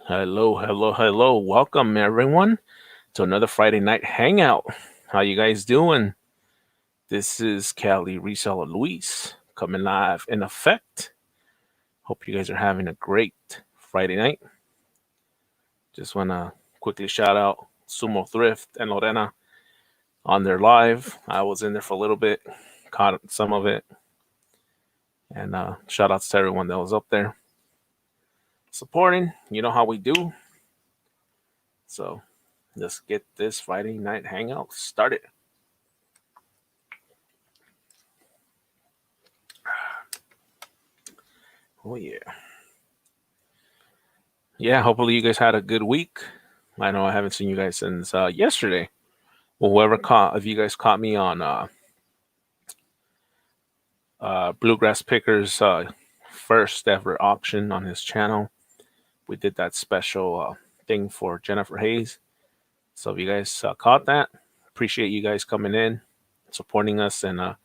Hello, hello, hello. Welcome everyone to another Friday night hangout. How you guys doing? This is Cali Reseller Luis coming live in effect. Hope you guys are having a great Friday night. Just want to quickly shout out Sumo Thrift and Lorena on their live. I was in there for a little bit, caught some of it, and shout outs to everyone that was up there supporting. You know how we do. So let's get this Friday night hangout started. Oh yeah. Yeah, hopefully you guys had a good week. I know I haven't seen you guys since yesterday. Well, whoever caught, if you guys caught me on Bluegrass Pickers first ever auction on his channel, we did that special thing for Jennifer Hayes. So if you guys caught that, appreciate you guys coming in, supporting us, and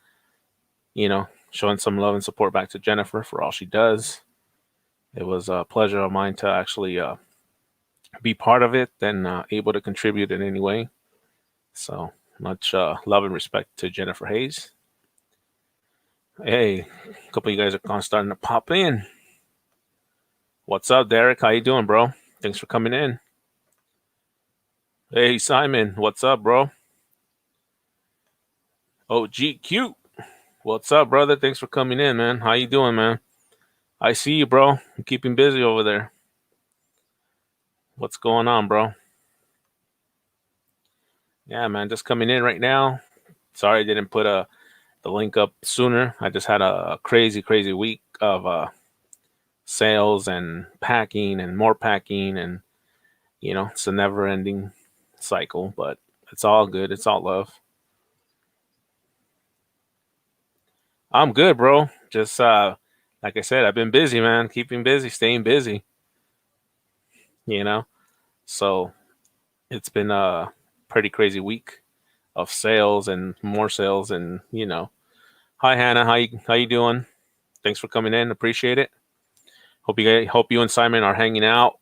showing some love and support back to Jennifer for all she does. It was a pleasure of mine to actually be part of it and able to contribute in any way. So much love and respect to Jennifer Hayes. Hey, a couple of you guys are starting to pop in. What's up, Derek? How you doing, bro? Thanks for coming in. Hey, Simon. What's up, bro? Oh, GQ. What's up, brother? Thanks for coming in, man. How you doing, man? I see you, bro. I'm keeping busy over there. What's going on, bro? Yeah, man. Just coming in right now. Sorry I didn't put the link up sooner. I just had a crazy, crazy week of sales and packing and more packing, and it's a never ending cycle, but it's all good. It's all love. I'm good, bro. Just like I said, I've been busy, man. Keeping busy, staying busy, you know. So it's been a pretty crazy week of sales and more sales, and Hi Hannah, how you doing? Thanks for coming in. Appreciate it. Hope you and Simon are hanging out,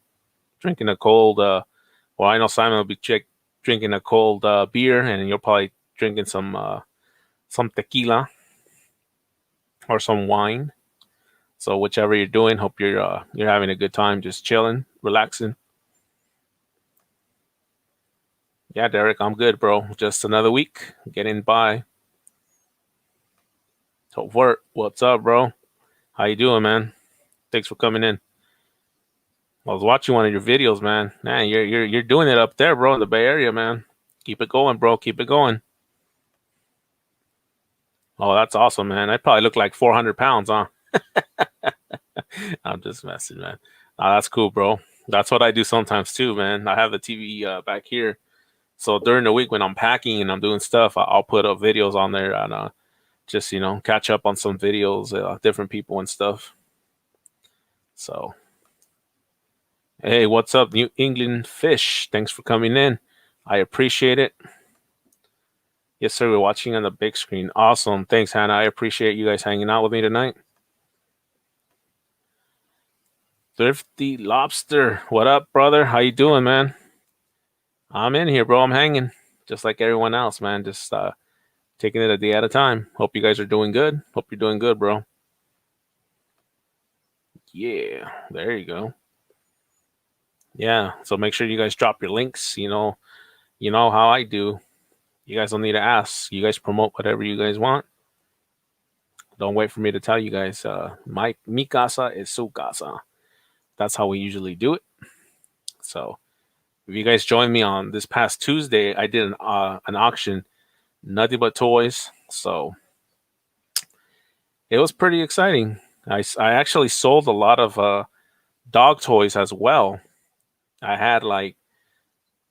drinking a cold well, I know Simon will be drinking a cold beer, and you're probably drinking some tequila or some wine. So whichever you're doing, hope you're having a good time, just chilling, relaxing. Yeah, Derek, I'm good, bro. Just another week, getting by. So work. What's up, bro? How you doing, man? Thanks for coming in. I was watching one of your videos, man. Man, you're doing it up there, bro, in the Bay Area, man. Keep it going, bro. Keep it going. Oh, that's awesome, man. I probably look like 400 pounds, huh? I'm just messing, man. That's cool, bro. That's what I do sometimes too, man. I have the TV back here, so during the week when I'm packing and I'm doing stuff, I'll put up videos on there and just catch up on some videos, different people and stuff. So, hey, what's up, New England Fish? Thanks for coming in. I appreciate it. Yes, sir. We're watching on the big screen. Awesome. Thanks, Hannah. I appreciate you guys hanging out with me tonight. Thrifty Lobster. What up, brother? How you doing, man? I'm in here, bro. I'm hanging just like everyone else, man. Just taking it a day at a time. Hope you guys are doing good. Hope you're doing good, bro. Yeah, there you go. Yeah, so make sure you guys drop your links. You know how I do. You guys don't need to ask. You guys promote whatever you guys want. Don't wait for me to tell you guys. Mi casa is su casa. That's how we usually do it. So if you guys joined me on this past Tuesday, I did an auction, nothing but toys. So it was pretty exciting. I actually sold a lot of dog toys as well. I had like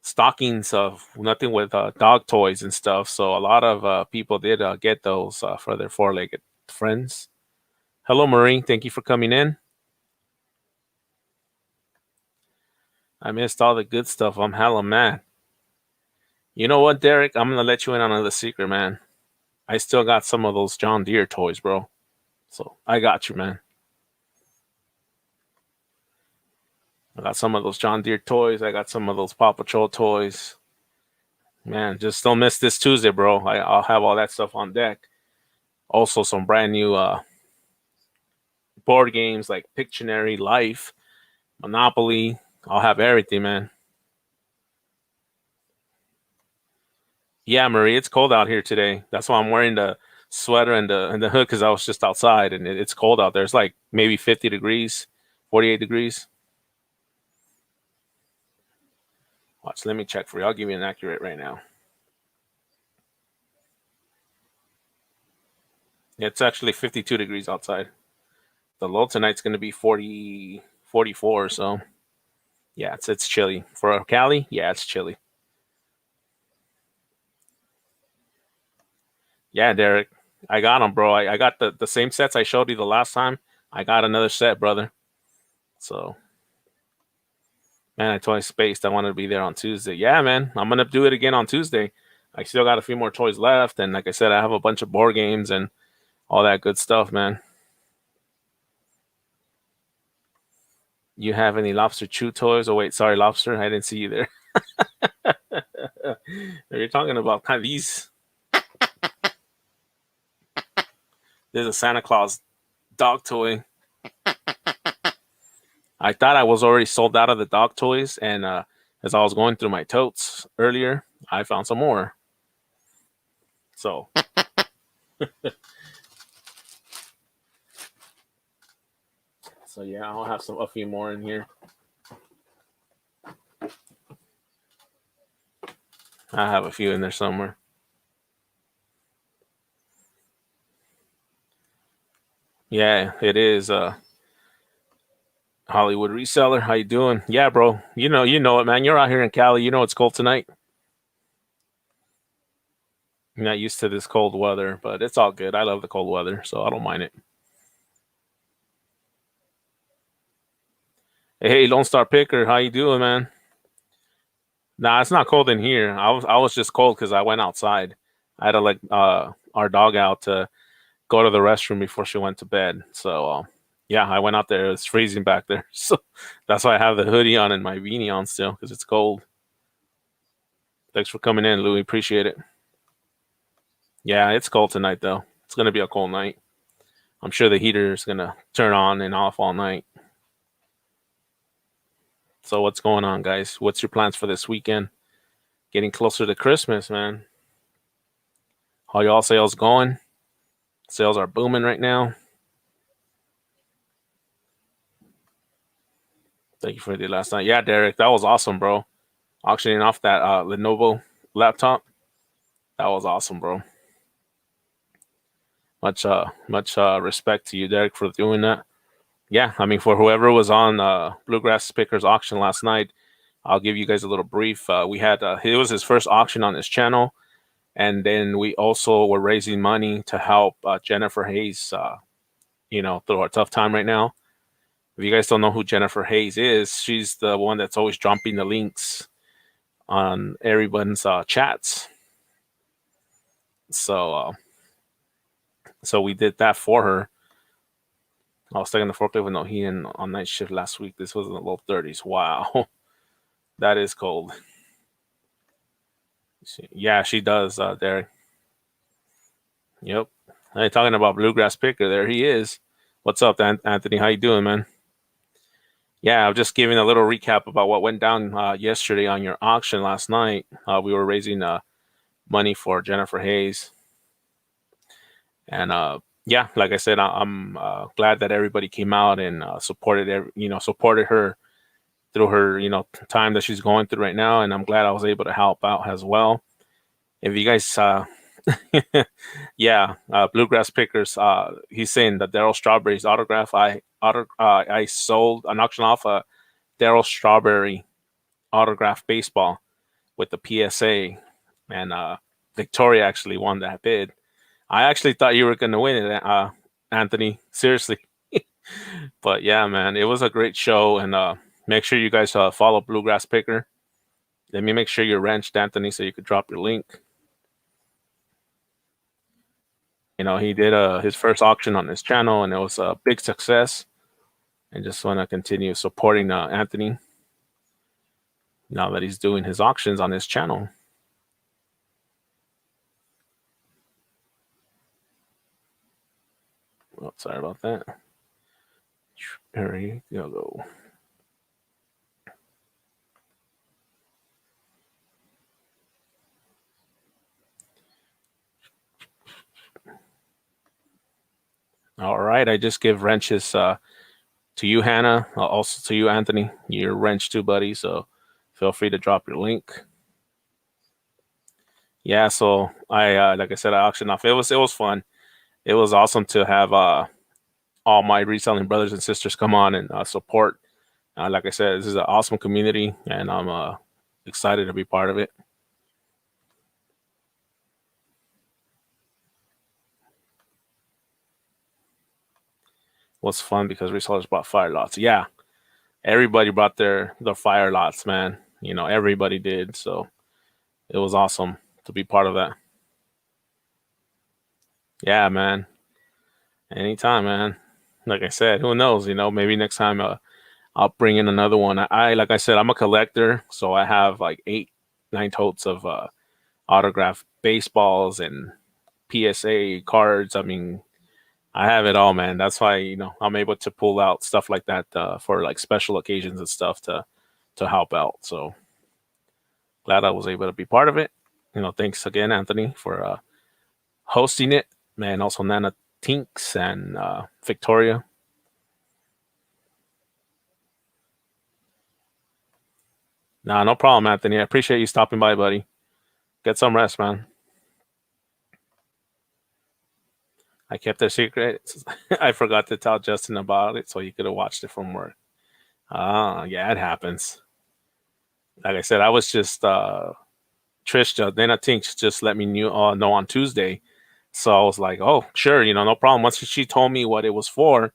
stockings of nothing with dog toys and stuff. So a lot of people did get those for their four-legged friends. Hello, Marie. Thank you for coming in. I missed all the good stuff. I'm hella mad. You know what, Derek? I'm gonna let you in on another secret, man. I still got some of those John Deere toys, bro. So I got you, man. I got some of those John Deere toys. I got some of those Paw Patrol toys. Man, just don't miss this Tuesday, bro. I'll have all that stuff on deck. Also, some brand new board games like Pictionary, Life, Monopoly. I'll have everything, man. Yeah, Marie, it's cold out here today. That's why I'm wearing the sweater and the hood because I was just outside and it's cold out there. It's like maybe 50 degrees, 48 degrees. Watch, let me check for you. I'll give you an accurate right now. Yeah, it's actually 52 degrees outside. The low tonight's going to be 40, 44. So yeah, it's chilly for Cali. Yeah, it's chilly. Yeah, Derek, I got them, bro. I got the same sets I showed you the last time. I got another set, brother. So man, I totally spaced. I wanted to be there on Tuesday. Yeah, man, I'm gonna do it again on Tuesday. I still got a few more toys left, and like I said, I have a bunch of board games and all that good stuff, man. You have any lobster chew toys? Oh wait, sorry, lobster. I didn't see you there. You're talking about kind of these. There's a Santa Claus dog toy. I thought I was already sold out of the dog toys, and as I was going through my totes earlier, I found some more. So, so yeah, I'll have a few more in here. I have a few in there somewhere. Yeah, it is. Hollywood reseller. How you doing? Yeah, bro. You know it, man. You're out here in Cali. You know it's cold tonight. I'm not used to this cold weather, but it's all good. I love the cold weather, so I don't mind it. Hey, Lone Star Picker, how you doing, man? Nah, it's not cold in here. I was just cold because I went outside. I had to let our dog out to go to the restroom before she went to bed. So yeah, I went out there. It was freezing back there, so that's why I have the hoodie on and my beanie on still because it's cold. Thanks for coming in, Louis. Appreciate it. Yeah, it's cold tonight though. It's gonna be a cold night. I'm sure the heater is gonna turn on and off all night. So what's going on, guys? What's your plans for this weekend? Getting closer to Christmas, man. How y'all sales going? Sales are booming right now. Thank you for the last night. Yeah, Derek, that was awesome, bro. Auctioning off that Lenovo laptop. That was awesome, bro. Much respect to you, Derek, for doing that. Yeah, I mean, for whoever was on Bluegrass Pickers auction last night, I'll give you guys a little brief. We had it was his first auction on his channel, and then we also were raising money to help Jennifer Hayes. Through a tough time right now. If you guys don't know who Jennifer Hayes is, she's the one that's always dropping the links on everyone's chats. So, so we did that for her. I was taking the forklift with no heating on night shift last week. This was in the low 30s. Wow, that is cold. Yeah, she does, Derek. Yep. Hey, talking about Bluegrass Picker, there he is. What's up, Anthony? How you doing, man? Yeah, I'm just giving a little recap about what went down yesterday on your auction last night. We were raising money for Jennifer Hayes, and yeah, like I said, I'm glad that everybody came out and supported her through her time that she's going through right now, and I'm glad I was able to help out as well. If you guys, yeah, Bluegrass Pickers, he's saying that Daryl Strawberry's autograph. I sold an auction off a Daryl Strawberry autograph baseball with the PSA, and Victoria actually won that bid. I actually thought you were going to win it, Anthony. Seriously, but yeah, man, it was a great show, and make sure you guys follow Bluegrass Picker. Let me make sure you're ranched, Anthony, so you could drop your link. He did his first auction on his channel, and it was a big success. And just want to continue supporting Anthony. now that he's doing his auctions on his channel. Oh, sorry about that. There you go. All right, I just give wrenches to you, Hannah. Also to you, Anthony. Your wrench too, buddy. So feel free to drop your link. Yeah, so I like I said, I auctioned off. It was fun. It was awesome to have all my reselling brothers and sisters come on and support. Like I said, this is an awesome community, and I'm excited to be part of it. Was fun because resellers brought fire lots. Yeah, everybody brought their fire lots, man. You know, everybody did. So it was awesome to be part of that. Yeah, man. Anytime, man. Like I said, who knows? You know, maybe next time I'll bring in another one. Like I said, I'm a collector, so I have like 8, 9 totes of autographed baseballs and PSA cards. I mean, I have it all, man. That's why I'm able to pull out stuff like that for like special occasions and stuff to help out. So glad I was able to be part of it. Thanks again, Anthony, for hosting it, man. Also, Nana Tinks and Victoria. Nah, no problem, Anthony. I appreciate you stopping by, buddy. Get some rest, man. I kept a secret. I forgot to tell Justin about it, so he could have watched it from work. Ah, yeah, it happens. Like I said, I was just Trish. Then I think she just let me know on Tuesday. So I was like, oh, sure, no problem. Once she told me what it was for,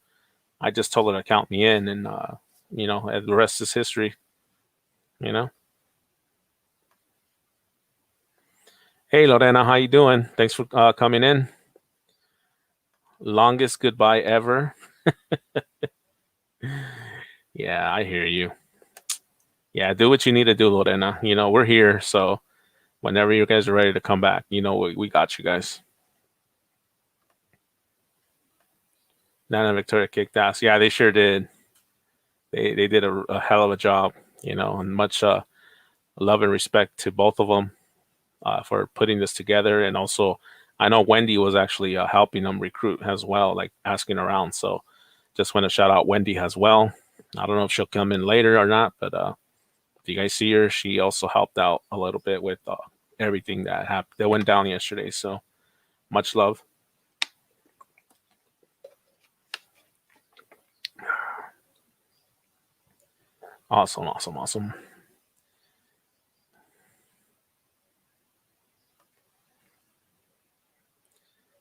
I just told her to count me in, and the rest is history. You know. Hey, Lorena, how you doing? Thanks for coming in. Longest goodbye ever. Yeah, I hear you. Yeah, do what you need to do, Lorena. We're here, so whenever you guys are ready to come back, we got you guys. Nana and Victoria kicked ass. Yeah, they sure did. They did a hell of a job, and much love and respect to both of them for putting this together. And also, I know Wendy was actually helping them recruit as well, like asking around. So just want to shout out Wendy as well. I don't know if she'll come in later or not, but if you guys see her, she also helped out a little bit with everything that happened that went down yesterday. So much love. Awesome, awesome, awesome.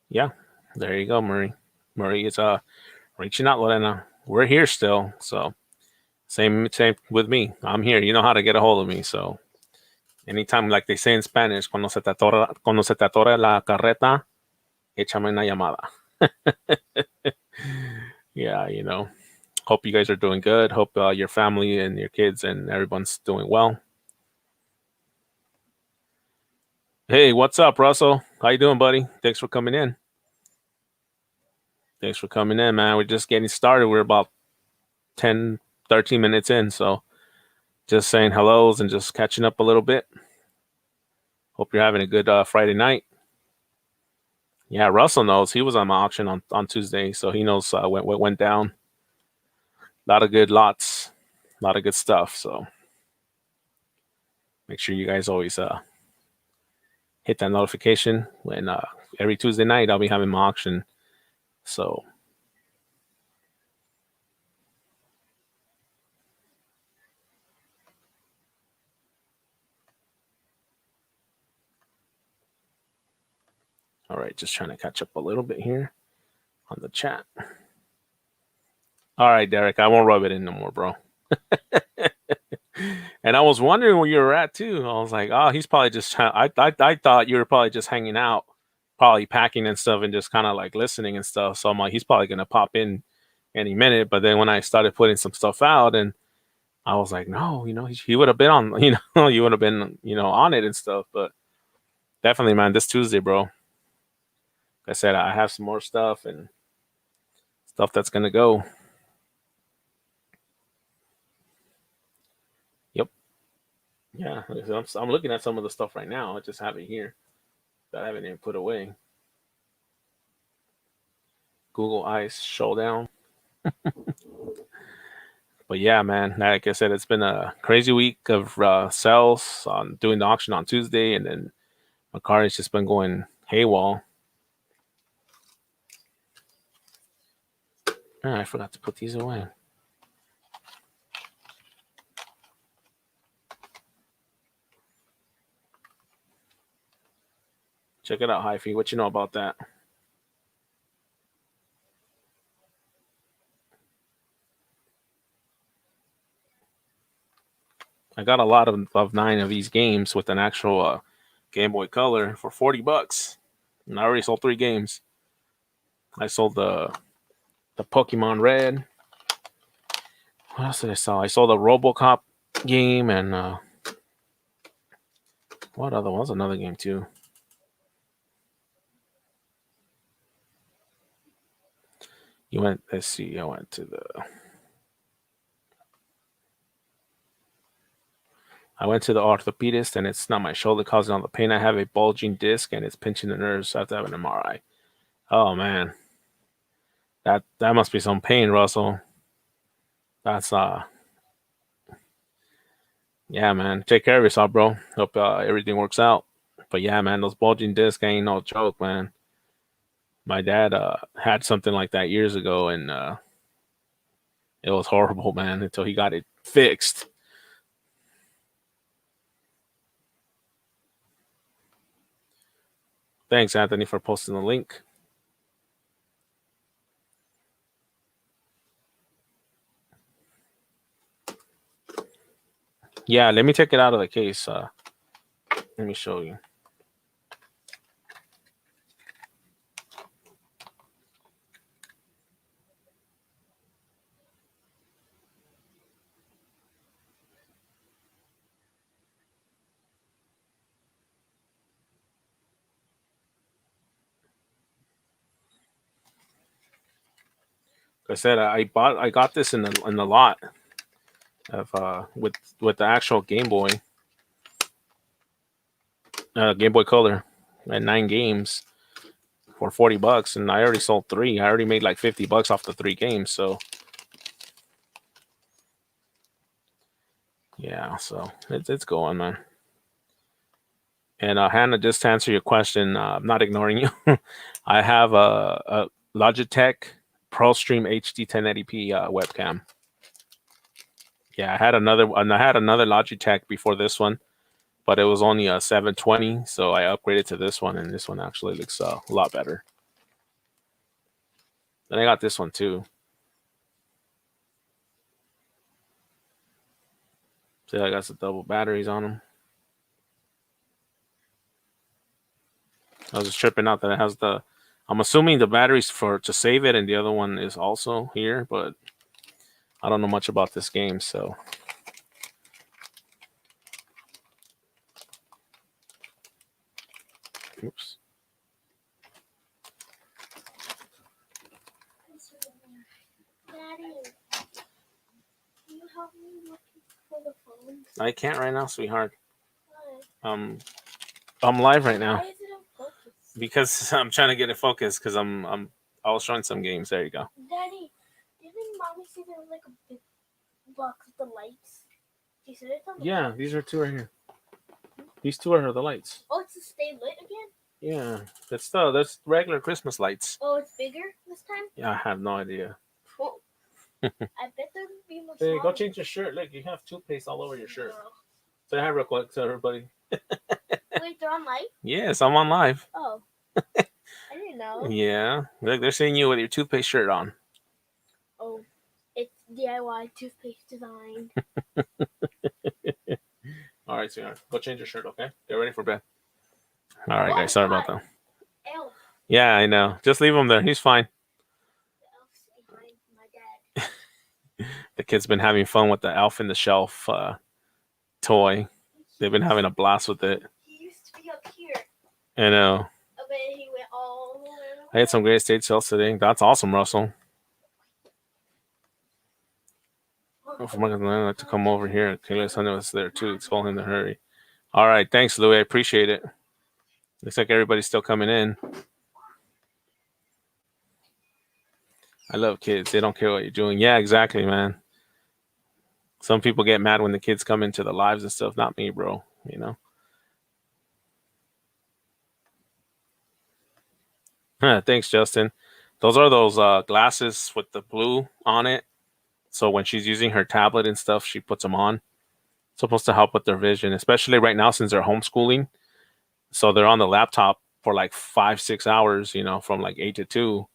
Yeah, there you go, Murray. Murray is reaching out, Lorena. We're here still, so same with me. I'm here. You know how to get a hold of me. So anytime, like they say in Spanish, cuando se te atora la carreta, échame una llamada. Yeah, hope you guys are doing good. Hope your family and your kids and everyone's doing well. Hey, what's up, Russell? How you doing, buddy? Thanks for coming in. Thanks for coming in, man. We're just getting started. We're about 10, 13 minutes in, so just saying hellos and just catching up a little bit. Hope you're having a good Friday night. Yeah, Russell knows. He was on my auction on Tuesday, so he knows what went down. A lot of good lots, a lot of good stuff. So make sure you guys always hit that notification when every Tuesday night I'll be having my auction. So all right, just trying to catch up a little bit here on the chat. All right, Derek, I won't rub it in no more, bro. And I was wondering where you were at too. I was like, oh, he's probably just trying. I thought you were probably just hanging out, probably packing and stuff, and just kind of like listening and stuff. So I'm like, he's probably gonna pop in any minute. But then when I started putting some stuff out, and I was like, no, he would have been on, you would have been, on it and stuff. But definitely, man, this Tuesday, bro. Like I said, I have some more stuff and stuff that's gonna go. Yep. Yeah. I'm looking at some of the stuff right now. I just have it here that I haven't even put away. Google Ice Showdown. But yeah, man, like I said, it's been a crazy week of sales on doing the auction on Tuesday, and then my car has just been going haywall. Oh, I forgot to put these away. Check it out, Hyphy. What you know about that? I got a lot of 9 of these games with an actual Game Boy Color for $40, and I already sold 3 games. I sold the Pokemon Red. What else did I sell? I sold the RoboCop game, and what other one? Was another game too. You went. Let's see. I went to the. I went to the orthopedist, and it's not my shoulder causing all the pain. I have a bulging disc, and it's pinching the nerves. So I have to have an MRI. Oh man, that must be some pain, Russell. That's yeah, man. Take care of yourself, bro. Hope everything works out. But yeah, man, those bulging discs ain't no joke, man. My dad had something like that years ago, and it was horrible, man, until he got it fixed. Thanks, Anthony, for posting the link. Yeah, let me take it out of the case. Let me show you. Like I said, I got this in the lot of with the actual Game Boy Color, and 9 games for $40, and I already sold 3. I already made like $50 off the 3 games. So yeah, so it's going, man. And Hannah, just to answer your question, I'm not ignoring you. I have a Logitech ProStream HD 1080p webcam. Yeah, I had another Logitech before this one, but it was only a 720, so I upgraded to this one, and this one actually looks a lot better. And I got this one too. See, I got some double batteries on them. I was just tripping out that it has the. I'm assuming the batteries for to save it, and the other one is also here, but I don't know much about this game, so. Oops. Daddy, can you help me look for the phone? I can't right now, sweetheart. Why? I'm live right now Why is it in focus? because I'm trying to get it focused because I was showing some games. There you go. Daddy, didn't mommy say there was like a big box with the lights? She said it's on the Yeah, these are 2 right here. These 2 are the lights. Oh, it's to stay lit again? Yeah, that's regular Christmas lights. Oh, it's bigger this time? Yeah, I have no idea. Well, I bet there would be more Hey, smaller. go change your shirt. Look, you have toothpaste all over your shirt. No. Say hi real quick to everybody. Wait, they're on live? Yes, I'm on live. Oh. I didn't know. Yeah, look, they're seeing you with your toothpaste shirt on. Oh, it's DIY toothpaste design. All right, sweetheart. Go change your shirt, okay? Get ready for bed. All right, guys. Sorry about that. Elf. Yeah, I know. Just leave him there. He's fine. The elf's behind my dad. The kids been having fun with the Elf in the Shelf toy. They've been having a blast with it. He used to be up here, I know. but he went all the way I had some great estate sales today. That's awesome, Russell. For Marcus and I like to come over here. Kayla Sunday was there too. Told him to hurry. All right, thanks, Louis. I appreciate it. Looks like everybody's still coming in. I love kids. They don't care what you're doing. Yeah, exactly, man. Some people get mad when the kids come into the lives and stuff. Not me, bro. You know. Thanks, Justin. Those are those glasses with the blue on it. So when she's using her tablet and stuff, she puts them on. It's supposed to help with their vision, especially right now since they're homeschooling. So they're on the laptop for like 5, 6 hours, from like 8 to 2.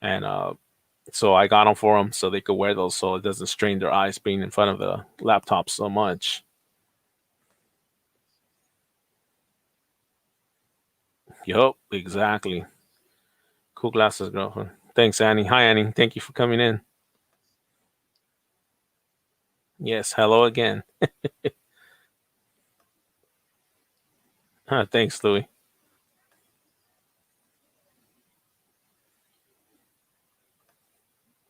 And so I got them for them so they could wear those so it doesn't strain their eyes being in front of the laptop so much. Yup, exactly. Cool glasses, girlfriend. Thanks, Annie. Hi, Annie. Thank you for coming in. Yes, hello again. Thanks, Louis.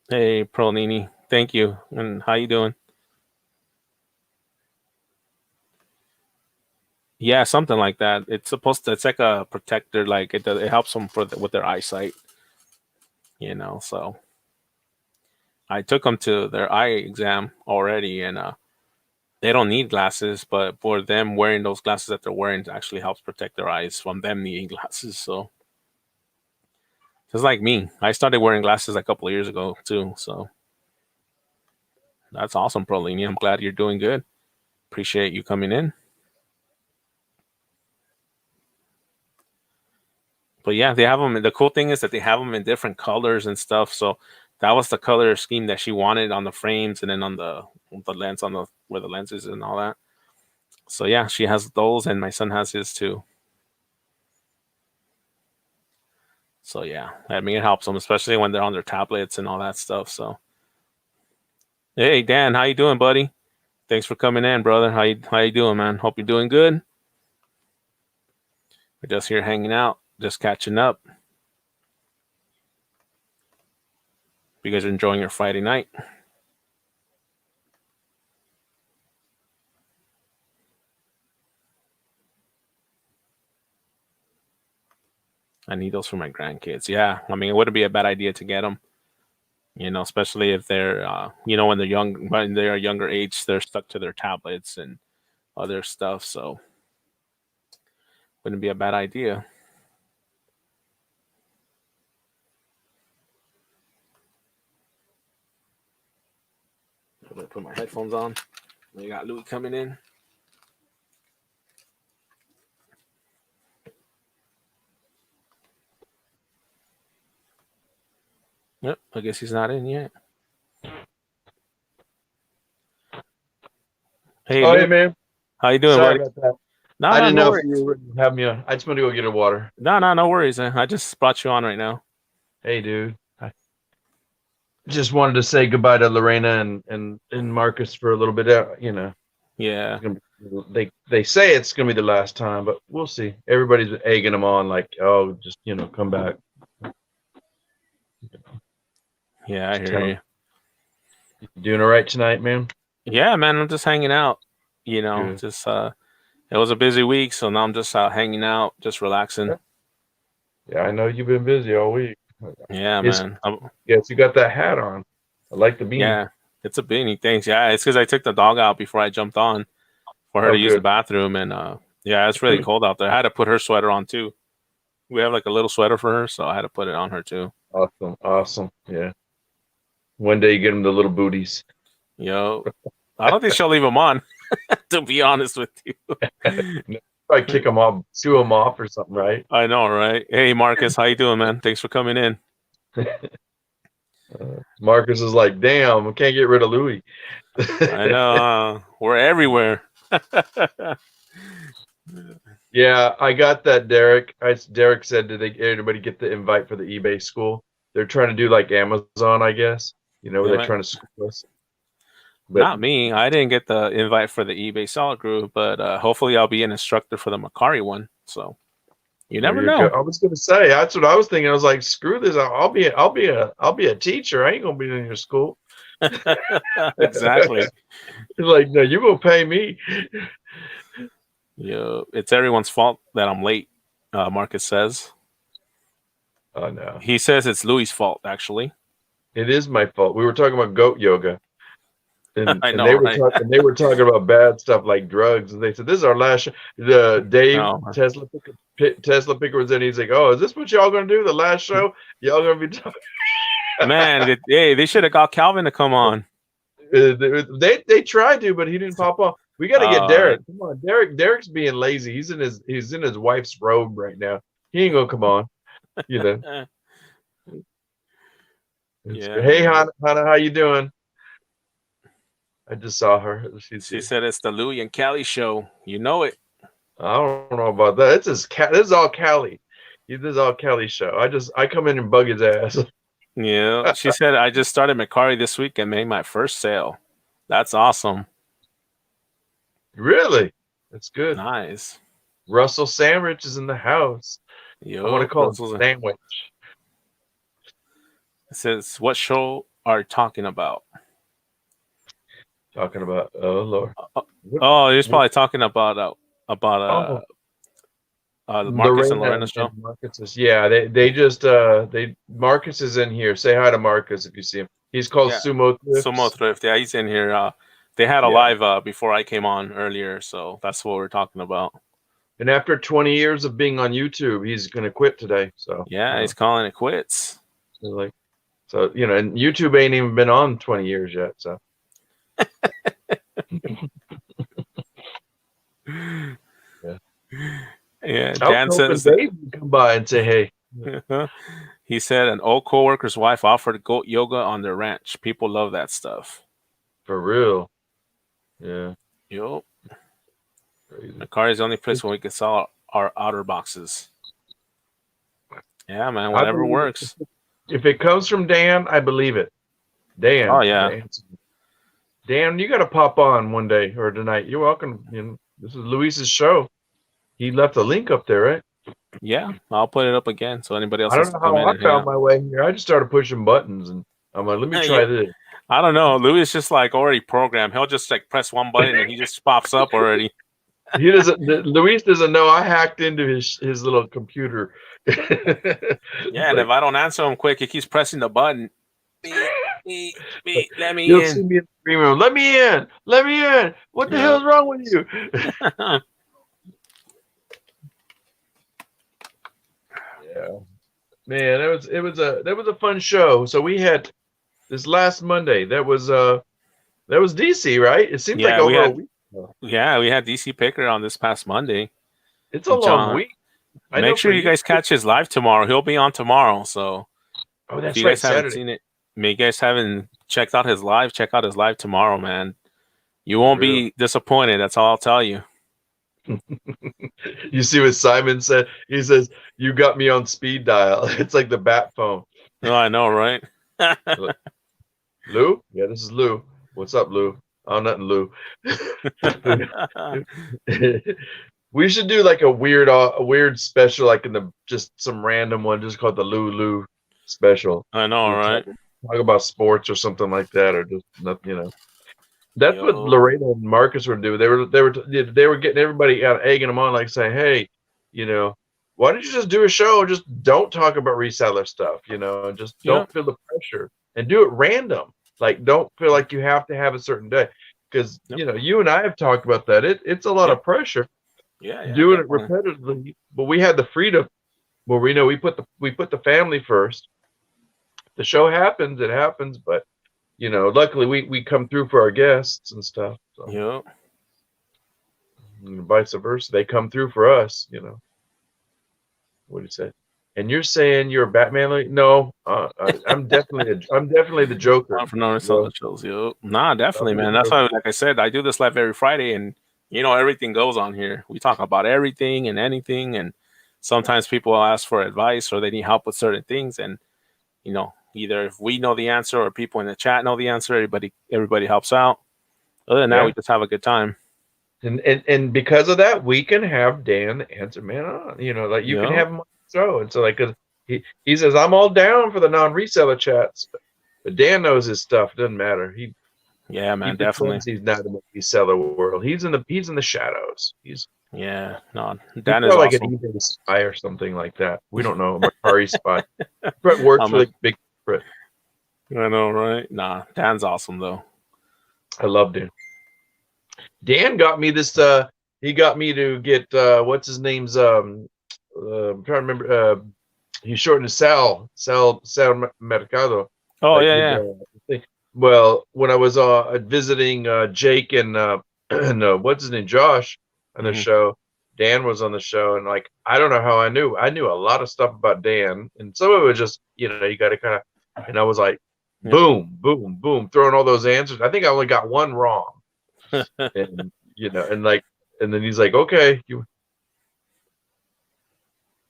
Hey, Pearl Nini. Thank you. And how you doing? Yeah, something like that. It's supposed to. It's like a protector. Like it helps them with their eyesight. So I took them to their eye exam already, and they don't need glasses, but for them wearing those glasses that they're wearing actually helps protect their eyes from them needing glasses. So just like me, I started wearing glasses a couple of years ago too. So that's awesome, Prolini. I'm glad you're doing good. Appreciate you coming in. But yeah, they have them. The cool thing is that they have them in different colors and stuff. So that was the color scheme that she wanted on the frames, and then on the lens on the where the lenses and all that. So yeah, she has those, and my son has his too. So yeah, I mean it helps them, especially when they're on their tablets and all that stuff. So hey Dan, how you doing, buddy? Thanks for coming in, brother. How you doing, man? Hope you're doing good. We're just here hanging out, just catching up. You guys are enjoying your Friday night. I need those for my grandkids. Yeah, I mean it wouldn't be a bad idea to get them. Especially if they're, when when they're a younger age, they're stuck to their tablets and other stuff. So wouldn't be a bad idea. I'm gonna put my headphones on. We got Louis coming in. Yep, I guess he's not in yet. Hey, Oh, hey, Luke, man. how you doing, Sorry buddy? about that. No, I no, didn't no know if worries. you were having me on. I just want to go get a water. No, no, no worries. I just brought you on right now. Hey, dude. I just wanted to say goodbye to Lorena and Marcus for a little bit. Yeah, It's gonna they say it's gonna be the last time, but we'll see. Everybody's egging them on, like, oh, just come back. yeah, I Just hear tell them you. you doing all right tonight, man. Yeah, man, I'm just hanging out. Good. Just it was a busy week, so now I'm just out hanging out, just relaxing. Yeah, yeah, I know you've been busy all week. Yeah, It's man. Yes, you got that hat on. I like the beanie. Yeah, it's a beanie. Thanks. Yeah, it's because I took the dog out before I jumped on for her Oh, to use the good. bathroom, and yeah, it's really cold out there. I had to put her sweater on too. We have like a little sweater for her, so I had to put it on her too. Awesome, awesome. Yeah. One day you get them the little booties. Yo, I don't think she'll leave them on. To be honest with you, Probably kick them off, shoo them off or something, right? I know, right? Hey, Marcus, how you doing, man? Thanks for coming in. Marcus is like, damn, I can't get rid of Louis. I know we're everywhere. Yeah, I got that, Derek. Derek said, did anybody get the invite for the eBay school? They're trying to do like Amazon, I guess. Where Yeah, they're man. trying to school us. But Not me. I didn't get the invite for the eBay Solid group, but hopefully I'll be an instructor for the Macari one. So you there never you go. know. I was gonna say that's what I was thinking. I was like, screw this. I'll be a teacher. I ain't gonna be in your school. Exactly. Like, no, you gonna pay me. Yeah, it's everyone's fault that I'm late. Marcus says. Oh no, He says it's Louis' fault, actually. it is my fault. We were talking about goat yoga, and I and know, they were right? talking about bad stuff like drugs, and they said this is our last show. The Dave No, Tesla Picker was in. He's like, oh, is this what y'all gonna do? The last show, y'all gonna be talking. man. Hey, they should have got Calvin to come on. They tried to, but he didn't pop up. We got to get All right. Derek. Come on, Derek. Derek's being lazy. He's in his wife's robe right now. He ain't gonna come on. You know. It's good. Yeah, Hey, man. Hannah, how you doing? I just saw her. She's She here. said it's the Louis and Callie show. You know it. I don't know about that. This is all Callie. This is all Callie's show. I come in and bug his ass. Yeah. She said I just started Macari this week and made my first sale. That's awesome. Really? That's good. Nice. Russell Sandwich is in the house. I want to Yo, call him Russell's. Sandwich. It says what show are you talking about? Talking about, oh Lord. Uh, What, Oh, he's what, probably talking about oh, Marcus and Lorena Lorena and show. Marcus is, yeah, Marcus is in here. Say hi to Marcus if you see him. He's called Yeah, Sumo Sumo Thrifts. Thrift. Yeah, he's in here. They had a Yeah. live before I came on earlier, so that's what we're talking about. And after 20 years of being on YouTube, he's gonna quit today. So, Yeah, he's calling it quits. like, and YouTube ain't even been on 20 years yet. So yeah. Yeah, I was Dan hoping says that Dave would come by and say, hey. he said an old coworker's wife offered goat yoga on their ranch. People love that stuff. For real. Yeah. Yup. Crazy. Macari is the only place where we can sell our outer boxes. Yeah, man, I whatever believe it. works. If it comes from Dan, I believe it. Oh Dan, yeah. Dan, you got to pop on one day or tonight. You're welcome. This is Luis's show. He left a link up there, right? Yeah, I'll put it up again so anybody else I don't wants to know come how in I and hang found out. my way here. I just started pushing buttons, and I'm like, let me try Yeah, this. I don't know. Louis is just like already programmed. He'll just like press one button and he just pops up already. He doesn't. Luis doesn't know I hacked into his little computer. Yeah, and if Like, I don't answer him quick, he keeps pressing the button. Beep, beep, beep, let me you'll see in. me in the green room. Let me in. Let me in. What the Yeah. hell's wrong with you? Yeah, man, that was a fun show. So we had this last Monday. That was DC, right? It seems like yeah, we over a had week ago. DC Picker on this past Monday. It's a long John, week. I know make for sure you you. guys catch his live tomorrow. He'll be on tomorrow. So Oh, if that's you right, guys haven't Saturday. seen it, you guys haven't checked out his live, check out his live tomorrow, man. You For won't real. be disappointed. That's all I'll tell you. You see what Simon said? He says, "You got me on speed dial." It's like the bat phone. Oh, I know, right? Look, Lou? Yeah, this is Lou. What's up, Lou? Oh, nothing, Lou. We should do like a weird special, like in the just some random one, just called the Lou special. I know, We'll talk, right? talk about sports or something like that, or just nothing. That's what Yo, Lorena and Marcus were doing. They were getting everybody out, egging them on, like saying, "Hey, you know, why don't you just do a show? Just don't talk about reseller stuff, and just yep, don't feel the pressure and do it random. Like, don't feel like you have to have a certain day, because yep, you and I have talked about that. It's a lot yep. of pressure Yeah, yeah, doing it definitely. repetitively, but we had the freedom where we know we put the family first. The show happens, it happens, but luckily we come through for our guests and stuff. So Yep. and vice versa, they come through for us. What do you say? And you're saying you're a Batman? No, I'm definitely the Joker. Not for notice on Bro. the shows, yep. Nah, I'll definitely, be the man. That's Joker. why, like I said, I do this live every Friday, and everything goes on here. We talk about everything and anything, and sometimes people will ask for advice or they need help with certain things, and either if we know the answer or people in the chat know the answer, everybody helps out. Other than that, Yeah. we just have a good time. And because of that, we can have Dan the Answer Man on. Like you can Yep. have him on the show. And so like 'cause he says, I'm all down for the non-reseller chats, but Dan knows his stuff. It doesn't matter. Yeah, He man, definitely. pretends he's not in the reseller world. He's in the shadows. Yeah, no, He's Dan is probably like an awesome. eBay spy or something like that. We don't know. Macari spy. Brett works I'm for a, the big Brett. I know, right? Nah, Dan's awesome though. I love Dan. Dan got me this. He got me to get what's his name's. I'm trying to remember. He shortened to Sal Mercado. Oh Like yeah, with yeah. thing. Well, when I was visiting Jake and and what's his name, Josh, on the Hmm. show, Dan was on the show, and like I don't know how I knew. I knew a lot of stuff about Dan, and some of it was just you got to kind of. And I was like, Yep. boom, boom, boom, throwing all those answers. I think I only got one wrong, and and like, and then he's like, okay,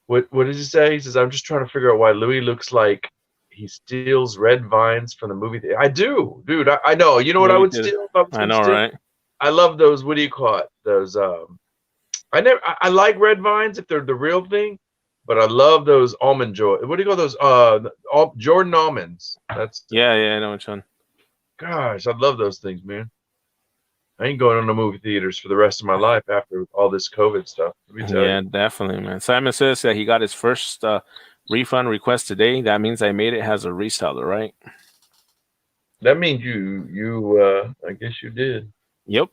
what did he say? He says, I'm just trying to figure out why Louis looks like he steals red vines from the movie theater. I do, dude. I know. You know what I Movie would theater. steal if I was I going to know, steal? right? I love those. What do you call it? Those. I like red vines if they're the real thing, but I love those almond joy. What do you call those? Jordan almonds. That's Yeah, yeah, I know which one. gosh, I love those things, man. I ain't going to the movie theaters for the rest of my life after all this COVID stuff. Let me tell Yeah, you. definitely, man. Simon says that he got his first refund request today. That means I made it as a reseller, right? That means I guess you did. Yep.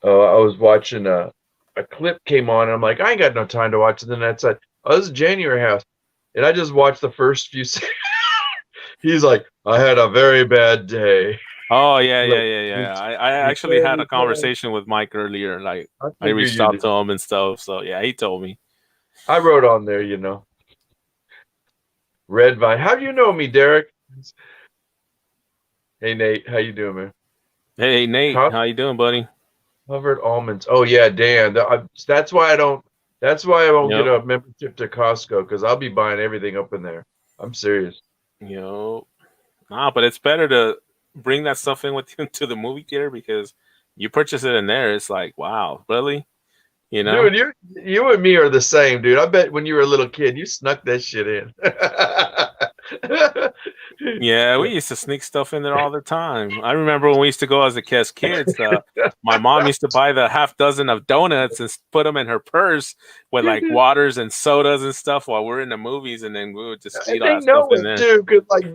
I was watching a clip came on, and I'm like, I ain't got no time to watch it. Then I said, oh, this is January House, and I just watched the first few seconds. He's like, I had a very bad day. Oh yeah, yeah, Like, yeah, yeah. I you actually had a totally can. conversation with Mike earlier. Like I I figured reached you out did. to him and stuff. So yeah, he told me. I wrote on there, red vine. How do you know me, Derek? Hey Nate, how you doing, man? Hey Nate, how you doing, buddy? Covered almonds. Oh yeah, Dan. That's why I don't. That's why I won't get Yep. a membership to Costco because I'll be buying everything up in there. I'm serious. Yep. Nah, but it's better to bring that stuff in with you to the movie theater because you purchase it in there. It's like, wow, really? You know? Dude, you and me are the same, dude. I bet when you were a little kid, you snuck that shit in. Yeah, we used to sneak stuff in there all the time. I remember when we used to go as kids. My mom used to buy the half dozen of donuts and put them in her purse with like waters and sodas and stuff while we're in the movies, and then we would just And eat all they that stuff know in it there. too, because like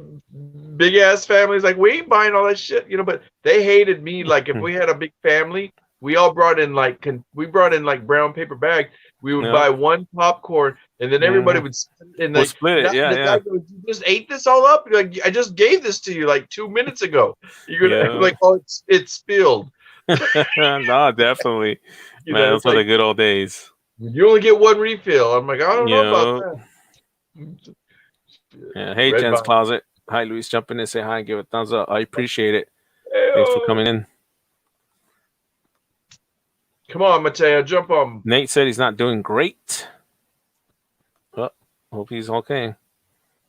big ass families, like we ain't buying all that shit, But they hated me. Like if we had a big family, we all brought in like brown paper bags. We would Yep. buy one popcorn, and then everybody Hmm. would and We'll like split it. Yeah, the guy yeah, goes, "You just ate this all up? Like I just gave this to you like 2 minutes ago. You're gonna yeah. like, oh, it's spilled. No, definitely, man. Those It's were the like good old days. you only get one refill. I'm like, I don't know about Yeah. that. Yeah. Hey, Red Jen's vine. Closet. Hi, Luis. Jump in and say hi and give a thumbs up. I appreciate it. Thanks for Ew. coming in. Come on, Mateo, jump on. Nate said he's not doing great. But hope he's okay.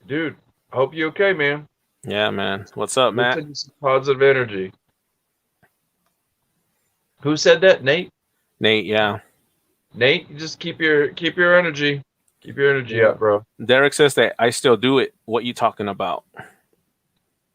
Dude, I hope you're okay, man. Yeah, man. What's up, We'll Matt? send you some positive energy. Who said that? Nate? Nate, yeah. Nate, you just keep your energy. Keep your energy Yeah. up, bro. Derek says that I still do it. What you talking about?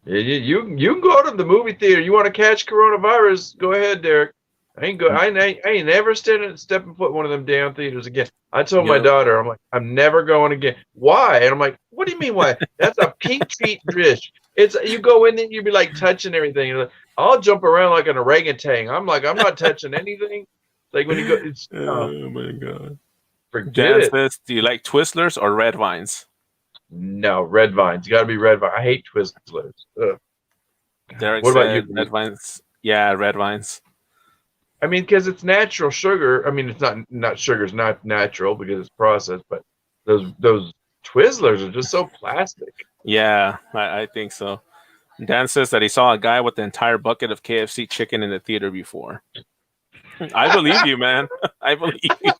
You can go to the movie theater. You want to catch coronavirus? Go ahead, Derek. I ain't never stepping foot in one of them damn theaters again. I told my Yep. daughter, I'm like, I'm never going again. Why? And I'm like, what do you mean why? That's a petri dish. It's you go in there, you be like touching everything. You're like, I'll jump around like an orangutan. I'm like, I'm not touching anything. Like when you go, it's Oh my god. forget Dan it. says, do you like Twizzlers or Red Vines? No, red vines. You got to be red vine. I hate Twizzlers. Ugh. Derek What about you, said Red Lee? Vines. Yeah, Red Vines. I mean, because it's natural sugar. I mean, it's not sugar's not natural because it's processed, but those Twizzlers are just so plastic. Yeah, I think so. Dan says that he saw a guy with the entire bucket of KFC chicken in the theater before. I believe you, man. I believe you.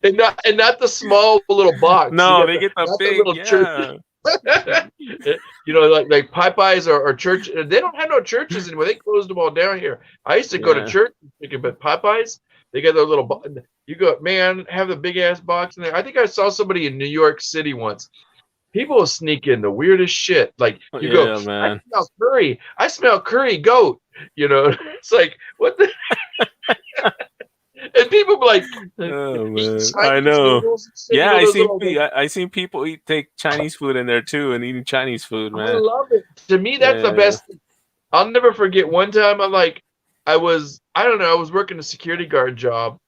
And not the small little box. You No, got they get the not the big, little church. yeah. like Popeyes or church. They don't have no churches anymore. They closed them all down here. I used to go to Yeah. church, but Popeyes, they got their little. You go, man, have the big ass box in there. I think I saw somebody in New York City once. People will sneak in the weirdest shit. Like you go, Yeah, I man. smell curry. I smell curry goat. It's like what the. And people be like Oh eat man, I Chinese know. noodles and shit. Yeah, I Those seen little. I seen people take Chinese food in there too, and eating Chinese food, I man. love it. To me, that's the Yeah, best. I'll never forget one time I don't know, I was working a security guard job.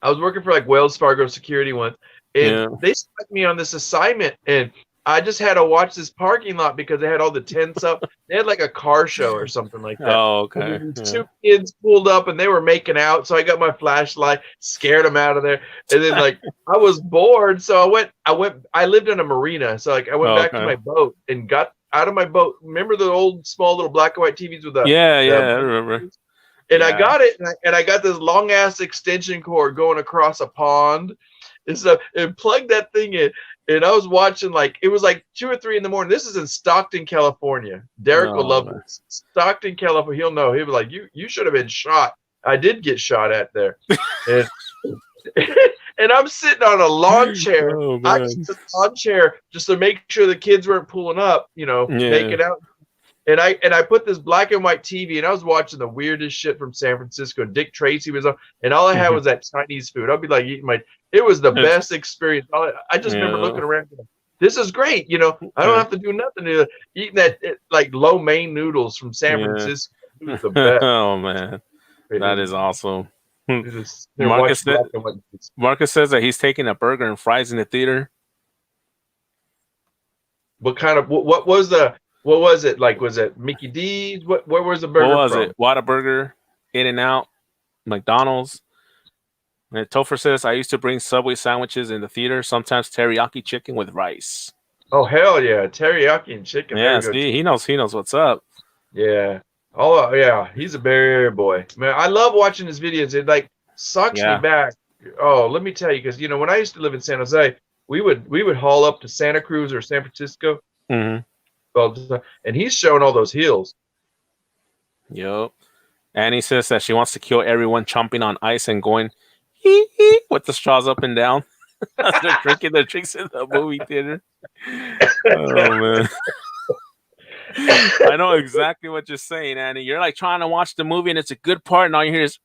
I was working for like Wells Fargo Security once, and yeah. they stuck me on this assignment, and I just had to watch this parking lot because they had all the tents up. They had like a car show or something like that. Oh, And okay. then these Yeah. two kids pulled up and they were making out, so I got my flashlight, scared them out of there, and then like I was bored, so I lived in a marina, so like I went Oh, back to okay. my boat and got out of my boat. Remember the old small little black and white TVs with Yeah, the yeah. I remember. and I Yeah. got it, and I got this long ass extension cord going across a pond, and so and plugged that thing in. And I was watching like it was like 2 or 3 in the morning. This is in Stockton, California. Derek will Oh love man. this. Stockton, California. He'll know. He'll be like, you should have been shot. I did get shot at there, and and I'm sitting on a lawn chair. Oh I just man. a lawn chair just to make sure the kids weren't pulling up, Yeah. making out. And I put this black and white TV, and I was watching the weirdest shit from San Francisco. Dick Tracy was on, and all I had was that Chinese food. I'd be like eating my. It was the It's, best experience. I just remember yeah. looking around. Going, this is great. I don't Yeah. have to do nothing. Eating that like lo mein noodles from San Yeah. Francisco. It was the best. Oh man, that It, is awesome. it is. There, Marcus watch said, black and white. Marcus says that he's taking a burger and fries in the theater. What kind of what was the what was it like? Was it Mickey D's? Where was the What burger was from? it? Whataburger, In-N-Out, McDonald's. And Topher says, I used to bring Subway sandwiches in the theater, sometimes teriyaki chicken with rice. Oh hell yeah, teriyaki and chicken. There Yeah, we go. see, he knows what's up. Yeah. Oh yeah, he's a Bay Area boy. Man, I love watching his videos. It like sucks me Yeah. back. Oh, let me tell you, because when I used to live in San Jose, we would haul up to Santa Cruz or San Francisco, Mm-hmm. and he's showing all those hills. Yep. And he says that she wants to kill everyone chomping on ice and going hee hee with the straws up and down as they're drinking their drinks in the movie theater. Oh man. I know exactly what you're saying, Annie. You're like trying to watch the movie and it's a good part, and all you hear is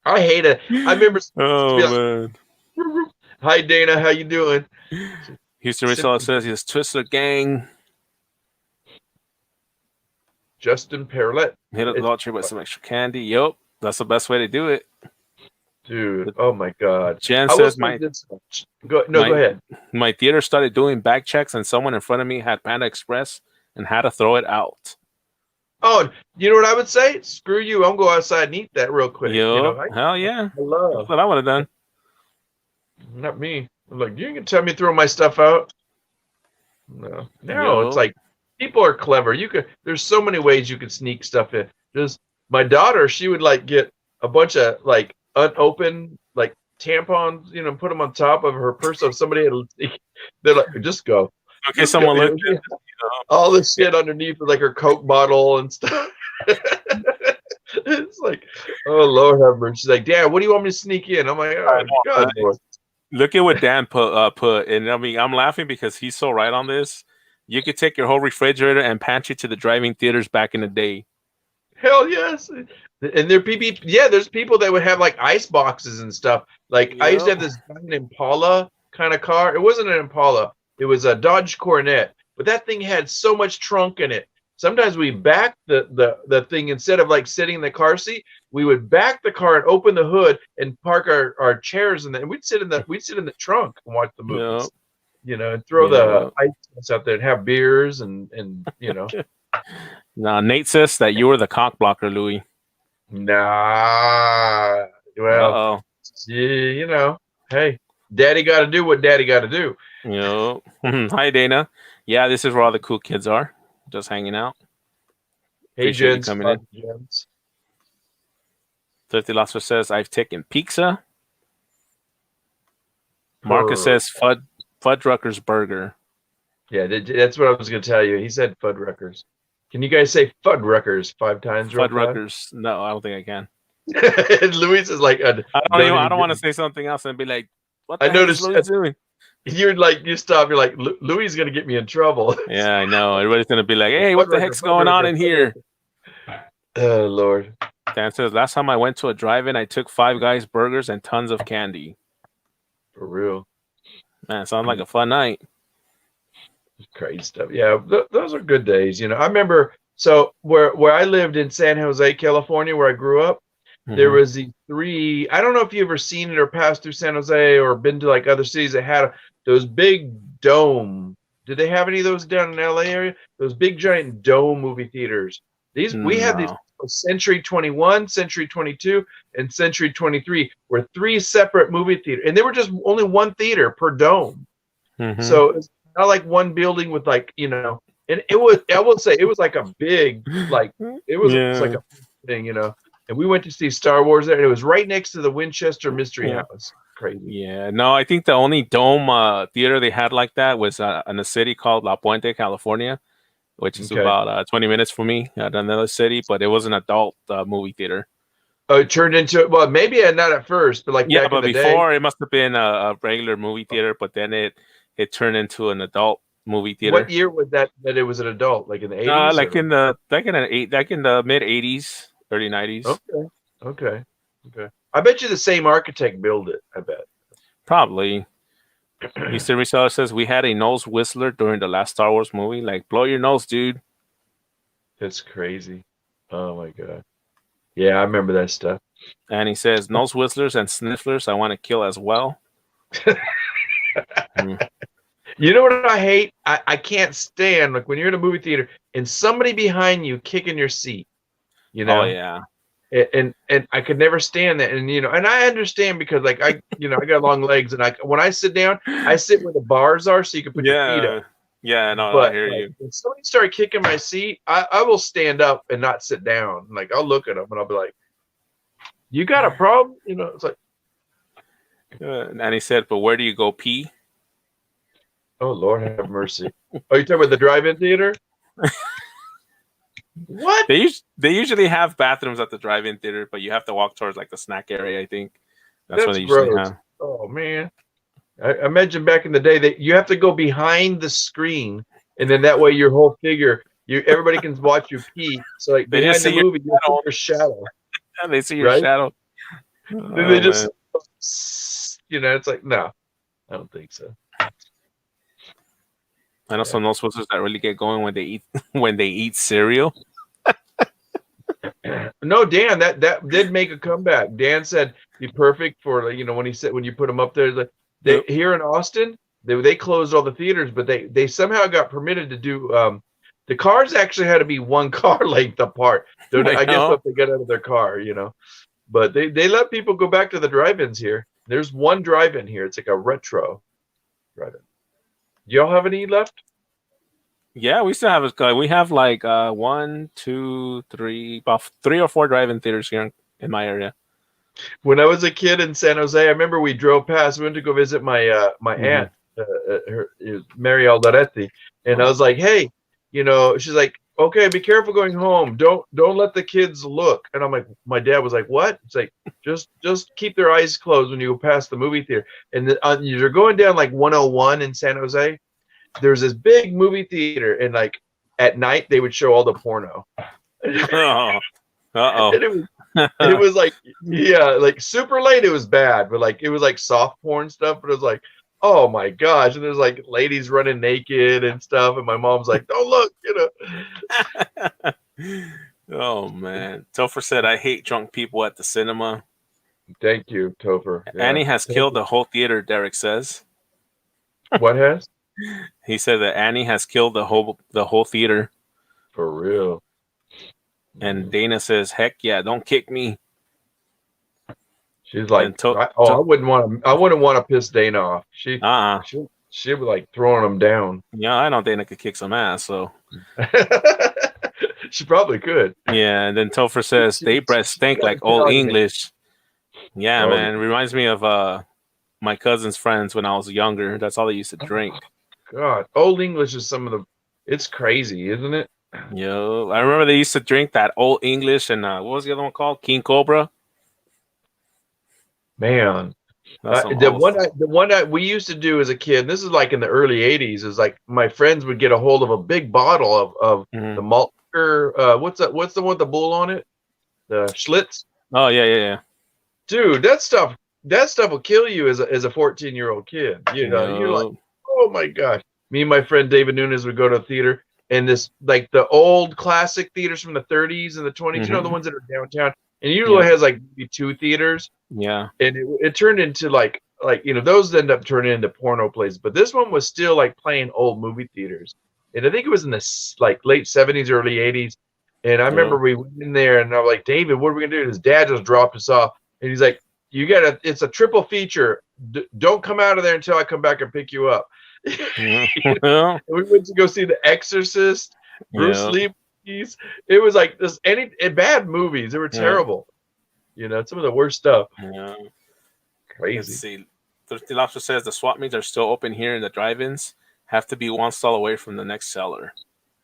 I hate it. I remember oh be like, man. "Hi Dana, how you doing?" Houston Resell says he's Twister Gang. Justin Perlet. Hit up the lottery with some extra candy. Yep. That's the best way to do it. Dude, oh my God. Jen I will says say this much. Go ahead. my theater started doing bag checks and someone in front of me had Panda Express and had to throw it out. Oh, you know what I would say? Screw you. I'm going to go outside and eat that real quick. Yep. Hell yeah. I That's love. what I would have done. Not me. I'm like, you can tell me to throw my stuff out. No. It's Yo. like people are clever. There's so many ways you could sneak stuff in. Just my daughter, she would like get a bunch of like unopened like tampons, put them on top of her purse. So if somebody they're like, just go. Okay, Just someone go. looked at All the shit underneath like her Coke bottle and stuff. It's like, oh Lord have mercy. She's like, Dad, what do you want me to sneak in? I'm like, oh God, Lord. Look at what Dan put, and I mean, I'm laughing because he's so right on this. You could take your whole refrigerator and pantry to the driving theaters back in the day. Hell yes. And there's people that would have like ice boxes and stuff. Like I used to have this Impala kind of car. It wasn't an Impala. It was a Dodge Coronet, but that thing had so much trunk in it. Sometimes we backed the thing instead of like sitting in the car seat. We would back the car and open the hood and park our chairs and we'd sit in the trunk and watch the movies. And throw the ice out there and have beers and. Now Nate says that you were the cock blocker, Louis. Nah. Well, hey, Daddy got to do what Daddy got to do. Hi, Dana. Yeah, this is where all the cool kids are, just hanging out. Hey, Appreciate Jens. you coming in. 30 Losser says, I've taken pizza. Marcus says, Fuddruckers Burger. Yeah, that's what I was going to tell you. He said Fuddruckers. Can you guys say Fuddruckers 5 times real fast? Fuddruckers. No, I don't think I can. And Luis is like, don't I even don't get want to me. say something else and be like, what I the heck is noticed Louis doing? you're like, you stop. You're like, Louis is going to get me in trouble. Yeah, I know. Everybody's gonna be like, hey, what the Fuddrucker, heck's going on Fuddrucker, in here? Fuddrucker. Oh, Lord. Dan says, last time I went to a drive-in, I took Five Guys burgers and tons of candy. For real. Man, it sounds like a fun night. Crazy stuff. Yeah, those are good days. I remember. So where I lived in San Jose, California, where I grew up, there Mhm. was the three. I don't know if you ever seen it or passed through San Jose or been to like other cities that had those big dome. Did they have any of those down in LA area? Those big giant dome movie theaters. We had these No. Century 21, Century 22, and Century 23 were three separate movie theaters, and they were just only one theater per dome. Mhm. So it's not like one building with and it was, I will say, it was like a big, like it was like Yeah. a thing. And we went to see Star Wars there, and it was right next to the Winchester Mystery Yeah. House. Crazy. Yeah. No, I think the only dome theater they had like that was in a city called La Puente, California, which is Okay. about 20 minutes from me at another city, but it was an adult movie theater. Oh, it turned into, well, maybe not at first, but like Yeah, back in but the day. before it must have been a regular movie theater, but then it turned into an adult movie theater. What year was that it was an adult? Like in the 80s? Like in the mid 80s, early 90s. Okay. I bet you the same architect built it. I bet. Probably. Mr. Rizal says we had a nose whistler during the last Star Wars movie. Like, blow your nose, dude. That's crazy. Oh my God. Yeah, I remember that stuff. And he says nose whistlers and snifflers I want to kill as well. You know what I hate? I can't stand like when you're in a movie theater and somebody behind you kicking your seat. Oh yeah. And I could never stand that. And and I understand because like I got long legs, and when I sit down, I sit where the bars are so you can put your feet up. Yeah, no, But I hear like, you. when somebody started kicking my seat, I will stand up and not sit down. Like I'll look at them and I'll be like, "You got a problem?" It's like, And he said, but where do you go pee? "Oh Lord, have mercy." Oh, you talking about the drive-in theater? What? They usually have bathrooms at the drive-in theater, but you have to walk towards like the snack area. I think that's what That's they usually gross. have. Oh man. I imagine back in the day that you have to go behind the screen, and then that way your whole figure, everybody can watch you pee. So like They behind just the see your movie, you see your shadow, Yeah, they see your right? shadow. Then they Oh just, man. it's like, no, I don't think so. I know some nose whistles that really get going when they eat cereal. No, Dan, that did make a comeback. Dan said be perfect for when he said when you put them up there. Yep. Here in Austin, they closed all the theaters, but they somehow got permitted to do. The cars actually had to be one car length apart. I guess if they got out of their car, But they let people go back to the drive-ins here. There's one drive-in here. It's like a retro drive-in. Do y'all have any left? Yeah, we still have we have like 1, 2, 3, about 3 or 4 drive-in theaters here in my area. When I was a kid in San Jose, I remember we drove past. We went to go visit my aunt, Mary Aldaretti, and I was like, "Hey, she's like, okay, be careful going home. Don't let the kids look." And I'm like, my dad was like, "What?" It's like just keep their eyes closed when you go past the movie theater. And you're going down like 101 in San Jose. There's this big movie theater, and like at night they would show all the porno. Oh. Uh-oh. And it was like, yeah, like super late. It was bad, but like it was like soft porn stuff. But it was like, oh my gosh! And there's like ladies running naked and stuff. And my mom's like, "Don't look," Oh man. Topher said, I hate drunk people at the cinema. Thank you, Topher. Yeah. Annie has killed the whole theater, Derek says. What has? He said that Annie has killed the whole theater. For real. And Dana says, heck yeah, don't kick me. She's like, I wouldn't want to piss Dana off. She would like throwing him down. Yeah, I know Dana could kick some ass, so she probably could. Yeah, and then Topher says they breath stink like old English. Yeah, man. It reminds me of my cousin's friends when I was younger. That's all they used to drink. God, Old English is some of the. It's crazy, isn't it? Yo, I remember they used to drink that Old English and what was the other one called? King Cobra. Man, That's some the old one stuff. we used to do as a kid. This is like in the early '80s. Is like my friends would get a hold of a big bottle of Hmm. the malt liquor. What's that? What's the one with the bull on it? The Schlitz. Oh yeah, yeah, Dude, that stuff will kill you as a 14-year-old kid. You yeah. know, you're like, Yo. oh my gosh. Me and my friend David Nunes would go to a theater, and this like the old classic theaters from the 30s and the 20s, the Hmm. ones that are downtown, and it usually Yep. has like maybe two theaters, Yeah. and it turned into like those end up turning into porno places, but this one was still like playing old movie theaters, and I think it was in the like late 70s, early 80s, and I remember Yo. we went in there, and I was like, David, what are we gonna do? And his dad just dropped us off, and he's like, you gotta, it's a triple feature. Don't come out of there until I come back and pick you up. Yeah. We went to go see The Exorcist, Bruce Yeah. Lee movies. It was like this bad movies. They were Yeah. terrible. Some of the worst stuff. Yeah. Let's Crazy. see. Thrifty Lobster says the swap meets are still open here in the drive-ins. Have to be one stall away from the next seller.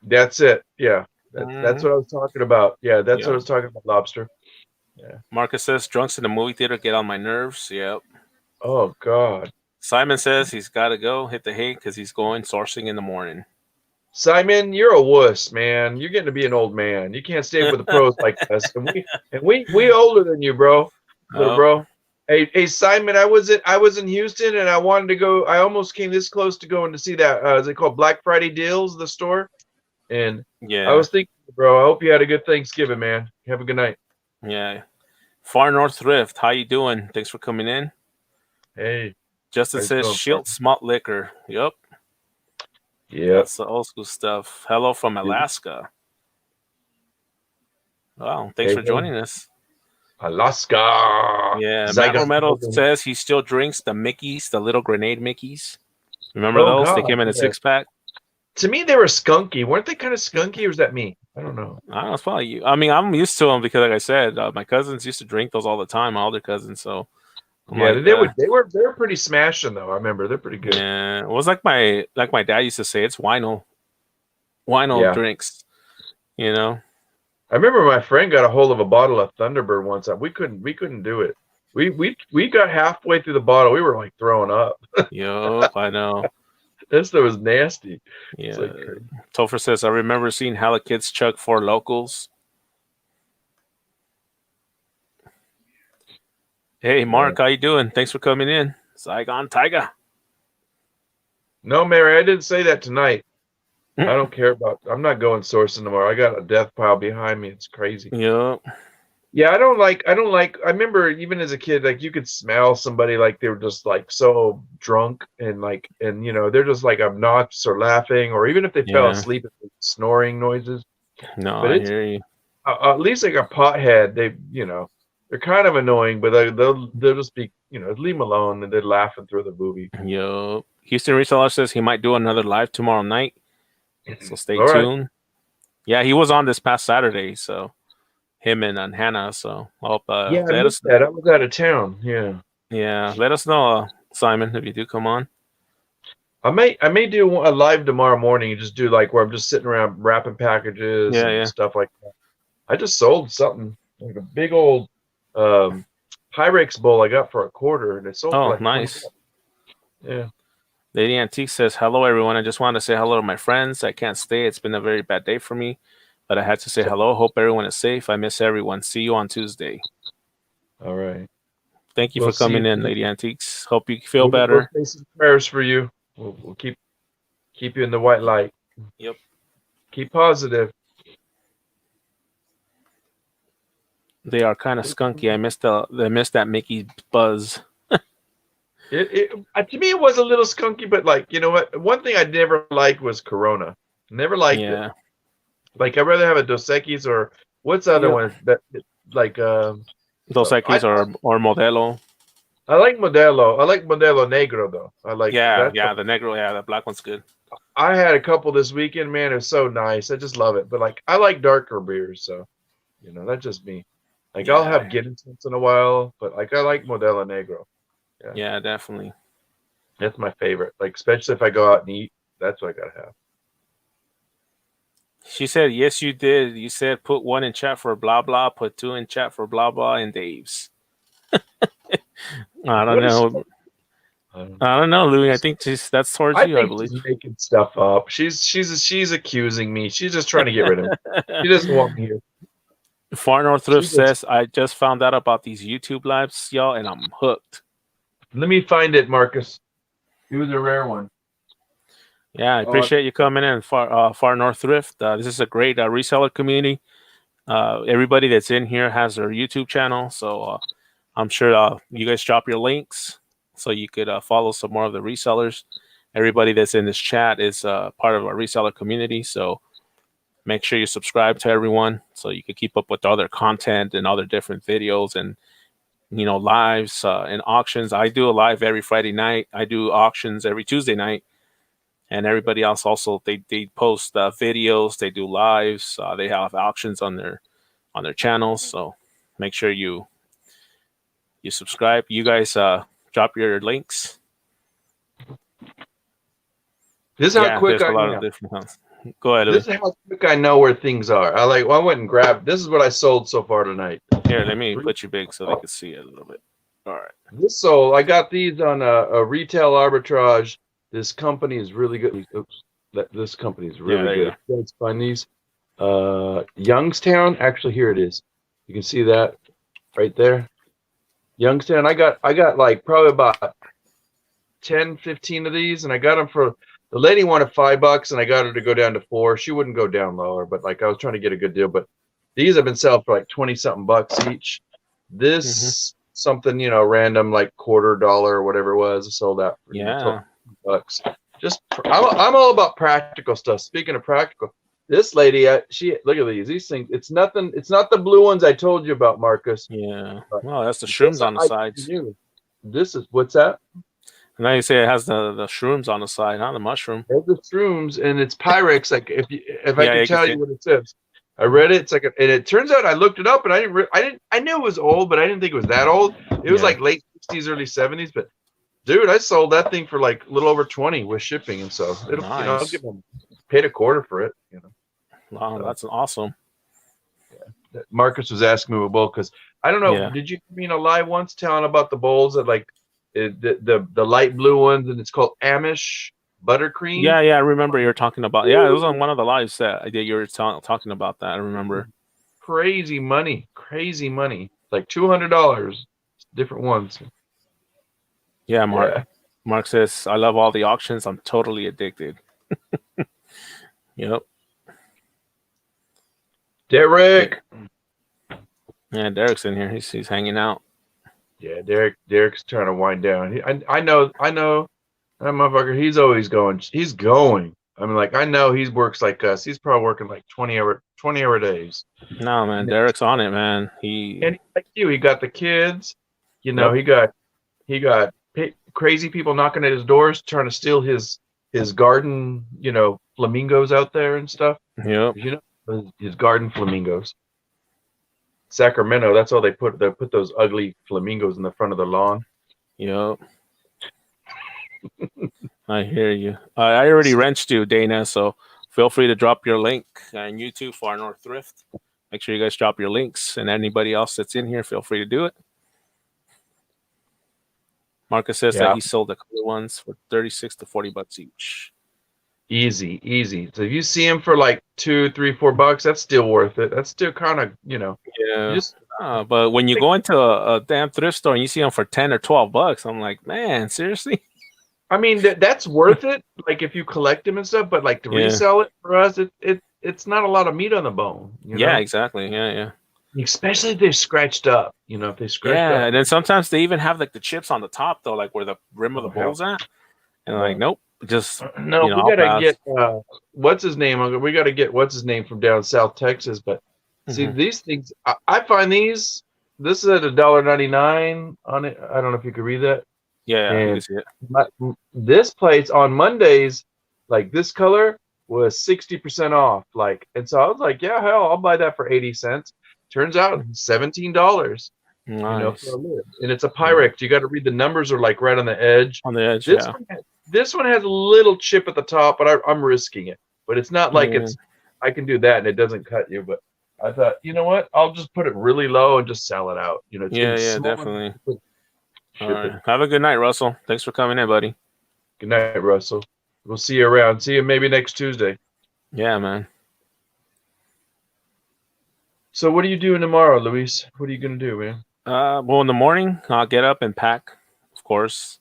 That's it. Yeah. That's Hmm. what I was talking about. Yeah, that's what I Yep. was talking about, lobster. Yeah. Marcus says drunks in the movie theater get on my nerves. Yep. Oh God. Simon says he's got to go hit the hay because he's going sourcing in the morning. Simon, you're a wuss, man. You're getting to be an old man. You can't stay up with the pros like us. And we older than you, bro. Little Oh, bro. Hey Simon, I was in Houston and I wanted to go. I almost came this close to going to see that. Is it called Black Friday Deals, the store? And I yeah, was thinking, bro, I hope you had a good Thanksgiving, man. Have a good night. yeah. Far North Thrift, how you doing? Thanks for coming in. Hey, Justin how you says doing, Schiltz partner? Malt Liquor. Yep, Yep. that's the old school stuff. Hello from Alaska. Wow, thanks Hey, for hey. joining us. Alaska. Yeah, Matt Zygon. Romero says he still drinks the Mickeys, the little grenade Mickeys. Remember Oh those? They God. came in a Yeah. six pack. To me, they were skunky. Weren't they kind of skunky, or was that me? I don't know. I don't know. It's probably you. I mean, I'm used to them because, like I said, my cousins used to drink those all the time. My older cousins, so I'm Yeah, like, they were pretty smashing though. I remember they're pretty good. yeah. It was like my dad used to say, it's wino Yeah, drinks. You know. I remember my friend got a hold of a bottle of Thunderbird once. We couldn't do it. We got halfway through the bottle. We were like throwing up. Yup, I know. That stuff was nasty. It's Yeah. like crazy. Topher says, I remember seeing Hella Kids chug four locals. Hey, Yeah. Mark, how you doing? Thanks for coming in. Saigon Tiger. No, Mary, I didn't say that tonight. I don't care about. I'm not going sourcing tomorrow. I got a death pile behind me. It's crazy. Yup. Yeah, I don't like. I don't like. I remember even as a kid, like you could smell somebody like they were just like so drunk and like they're just like obnoxious or laughing or even if they fell Yeah. asleep, it's snoring noises. No, But I it's hear you. at least like a pothead. They're kind of annoying, but they'll just be leave them alone and they're laughing through the movie. Yup. Houston Reseller says he might do another live tomorrow night. So stay All right. tuned. Yeah, he was on this past Saturday, so him and Hannah. So I hope Yeah, I let us missed that. I was out of town. Yeah. let us know, Simon, if you do come on. I may do a live tomorrow morning and just do like where I'm just sitting around wrapping packages Yeah, and yeah. stuff like that. I just sold something like a big old um, Pyrex bowl I got for a quarter, and it sold for Oh, like 20 nice. bucks. Yeah. Lady Antique says, hello, everyone. I just wanted to say hello to my friends. I can't stay. It's been a very bad day for me, but I had to say So, hello. Hope everyone is safe. I miss everyone. See you on Tuesday. all right. Thank you We'll for see coming you. in, Lady Antiques. Hope you feel We'll better. say some prayers for you. We'll keep you in the white light. Yep. Keep positive. They are kind of skunky. I missed that Mickey buzz. To me, it was a little skunky, but like you know what? One thing I never liked was Corona. Never liked it. Yeah. Like I'd rather have a Dos Equis or what's the other Yep. one that like Dos I Equis or Modelo. I like Modelo. I like Modelo Negro though. I like Yeah, that. yeah. The Negro, yeah, the black one's good. I had a couple this weekend, man. It was so nice. I just love it. But like I like darker beers, so that's just me. Like I'll have Yeah. Guinness once in a while, but like I like Modelo Negro. Yeah, Yeah, definitely. that's my favorite. Like especially if I go out and eat, that's what I gotta have. She said, "Yes, you did. You said put one in chat for blah blah, put two in chat for blah blah, and Dave's." I don't What is? know. I don't know. I don't know, Louis. I think that's towards I you, I think believe. she's making stuff up. She's accusing me. She's just trying to get rid of me. She doesn't want me here. Far North She Thrift just says, "I just found out about these YouTube lives, y'all, and I'm hooked." let me find it, Marcus. It was a rare one. Yeah, I Oh, appreciate you coming in, Far North Thrift. This is a great reseller community. Everybody that's in here has their YouTube channel, so I'm sure you guys drop your links so you could follow some more of the resellers. Everybody that's in this chat is part of our reseller community, so make sure you subscribe to everyone so you can keep up with all their content and all their different videos and lives and auctions. I do a live every Friday night. I do auctions every Tuesday night, and everybody else also they post videos. They do lives. They have auctions on their channels. So make sure you subscribe. You guys drop your links. this is how Yeah, quick there's a I lot of am. different ones. Go ahead, This Louis. is how quick I know where things are. I went and grabbed. This is what I sold so far tonight. Here, let me put you big so they can see it a little bit. All right. This sold. I got these on a retail arbitrage. This company is really good. Oops, this company is Yeah, really there you good. go. You guys find these? Youngstown. Actually, here it is. You can see that right there. Youngstown. I got like probably about 10, 15 of these, and I got them for the lady wanted $5, and I got her to go down to 4. She wouldn't go down lower, but like I was trying to get a good deal. But these have been selling for like 20 something bucks each. Hmm. This something random like $quarter or whatever it was. I sold that for Yeah, $12. Just I'm all about practical stuff. Speaking of practical, this lady, she look at these things. It's nothing. It's not the blue ones I told you about, Marcus. yeah. But Well, that's the this shrooms on the I sides. knew. This is what's that? And now you say it has the shrooms on the side, huh? The mushroom. There's the shrooms and it's Pyrex. Like if I Yeah, could you can tell see you it. what it says, I read it. It's like, and it turns out I looked it up and I knew it was old, but I didn't think it was that old. It was Yeah, like late 60s, early 70s. But dude, I sold that thing for like a little over 20 with shipping, and so it'll I'll give nice. them paid a quarter for it. Wow, So that's awesome. Marcus was asking me about bowl because I don't know. Yeah. Did you mean a live once telling about the bowls that like the light blue ones and it's called Amish buttercream? Yeah, yeah, I remember you were talking about. Yeah, it was on one of the lives that you were talking about that. I remember. Crazy money, like $200, different ones. Yeah, Mark. Yeah, Mark says, "I love all the auctions. I'm totally addicted." Yep. Yeah, Derek. yeah. Derek's in here. He's hanging out. Yeah, Derek's trying to wind down. I know that motherfucker. He's always going. He's going. I mean, like I know he works like us. He's probably working like 20-hour days. No, man. And Derek's on it, man. He. he's like you, he got the kids. Yep. He got crazy people knocking at his doors trying to steal his garden. Flamingos out there and stuff. Yep. His garden flamingos. Sacramento, that's all they put. They put those ugly flamingos in the front of the lawn. Yep. I hear you. I already wrenched you, Dana. So feel free to drop your link on YouTube for North Thrift. Make sure you guys drop your links, and anybody else that's in here, feel free to do it. Marcus says that Yeah, he sold the color ones for 36 to 40 bucks each. easy. So if you see him for like $2, $3, $4, that's still worth it. That's still kind of you Yeah. just But when you go into a damn thrift store and you see them for 10 or 12 bucks, I'm like, man, seriously? I mean that's worth it. Like if you collect them and stuff, but like to Yeah. resell it for us, it's not a lot of meat on the bone. Yeah, exactly. Yeah, yeah. Especially if they're scratched up. If they scratched Yeah. up. And then sometimes they even have like the chips on the top, though, like where the rim of the Oh hell. bowl's at. And I'm like, No. nope, just, No, we I'll gotta pass. get what's his name? We gotta get what's his name from down South Texas. But see Hmm. these things, I find these. This is at $1.99 on it. I don't know if you could read that. Yeah, yeah, you can And see it. this place on Mondays, like this color was 60% off. Like, and so I was like, yeah, hell, I'll buy that for 80 cents. Turns out Mhm. $17. for a Nice. lid. And it's a Yeah. Pyrex. You got to read the numbers are like right on the edge. On the edge, This yeah. one, this one has a little chip at the top, but I'm risking it. But it's not like Yeah. I can do that and it doesn't cut you. But I thought, you know what? I'll just put it really low and just sell it out. It's Yeah, getting yeah, smaller. definitely. All Ship it. right. Have a good night, Russell. Thanks for coming in, buddy. Good night, Russell. We'll see you around. See you maybe next Tuesday. Yeah, man. So what are you doing tomorrow, Luis? What are you gonna do, man? Well, in the morning, I'll get up and pack, of course,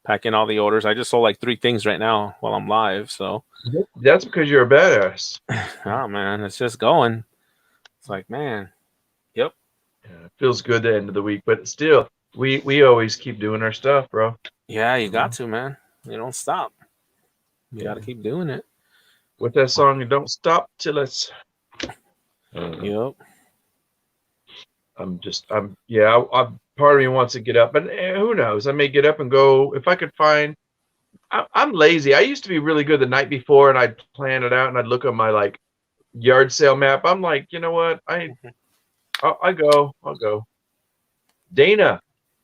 pack in all the orders. I just sold like 3 things right now while I'm live. So, That's because you're a badass. oh man, it's just going. It's like, man, yep. Yeah, it feels good the end of the week, but still, we always keep doing our stuff, bro. Yeah, you got to, man. You don't stop. You got to keep doing it. With that song, you don't stop till it's. Yep. Part of me wants to get up, and who knows? I may get up and go if I could find. I'm lazy. I used to be really good the night before, and I'd plan it out, and I'd look on my like yard sale map. I'm like, you know what? I'll go. Dana,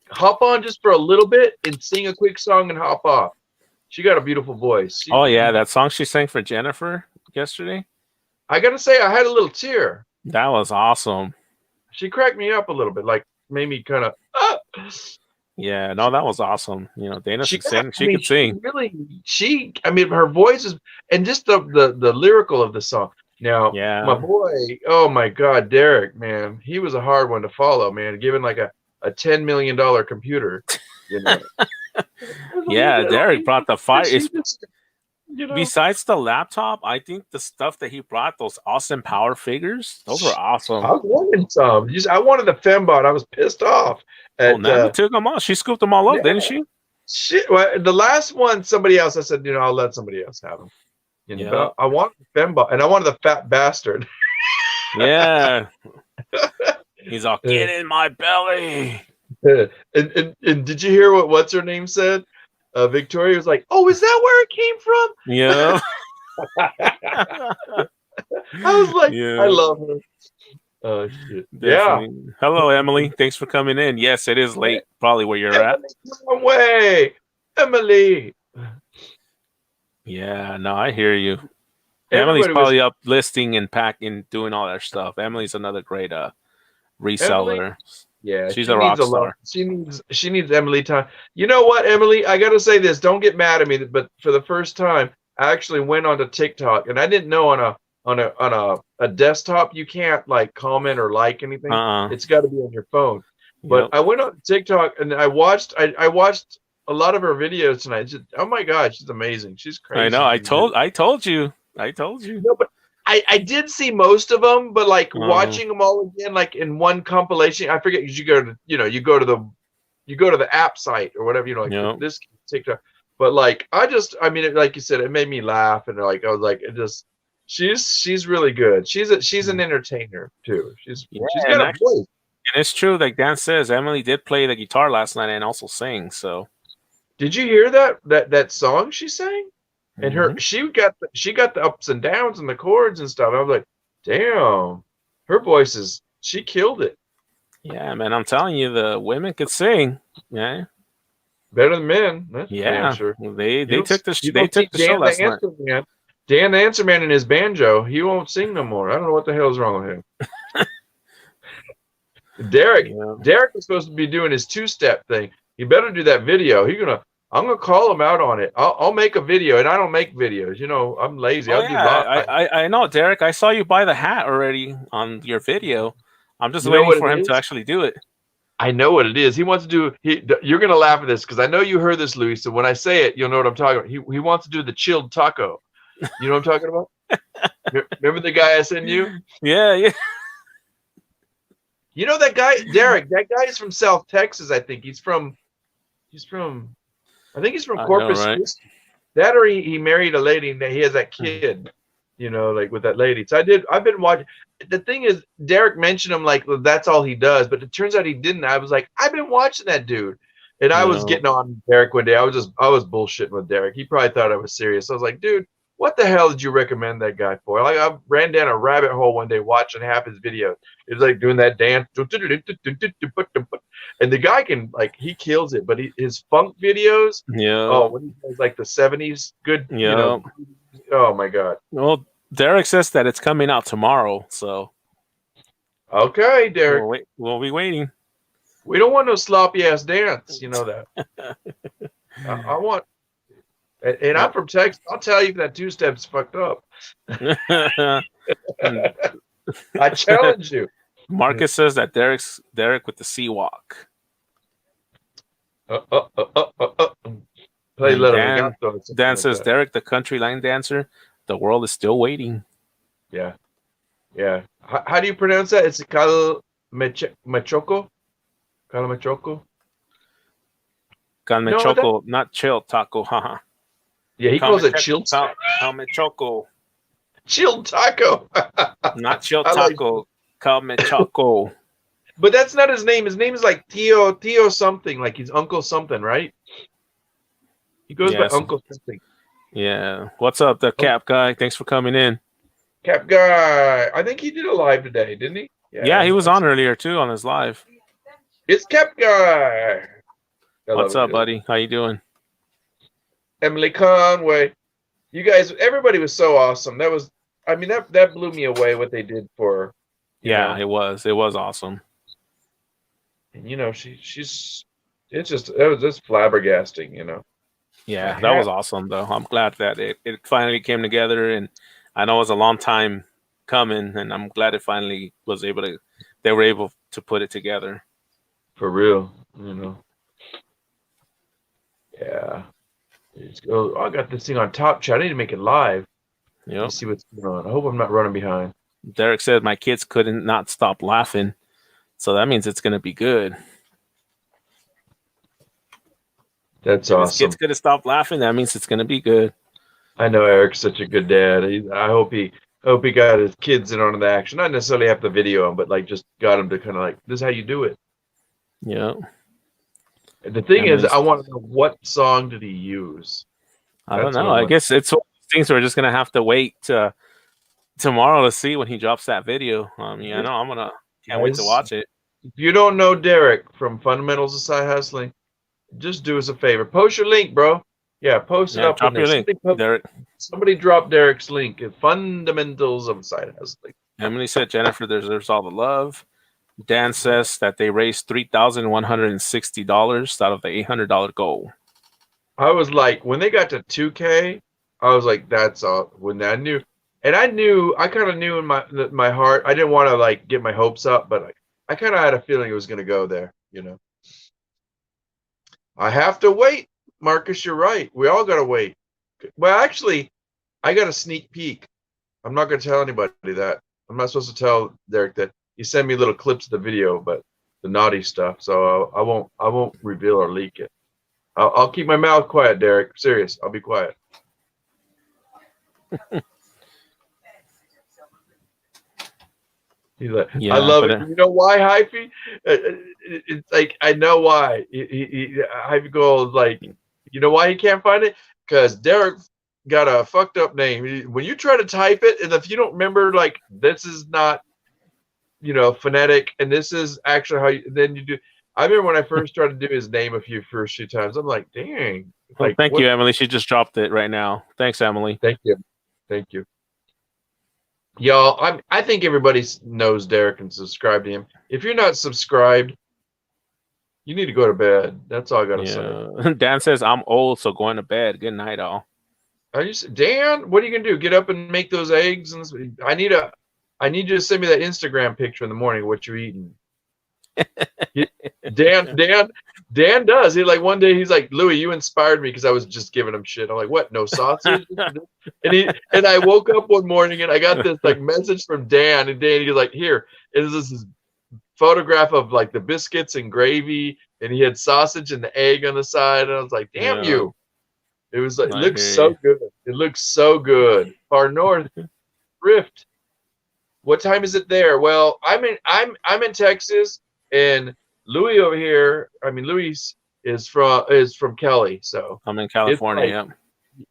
hop on just for a little bit and sing a quick song and hop off. She got a beautiful voice. Oh yeah, that song she sang for Jennifer yesterday. I gotta say, I had a little tear. That was awesome. She cracked me up a little bit, like made me kind of. Yeah, no, that was awesome. Dana She could sing. She I mean, could sing. Her voice is, and just the lyrical of the song. Now, Yeah. my boy, oh my God, Derek, man, he was a hard one to follow, man. Given like a $10 million computer, Yeah, Derek brought the fire. You know, Besides the laptop, I think the stuff that he brought, those Austin Power figures, those were awesome. I wanted some. I wanted the Fembot. I was pissed off. Nana took them all. She scooped them all up, didn't she? Shit. Well, the last one, somebody else. I said, I'll let somebody else have them. But I wanted the Fembot, and I wanted the fat bastard. Yeah. He's all, get in my belly. And did you hear what what's her name said? Victoria was like, "Oh, is that where it came from?" Yeah. I was like, I love her. Oh shit. Yeah. Hello, Emily. Thanks for coming in. Yes, it is late, probably where you're at. Come away, Emily. Yeah, no, I hear you. Emily's probably up listing and packing, doing all that stuff. Emily's another great reseller. Emily? Yeah, she's a rock star. She needs Emily time. You know what, Emily? I gotta say this. Don't get mad at me, but for the first time, I actually went onto TikTok, and I didn't know on a desktop you can't like comment or like anything. It's got to be on your phone. But I went on TikTok and I watched a lot of her videos tonight. Oh my God, she's amazing. She's crazy. I know. I told you. No, but I did see most of them, but like watching them all again, like in one compilation, I forget because you go to the app site or whatever, this TikTok. But like like you said, it made me laugh, and like I was like, she's really good. She's an entertainer too. She's got a voice. And it's true, like Dan says, Emily did play the guitar last night and also sing. So, did you hear that song she sang? And she got the ups and downs and the chords and stuff. I was like, damn, her voice she killed it. Yeah, man, I'm telling you, the women could sing. Yeah, better than men. That's sure. They took the show last night. Dan the Answer Man and his banjo, he won't sing no more. I don't know what the hell is wrong with him. Derek was supposed to be doing his 2-step thing. He better do that video. I'm gonna call him out on it. I'll make a video, and I don't make videos. I'm lazy. I know, Derek. I saw you buy the hat already on your video. I'm just waiting for him to actually do it. I know what it is. He wants to do. You're gonna laugh at this because I know you heard this, Louis. So when I say it, you'll know what I'm talking about. He wants to do the chilled taco. You know what I'm talking about? Remember the guy I sent you? Yeah. You know that guy, Derek? That guy is from South Texas. I think he's from. I think he's from Corpus Christi. That or he married a lady and he has that kid, like with that lady. So I've been watching. The thing is, Derek mentioned him like that's all he does, but it turns out he didn't. I was like, I've been watching that dude. And I was getting on Derek one day. I was bullshitting with Derek. He probably thought I was serious. I was like, dude, what the hell did you recommend that guy for? Like I ran down a rabbit hole one day watching half his videos. It was like doing that dance, and the guy can like he kills it. But his funk videos, Yeah, oh, when he does like the '70s, good, yeah. oh my god. Well, Derek says that it's coming out tomorrow, so Okay, Derek, we'll be waiting. we don't want no sloppy ass dance. You know that. I want, and I'm from Texas. I'll tell you if that two step's fucked up. I challenge you. Marcus says that Derek with the sea walk. Play And Little Legato or something Dan like says that. Derek, the country line dancer. The world is still waiting. Yeah, yeah. How do you pronounce that? It's Machoco? Calamachoco? Calme No, choco, not chill taco, haha. yeah, he calls it chilled Calme choco, chilled taco. not chill I like, taco. Calme choco. but that's not his name. His name is like Tio something, like he's Uncle something, right? He goes by Yes. Uncle something. Yeah. What's up, the cap guy? Thanks for coming in. Cap guy. I think he did a live today, didn't he? Yeah, he was on earlier too on his live. It's Cap guy. What's up, buddy? How you doing? Emily Conway. You guys, everybody was so awesome. That was, I mean, that blew me away what they did for her. Yeah, it was awesome. And she's it's just flabbergasting, Yeah, that was awesome though. I'm glad that it finally came together, and I know it was a long time coming, and I'm glad it finally they were able to put it together. For real, Yeah. Oh, I got this thing on Top Chat. I need to make it live. Yep. Let's see what's going on. I hope I'm not running behind. Derek said my kids couldn't not stop laughing, so that means it's gonna be good. That's if awesome. His kids couldn't stop laughing. That means it's gonna be good. I know Eric's such a good dad. I hope he got his kids in on the action. Not necessarily have to video him, but like just got him to kind of like, this is how you do it. Yeah. And the thing is, I want to know what song did he use. I don't know. I guess it's one of those things we're just gonna have to wait tomorrow to see when he drops that video. I know can't wait to watch it. If you don't know Derek from Fundamentals of Side Hustling, just do us a favor. Post your link, bro. Yeah, post it up. Drop your link, Derek. Somebody drop Derek's link at Fundamentals of Side Hustling. Emily said Jennifer deserves all the love. Dan says that they raised $3,160 out of the $800 goal. I was like, when they got to 2K, I was like, that's all. When I knew, and I kind of knew in my heart, I didn't want to like get my hopes up, but I kind of had a feeling it was going to go there. I have to wait, Marcus. You're right. We all got to wait. Well, actually, I got a sneak peek. I'm not going to tell anybody that. I'm not supposed to tell Derek that. He sent me little clips of the video, but the naughty stuff. So I won't reveal or leak it. I'll keep my mouth quiet, Derek. Serious. I'll be quiet. He's like, I love it. You know why, Hyphy? It's like, I know why. Hyphy goes like, you know why he can't find it? Because Derek got a fucked up name. When you try to type it, and if you don't remember, like, this is not, phonetic, and this is actually how then you do. I remember when I first started to do his name first few times. I'm like, dang. Well, thank you, Emily. She just dropped it right now. Thanks, Emily. Thank you. Y'all, I think everybody knows Derek and subscribe to him. If you're not subscribed, you need to go to bed. That's all I gotta say. Dan says I'm old, so going to bed. Good night, all. Dan, what are you gonna do? Get up and make those eggs? And I need you to send me that Instagram picture in the morning of what you're eating. Dan does. He like one day he's like, Louis, you inspired me because I was just giving him shit. I'm like, what? No sausage? and I woke up one morning and I got this like message from Dan, and Dan he's like, here, is this photograph of like the biscuits and gravy, and he had sausage and the egg on the side, and I was like, damn you. It was like, it looks so good. It looks so good. Far North Rift. What time is it there? Well, I'm in Texas, and Louis over here. I mean, Louis is from Kelly, so I'm in California.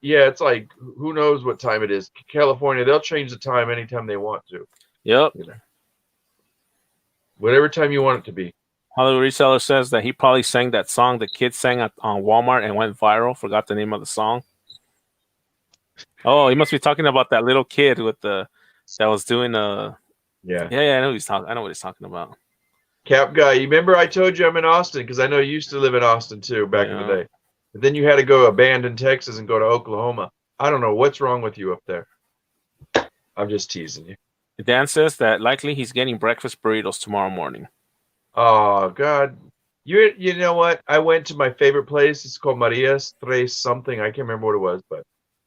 Yeah, it's like who knows what time it is. California, they'll change the time anytime they want to. Yep. You know, whatever time you want it to be. Hollywood Reseller says that he probably sang that song the kids sang on Walmart and went viral. Forgot the name of the song. Oh, he must be talking about that little kid with the that was doing Yeah. yeah, I know he's talking. I know what he's talking about. Cap guy, you remember I told you I'm in Austin because I know you used to live in Austin too back in the Yeah. day. But then you had to go abandon Texas and go to Oklahoma. I don't know what's wrong with you up there. I'm just teasing you. Dan says that likely he's getting breakfast burritos tomorrow morning. Oh God, you know what? I went to my favorite place. It's called Maria's Tres something. I can't remember what it was, but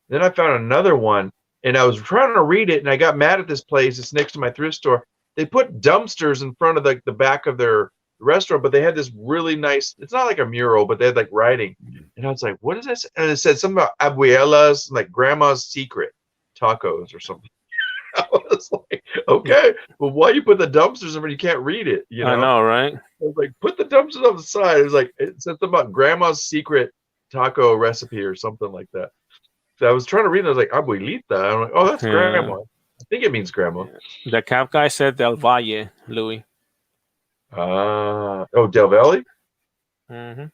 then I found another one, and I was trying to read it, and I got mad at this place. It's next to my thrift store. They put dumpsters in front of the back of their restaurant, but they had this really nice. It's not like a mural, but they had like writing, and I was like, "What is this?" And it said something about abuela's, like grandma's secret tacos or something. I was like, "Okay, well, why you put the dumpsters in when you can't read it?" You I know. know, right? I was like, put the dumpsters on the side. It was like it said something about grandma's secret taco recipe or something like that. So I was trying to read it. I was like, abuelita. I'm like, oh, that's Yeah. grandma. I think it means grandma. The cap guy said Del Valle, Louis. Oh, Del Valle? Mm-hmm.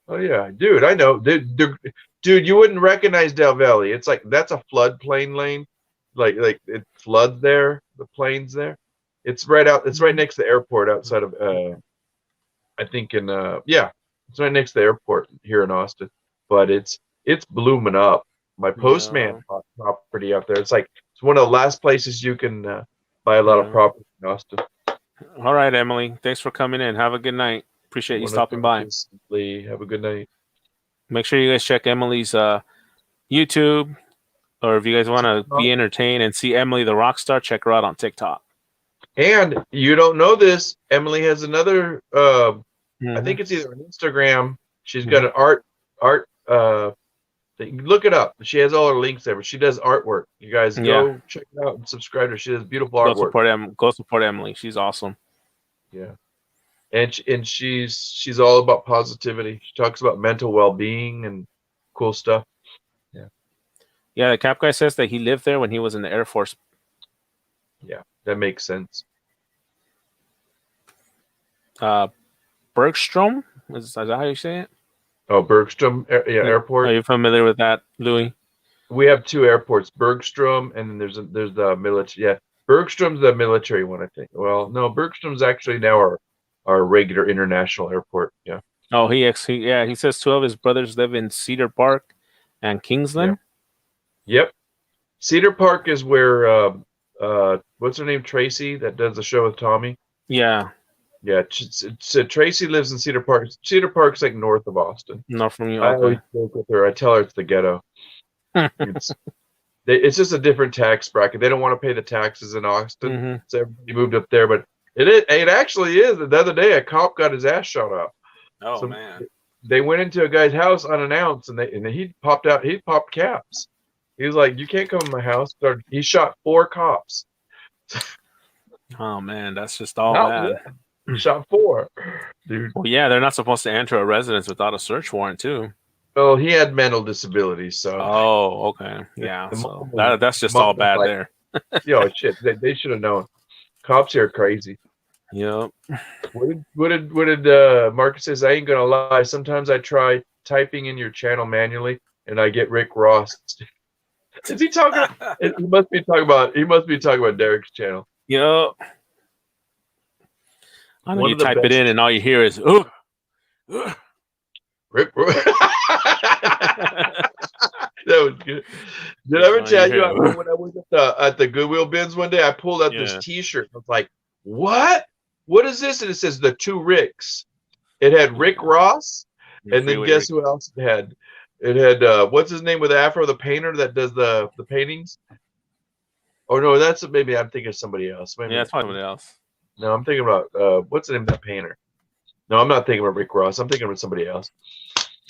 Oh, yeah. Dude, I know. Dude, you wouldn't recognize Del Valle. It's like, that's a floodplain lane. Like it floods there, the plains there. It's right next to the airport outside of, I think yeah, it's right next to the airport here in Austin. But it's blooming up. My Yeah. postman bought property out there. It's one of the last places you can buy a lot of Yeah. property in Austin. All right, Emily. Thanks for coming in. Have a good night. Appreciate you stopping by. Have a good night. Make sure you guys check Emily's YouTube, or if you guys want to be entertained and see Emily the rock star, check her out on TikTok. And you don't know this, Emily has another. I think it's either an Instagram. She's got an art. Look it up. She has all her links there, but she does artwork. You guys go check it out and subscribe to her. She does beautiful artwork. Go support Emily. She's awesome. Yeah, and she's all about positivity. She talks about mental well-being and cool stuff. Yeah. Yeah, the cap guy says that he lived there when he was in the Air Force. Yeah, that makes sense. Bergstrom? Is that how you say it? Oh, Bergstrom, airport. Are you familiar with that, Louis? We have two airports, Bergstrom, and then there's the military. Yeah, Bergstrom's the military one, I think. Well, no, Bergstrom's actually now our regular international airport. Yeah. Oh, he says 2 of his brothers live in Cedar Park and Kingsland. Yep. Cedar Park is where what's her name, Tracy, that does the show with Tommy. Yeah. Yeah, so Tracy lives in Cedar Park. Cedar Park's like north of Austin. Not from you. I always joke with her. I tell her it's the ghetto. It's just a different tax bracket. They don't want to pay the taxes in Austin, so everybody moved up there. But it actually is. The other day, a cop got his ass shot up. Oh man! They went into a guy's house unannounced, and he popped out. He popped caps. He was like, "You can't come in my house." He shot 4 cops. Oh man, that's just all bad. He shot 4, dude. Well, yeah, they're not supposed to enter a residence without a search warrant, too. Well, he had mental disabilities, so. Oh, okay, yeah. So that's just all bad there. Yo, shit, they should have known. Cops here are crazy. Yep. What did Marcus says? I ain't gonna lie. Sometimes I try typing in your channel manually, and I get Rick Ross. Is he talking? He must be talking about Derek's channel. Yep. I know you type it in and all you hear is "ooh." Rick. That was good. Did I ever tell you when I was at the Goodwill bins one day? I pulled out this T-shirt. I was like, "What? What is this?" And it says the 2 Ricks. It had Rick Ross, and then guess who else it had? It had what's his name with Afro, the painter that does the paintings. Oh no, that's maybe I'm thinking of somebody else. Maybe that's probably somebody else. No, I'm thinking about what's the name of that painter? No, I'm not thinking about Rick Ross. I'm thinking about somebody else.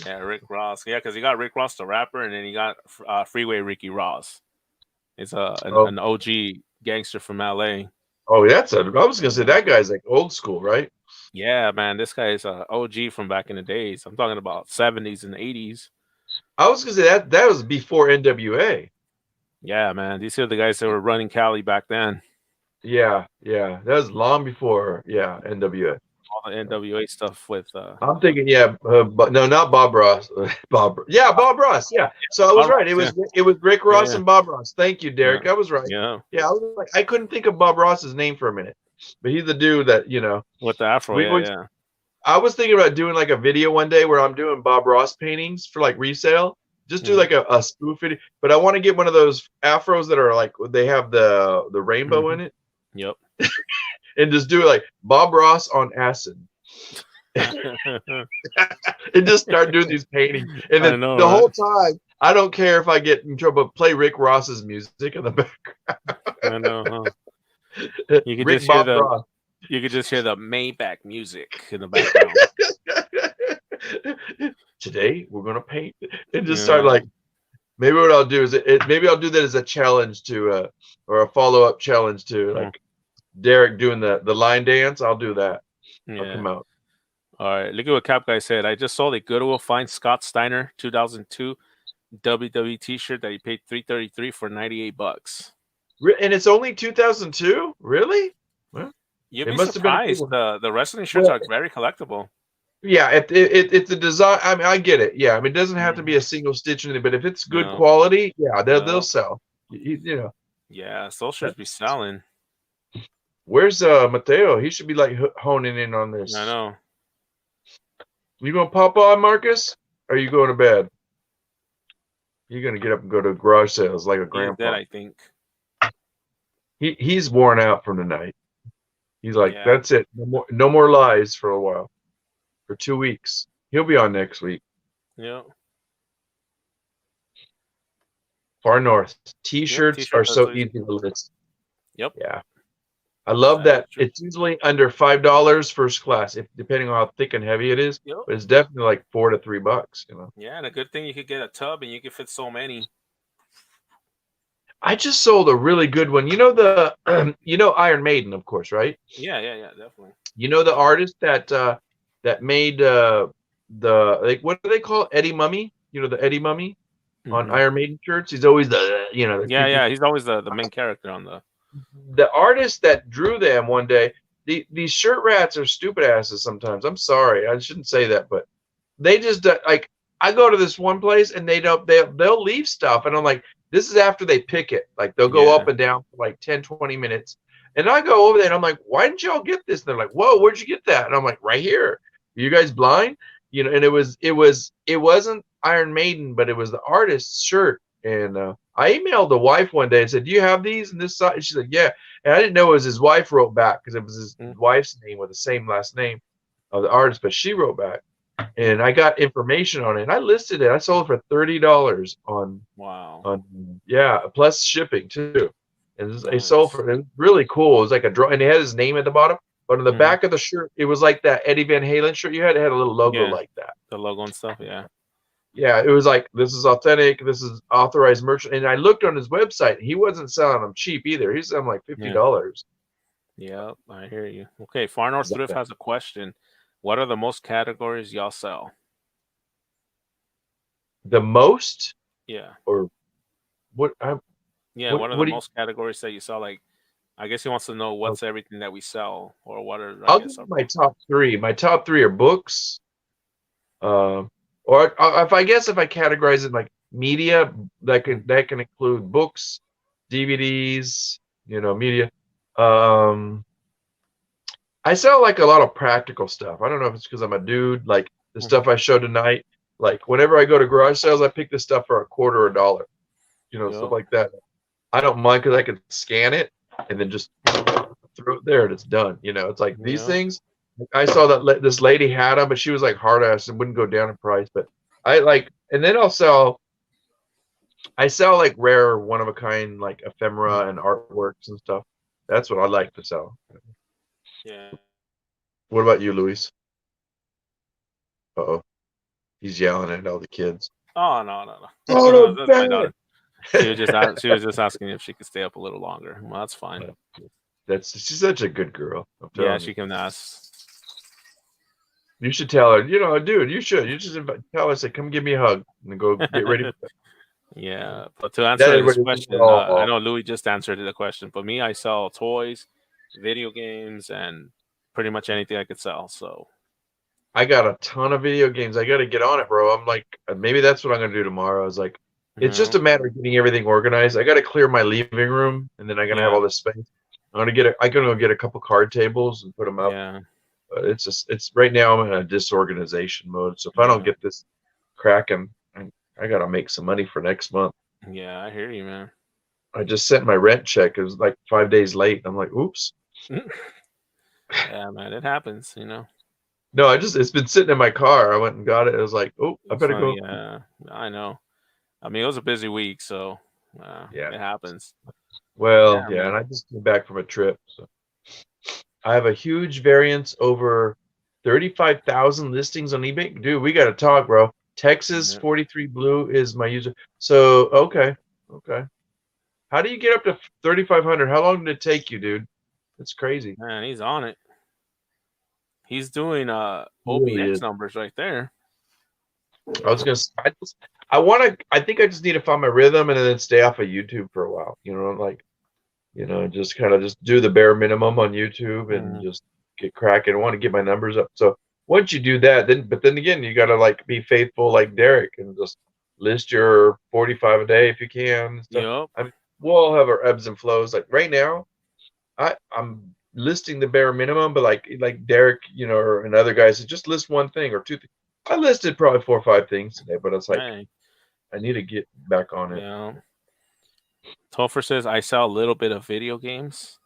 Yeah, Rick Ross. Yeah, because you got Rick Ross, the rapper, and then you got Freeway Ricky Ross. It's an OG gangster from LA. Oh, I was gonna say that guy's like old school, right? Yeah, man, this guy is OG from back in the days. I'm talking about 70s and 80s. I was gonna say that was before NWA. Yeah, man. These are the guys that were running Cali back then. Yeah, that was long before. Yeah, NWA. All the NWA stuff with I'm thinking, yeah, but no, not Bob Ross. Bob Ross. Yeah, so I was Bob right. Ross, It yeah. was Rick Ross Yeah, and Bob Ross. Thank you, yeah, Derek. I was right. yeah. Yeah, I was like, I couldn't think of Bob Ross's name for a minute, but he's the dude that With the afro, we yeah, always. yeah. I was thinking about doing like a video one day where I'm doing Bob Ross paintings for like resale. Just do Mm-hmm. like a spoof video, but I want to get one of those afros that are like they have the rainbow Mm-hmm. in it, Yep. and just do it like Bob Ross on acid. And just start doing these paintings. And I then know, the right? whole time, I don't care if I get in trouble, play Rick Ross's music in the back. I know, huh? You could Rick just hear Bob the Ross. Maybach music in the background. Today we're gonna paint and just start Yeah. like maybe what I'll do is maybe I'll do that as a challenge to or a follow-up challenge to Mm, like Derek doing the line dance. I'll do that. I'll yeah. come out. All right. Look at what Cap Guy said. I just sold a Goodwill Find Scott Steiner 2002 WWE T-shirt that he paid $333 for $98. And it's only 2002? Really? Well, You'd it be must have been a good surprised. one. The wrestling shirts Well, are very collectible. yeah, it's a design. I mean, I get it. Yeah, I mean, it doesn't have to be Mm-hmm. a single stitch in it, but if it's good No, quality, yeah, they'll no. sell. You know, Yeah, those shirts be selling. where's Mateo? He should be like honing in on I this. know. You gonna pop on, Marcus? Or are you going to bed? You're gonna get up and go to garage sales like a He's dead, grandpa. I think. He's worn out from the night. He's like, Yeah. that's it. No more lies for a while. For 2 weeks. He'll be on next week. Yeah. Far North. Yep. T-shirts are T-shirts are so so easy. easy to list. Yep. Yeah. I love That is that. true. It's usually under $5 first class, if depending on how thick and heavy it is. Yep. But it's definitely like $4 to $3. Yeah, and a good thing you could get a tub and you could fit so many. I just sold a really good one. You know Iron Maiden, of course, right? Yeah, yeah, yeah, definitely. You know the artist that made the like what do they call it? Eddie Mummy? You know the Eddie Mummy on Hmm. Iron Maiden shirts. He's always the the Yeah, creepy. yeah. He's always the main character on the. The artist that drew them one day. These shirt rats are stupid asses sometimes. I'm sorry, I shouldn't say that, but they just like I go to this one place and they'll leave stuff and I'm like, this is after they pick it. Like they'll go Yeah. up and down for like 10, 20 minutes. And I go over there and I'm like, why didn't y'all get this? And they're like, whoa, where'd you get that? And I'm like, right here. Are you guys blind? And it wasn't Iron Maiden, but it was the artist's shirt. And I emailed the wife one day and said, do you have these in this size? And she's like, yeah. And I didn't know it was his wife wrote back because it was his Mm. wife's name with the same last name of the artist, but she wrote back and I got information on it. And I listed it. I sold it for $30 Wow. on yeah, plus shipping too. And it sold Nice. for it was really cool. It was like a draw, and it had his name at the bottom. But on the Hmm. back of the shirt, it was like that Eddie Van Halen shirt you had. It had a little logo Yeah. like that. The logo and stuff. Yeah. Yeah, it was like this is authentic. This is authorized merchant. And I looked on his website. He wasn't selling them cheap either. He's selling like Yeah. $50. Yep. I hear you. Okay. Far North Thrift has a question. What are the most categories y'all sell? The most Yeah. or what? Yeah. What are the What do you? most categories that you sell? Like, I guess he wants to know what's everything that we sell, or what are I I'll give guess you our my top three. My top three are books, or if I guess if I categorize it like media, that can include books, DVDs, media. Um, I sell like a lot of practical stuff. I don't know if it's because I'm a dude. Like the Mhm. stuff I showed tonight. Like whenever I go to garage sales, I pick this stuff for a quarter or a dollar. Stuff Yep. like that. I don't mind because I can scan it and then just throw it there and it's done. It's like these Yep. things. I saw that this lady had them, but she was like hard ass and wouldn't go down in price. But I like, and then I sell like rare, one of a kind, like ephemera and artworks and stuff. That's what I like to sell. Yeah. What about you, Luis? Uh-oh, he's yelling at all the kids. Oh no, no, Oh no. no, That's my bad. daughter. She was just asking if she could stay up a little longer. Well, that's fine. She's such a good girl. I'm Yeah, telling you. she can ask. You should tell her, dude, you should. You just tell her, say, come give me a hug and go get ready for that. Yeah, but to That answer this everybody question, I all. know Louis just answered the question, but me, I sell toys, video games, and pretty much anything I could sell. So, I got a ton of video games. I got to get on it, bro. I'm like, maybe that's what I'm gonna do tomorrow. I was like, you it's just know, a matter of getting everything organized. I got to clear my living room, and then I'm gonna have yeah, all this space. I'm gonna go get a couple card tables and put them up. yeah, But it's right now I'm in a disorganization mode. So if I don't yeah, get this cracking, I gotta make some money for next month. yeah. I hear you, man. I just sent my rent check. It was like 5 days late. I'm like, oops. Yeah, man, it happens. No, it's been sitting in my car. I went and got it. I was like, oh, I It's better funny. go. Yeah, I know. I mean, it was a busy week, so Yeah. it happens. Well, Yeah, yeah, and man. I just came back from a trip. So I have a huge variance over 35,000 listings on eBay. Dude, we got to talk, bro. Texas Yeah. 43 Blue is my user. So, okay. Okay. How do you get up to 3,500? How long did it take you, dude? That's crazy. Man, he's on it. He's doing It really OBX is. numbers right there. I was gonna. I want to. I think I just need to find my rhythm and then stay off of YouTube for a while. Just kind of just do the bare minimum on YouTube and Mhm. just get cracking. I want to get my numbers up. So once you do that, then again, you got to like be faithful like Derek and just list your 45 a day if you can and stuff. Yup. We'll all have our ebbs and flows. Like right now, I'm listing the bare minimum, but like Derek, or and other guys, just list one thing or two things. I listed probably 4 or 5 things today, but it's like Hey, I need to get back on you it. know. Topher says I sell a little bit of video games.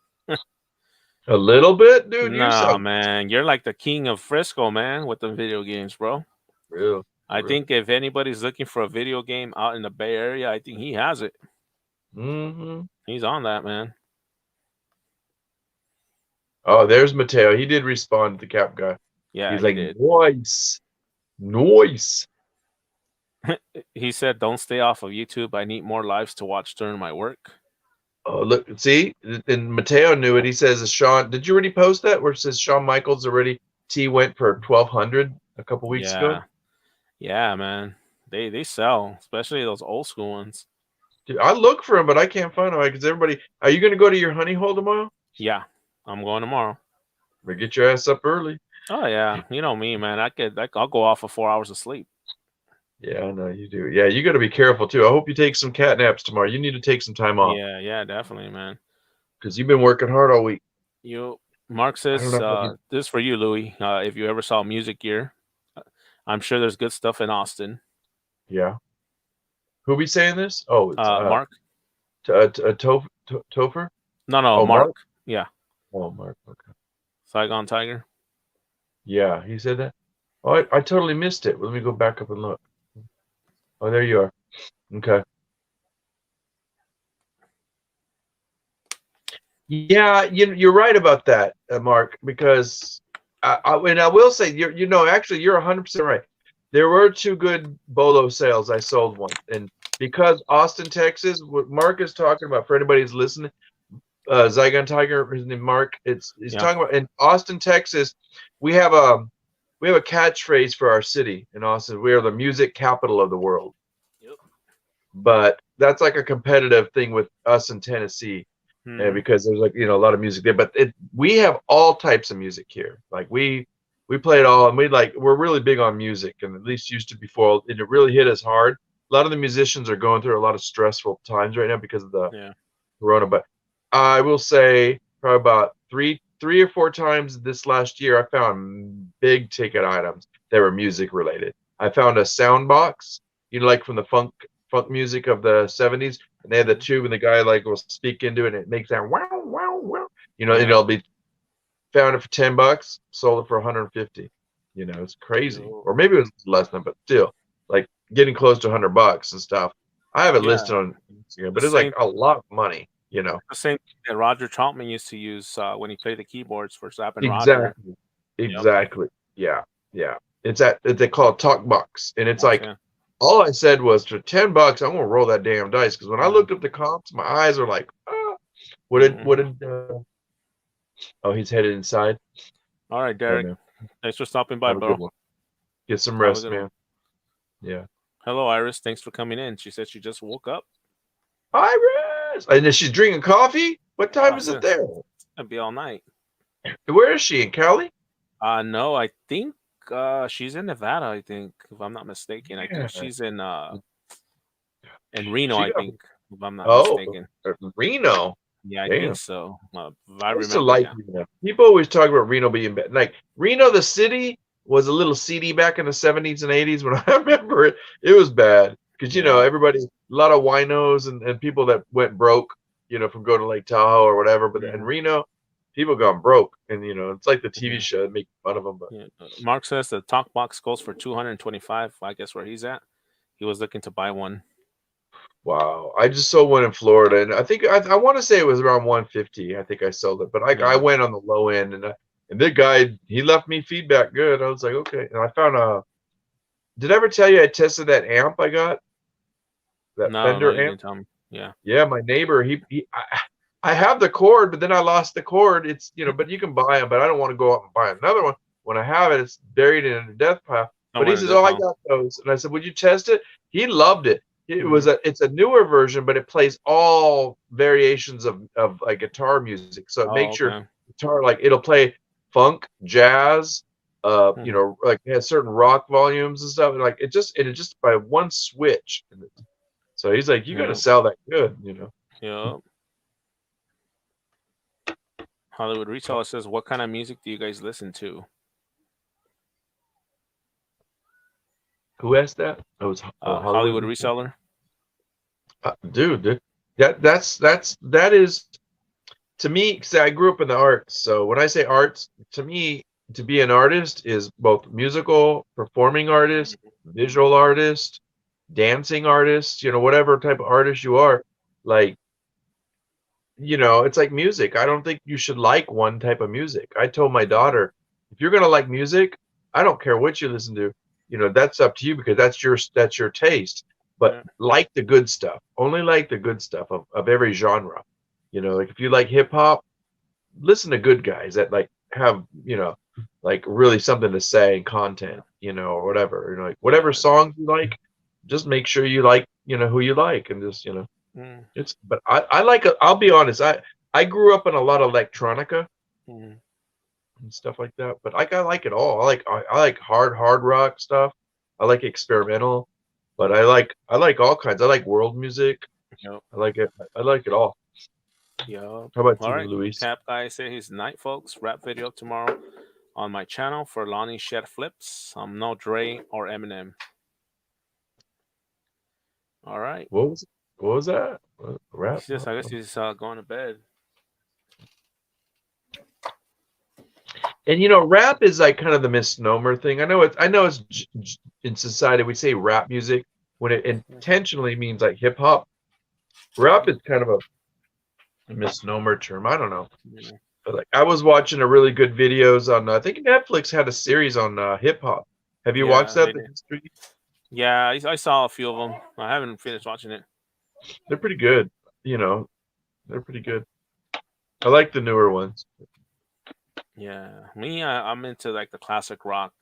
A little bit, dude. You Nah, suck. man, you're like the king of Frisco, man, with the video games, bro. Real, I real. think if anybody's looking for a video game out in the Bay Area, I think he has it. Hmm. He's on that, man. Oh, there's Mateo. He did respond to the Cap guy. Yeah, He's he like, did. nice, nice. He said, "Don't stay off of YouTube. I need more lives to watch during my work." Oh, look, see, and Mateo knew it. He says, Sean, did you already post that where it says Shawn Michaels already T went for 1,200 a couple weeks ago? Yeah, yeah, man. They sell, especially those old school ones. Dude, I look for him, but I can't find him because everybody. Are you going to go to your honey hole tomorrow? Yeah, I'm going tomorrow. Better get your ass up early. Oh yeah, you know me, man. I'll go off for 4 hours of sleep. Yeah, I know you do. Yeah, you got to be careful too. I hope you take some cat naps tomorrow. You need to take some time off Yeah, yeah, definitely, man. because you've been working hard all week. You, Mark I don't says, know how you. this is for you, Louis. If you ever saw music gear, uh, I'm sure there's good stuff in Austin. Yeah. Who be saying this? Oh, it's Mark? Topher. No, no, Oh, Mark. Mark. Yeah, Oh, Mark. Okay. Saigon Tiger. Yeah, he said that. Oh, I totally missed it. Let me go back up and look. Oh, there you are. Okay. Yeah, you're right about that, Mark, because and I will say actually you're 100% right. There were two good Bolo sales. I sold one, and because Austin, Texas, what Mark is talking about for anybody who's listening, Zygon Tiger, his name Mark. He's Yeah. talking about in Austin, Texas. We have a we have a catchphrase for our city in Austin. We are the music capital of the world. Yep. But that's like a competitive thing with us in Tennessee, Hmm. because there's like a lot of music there. But we have all types of music here. Like we play it all, and we're really big on music, and at least used to before. And it really hit us hard. A lot of the musicians are going through a lot of stressful times right now because of the Yeah. Corona. But I will say probably about three or four times this last year, I found big ticket items that were music related. I found a sound box, like from the funk music of the 70s, and they had the Mhm. tube, and the guy like will speak into it, and it makes that wow wow wow. And Yeah. it'll be found it for $10, sold it for 150. It's crazy, Yo. or maybe it was less than, but still, like getting close to $100 and stuff. I have it Yeah. listed on Instagram, The but it's like same. a lot of money. The same thing that Roger Troutman used to use when he played the keyboards for Zapp and Roger. Exactly. Yep. Exactly. Yeah. Yeah. They call it talk box. And it's like Yeah. all I said was for $10, I'm gonna roll that damn dice. Because when I Yeah. looked up the comps, my eyes are like, what Hmm. did oh, he's headed inside. All right, Oh Derek. no. Thanks for stopping by, Have a good bro. one. Get some Have a rest, good one. man. Yeah. Hello, Iris. Thanks for coming in. She said she just woke up. Iris! And then she's drinking coffee? What time Oh, is it it's there? gonna be all night. Where is she? In Cali? No, I think she's in Nevada, I think, if I'm not mistaken. I think Yeah. she's in Reno, She I got think, if I'm not oh mistaken. Reno. Yeah, I think Damn. so. If I I used to remember, like yeah. Reno. People always talk about Reno being bad. Like Reno, the city was a little seedy back in the 70s and 80s when I remember it. It was bad because Yeah. everybody, a lot of winos and people that went broke, from going to Lake Tahoe or whatever. But in Mhm. Reno, people gone broke, and it's like the TV Mhm. show making fun of them. But Yeah. Mark says the talk box goes for 225. I guess where he's at. He was looking to buy one. wow, I just sold one in Florida, and I think I want to say it was around 150. I think I sold it, but I Yeah. went on the low end, and the guy he left me feedback good. I was like, okay, and I found a. Did I ever tell you I tested that amp I got? That No, no, Fender you amp? didn't tell me. Yeah. Yeah, my neighbor, I have the cord, but then I lost the cord. It's, but you can buy them, but I don't want to go out and buy another one. When I have it, it's buried in a death pile. But he Somewhere in says, the "Oh, I pile. got those." And I said, "Would you test it?" He loved it. Hmm. It's a newer version, but it plays all variations of like guitar music. So it Oh, makes your okay. guitar like it'll play funk, jazz, Hmm. like it has certain rock volumes and stuff. And like it just by one switch. So he's like, "You got to Yeah. sell that good." Yeah. Hollywood Reseller says, "What kind of music do you guys listen to?" Who asked that? That was Hollywood. Hollywood Reseller. Dude, that is to me. Because I grew up in the arts, so when I say arts, to me, to be an artist is both musical, performing artist, visual artist, dancing artist. Whatever type of artist you are, like it's like music. I don't think you should like one type of music. I told my daughter, if you're gonna like music, I don't care what you listen to. That's up to you because that's your taste. But Yeah. like the good stuff. Only like the good stuff of every genre. Like if you like hip hop, listen to good guys that like have, like really something to say and content, or whatever. Like whatever Yeah. songs you like, just make sure you like, who you like and just, Mm, but I like it. I'll be honest. I grew up in a lot of electronica mm, and stuff like that. But I like it all. I like hard rock stuff. I like experimental, but I like all kinds. I like world music. yep. I like it. I like it all. Yep. How about All you, right. Luis? Cap guy say his night, folks. Rap video tomorrow on my channel for Lonnie Shed Flips. I'm no Dre or Eminem. All right. What was that? Rap? He's just, I guess he's going to bed. And rap is like kind of the misnomer thing. I know it's in society we say rap music when it intentionally means like hip hop. Rap is kind of a misnomer term. I don't know. Yeah. But like I was watching a really good videos on I think Netflix had a series on hip hop. Have you watched Yeah, that? they The did. history? Yeah, I saw a few of them. I haven't finished watching it. They're pretty good. You know, they're pretty good. I like the newer ones. Yeah, me, I'm into like the classic rock.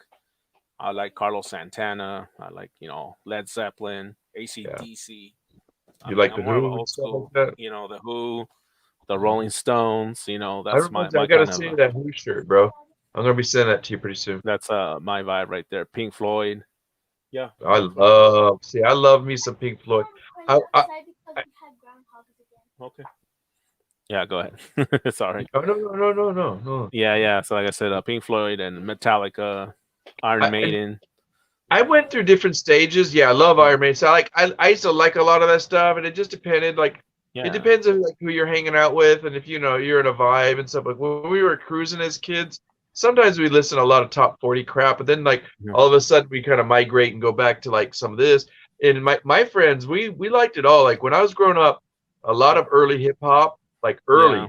I like Carlos Santana. I like Led Zeppelin, Yeah. AC/DC. I You mean, like I'm the more of an Who and old stuff like school. that? The Who, the Rolling Stones. I That's my realize I my gotta kind see of that Who shirt, bro. I'm gonna be sending that to you pretty soon. that's my vibe right there. Pink Floyd. Yeah, Pink Floyd. I love me some Pink Floyd. Mom, we're playing I, I, outside because I we had groundhogs again. Okay. Yeah, go ahead. Sorry. oh, no. Yeah, yeah. So like I said, Pink Floyd and Metallica, Iron I, Maiden. I went through different stages. Yeah, I love Iron Maiden. So I used to like a lot of that stuff, and it just depended. Like it Yeah. depends on like who you're hanging out with, and if you're in a vibe and stuff. Like when we were cruising as kids, sometimes we listen to a lot of top 40 crap, but then like Mhm. all of a sudden we kind of migrate and go back to like some of this. And my friends, we liked it all. Like when I was growing up, a lot of early hip hop, like Yeah.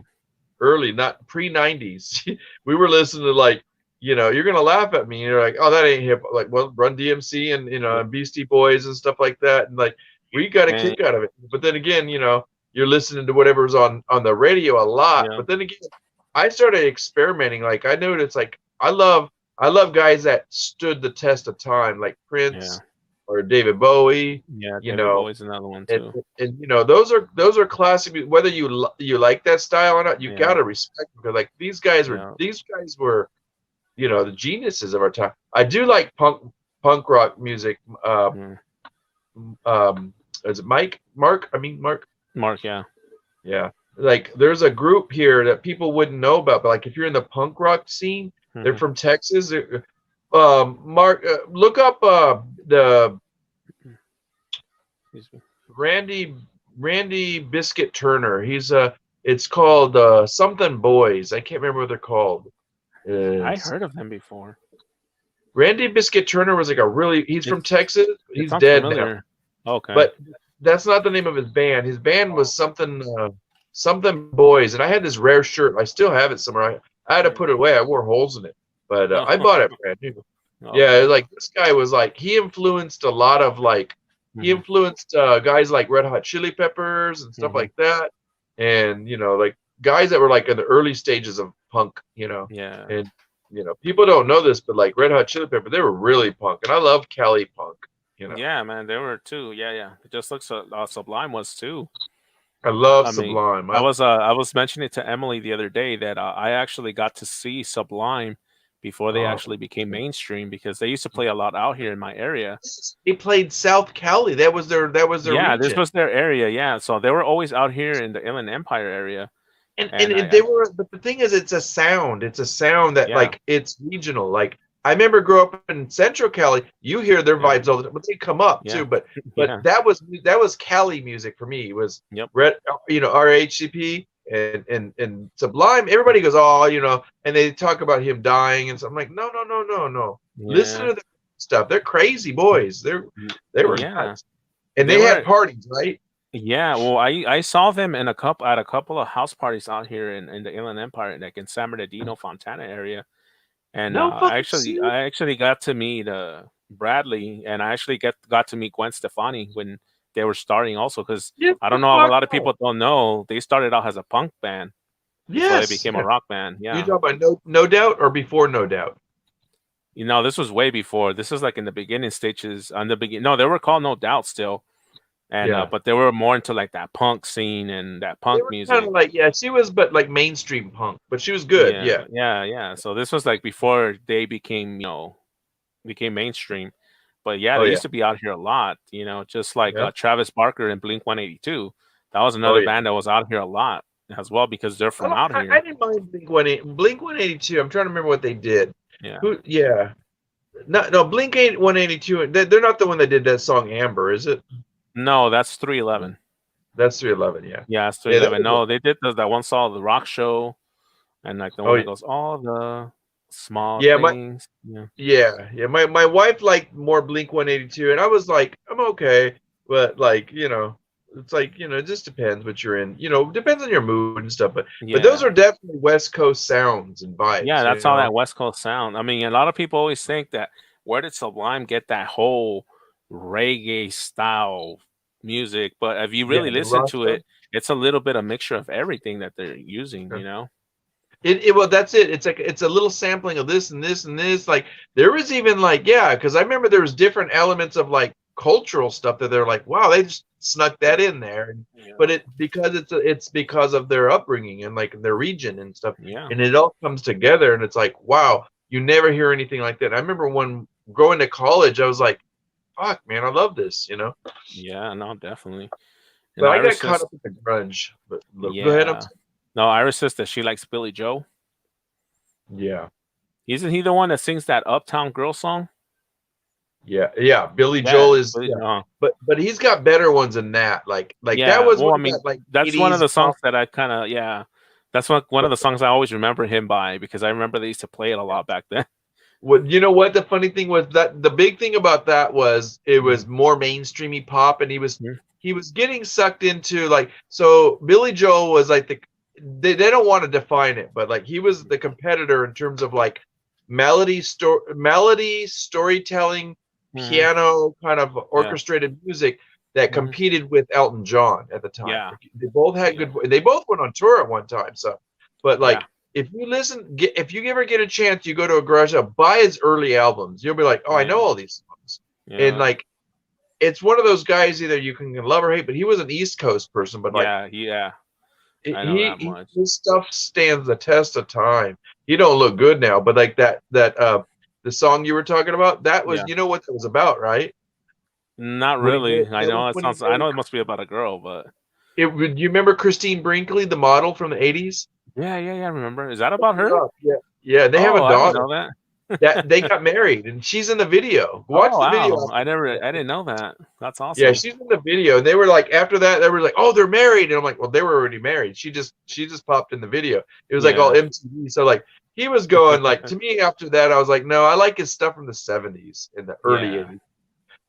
early, not pre 90s. We were listening to like, you're gonna laugh at me. You're like, oh, that ain't hip. Like, well, Run DMC and Yeah. Beastie Boys and stuff like that, and like we got a And kick out of it. But then again, you're listening to whatever's on the radio a lot. yeah. But then again, I started experimenting. Like I noticed, like I love I love guys that stood the test of time, like Yeah. Prince or David Bowie. Yeah, You David know, Bowie's another one and, too. and you know those are classic. Whether you like that style or not, you Yeah. gotta respect them. 'Cause, like Yeah. these guys were the geniuses of our time. I do like punk rock music. Mm. Um, is it Mike? Mark? I mean Mark. Mark, yeah. Yeah. Like there's a group here that people wouldn't know about, but like if you're in the punk rock scene, they're Hmm. from Texas. Mark, look up the Randy Randy Biscuit Turner. It's called something Boys. I can't remember what they're called. I It's heard of them before. Randy Biscuit Turner was like a really he's from It's Texas. it He's sounds dead now. familiar. Okay. But that's not the name of his band. His band Oh, was something Boys, and I had this rare shirt. I still have it somewhere. I had to put it away. I wore holes in it, but okay. I bought it brand new. Yeah, Okay. like this guy was like he influenced a lot of like he Hmm. influenced guys like Red Hot Chili Peppers and stuff Hmm. like that, and like guys that were like in the early stages of punk, Yeah. and people don't know this, but like Red Hot Chili Pepper, they were really punk, and I love Cali punk. You know, Yeah, man, they were too. Yeah, yeah. It just looks Sublime was too. I love I mean, Sublime. I was mentioning to Emily the other day that I actually got to see Sublime before they Oh, actually became mainstream because they used to play a lot out here in my area. they played South Cali. That was their Yeah, this region. was their area. Yeah, so they were always out here in the Inland Empire area, And, and and and I they were, but the thing is, it's a sound. It's a sound that yeah, like it's regional. Like I remember growing up in Central Cali, you hear their yeah, vibes all the time, but they come up yeah, too. But yeah, that was Cali music for me. It was yep, red, RHCP and Sublime. Everybody goes, oh, and they talk about him dying, and so I'm like, no, no, no, no, no. Listen yeah, to the stuff. They're crazy boys. They were yeah. nuts, and They they had were. parties, right? Yeah, well, I saw them in a couple of house parties out here in the Inland Empire, like in San Bernardino, Fontana area. And No fucking I serious. actually got to meet Bradley, and I actually got to meet Gwen Stefani when they were starting also. Because Get I the don't know if a fuck lot of out. people don't know they started out as a punk band before they Yes. became a rock band. You Yeah, talk about no doubt or before no doubt? this was way before. This was like in the beginning stages. On the begin, no, they were called No Doubt still, and Yeah. but they were more into like that punk scene and that They punk were kind music. of like, yeah, she was, but like mainstream punk, but she was good. Yeah, Yeah. yeah, yeah. So this was like before they became, became mainstream. But yeah, Oh they yeah. used to be out here a lot, just like Yeah. Travis Barker and Blink 182. That was Oh another yeah. band that was out here a lot as well because they're I from don't. out I here. didn't mind Blink 182. I'm trying to remember what they did. Yeah. Who? Yeah. No. Blink 182. They're not the one that did that song Amber, is it? No, that's 311. That's 311. Yeah. Yeah, it's Yeah. That 311. was No, they did that one song, The Rock Show, and like the oh one that yeah. goes, All the Small Yeah. Things. Yeah. Yeah. My wife liked more Blink 182, and I was like, I'm okay, but like it's like it just depends what you're in. Depends on your mood and stuff. But those Yeah. are definitely West Coast sounds and Yeah, vibes. that's all that West Coast sound. I mean, a lot of people always think that where did Sublime get that whole reggae style music? But if you Yeah, really the listen to Rasta. it, it's a little bit of mixture of everything that they're using. Well, that's it. It's like it's a little sampling of this and this and this. Like there was even like because I remember there was different elements of like cultural stuff that they're like, wow, they just snuck that in there. But Yeah. it's because of their upbringing and like their region and stuff, Yeah. and it all comes together. And it's like, wow, you never hear anything like that. I remember when going to college, I was like, fuck, man, I love this. Yeah, no, definitely. And But I got Iris caught says, up in the grunge. But look, go ahead. yeah. No, Iris says that she likes Billy Joe. Yeah. Isn't he the one that sings that Uptown Girl song? Yeah. Billy Yeah. Joel is, Billy, but he's got better ones than that. Like that yeah. was Well, one I of mean, that like that's one of 80s the songs pop. that I kind of, yeah. That's one of the songs I always remember him by because I remember they used to play it a lot back then. What you know what the funny thing was that the big thing about that was it Mhm. was more mainstreamy pop, and he was Mhm. he was getting sucked into like so Billy Joel was like they don't want to define it, but like he was the competitor in terms of like melody storytelling, Mhm. piano kind of Yeah. orchestrated music that Mhm. competed with Elton John at the time. Yeah. They both had Yeah. they both went on tour at one time, so but Yeah. like if you ever get a chance, you go to a garage sale, buy his early albums. You'll be like, oh, I know Yeah. all these songs. And Yeah. like, it's one of those guys either you can love or hate. But he was an East Coast person, but like Yeah. Yeah. I know that he much. his stuff stands the test of time. He don't look good now, but like that the song you were talking about, that was Yeah. you know what that was about, right? Not When he really. married, I that was know it when he sounds. I married. know it must be about a girl, but It would you remember Christine Brinkley, the model from the 80s? yeah. Yeah. Yeah. I remember. Is that Look about it her? up. Yeah. Yeah, they have a Oh, I didn't daughter. know that. That they got married and she's in the video. Watch Oh the video wow. after this. I didn't know that. That's Yeah, awesome. she's in the video. And they were like after that, they were like, oh, they're married. And I'm like, well, they were already married. She just popped in the video. It was like all Yeah. MTV. So like he was going like to me after that, I was like, no, I like his stuff from the 70s and the early Yeah. 80s.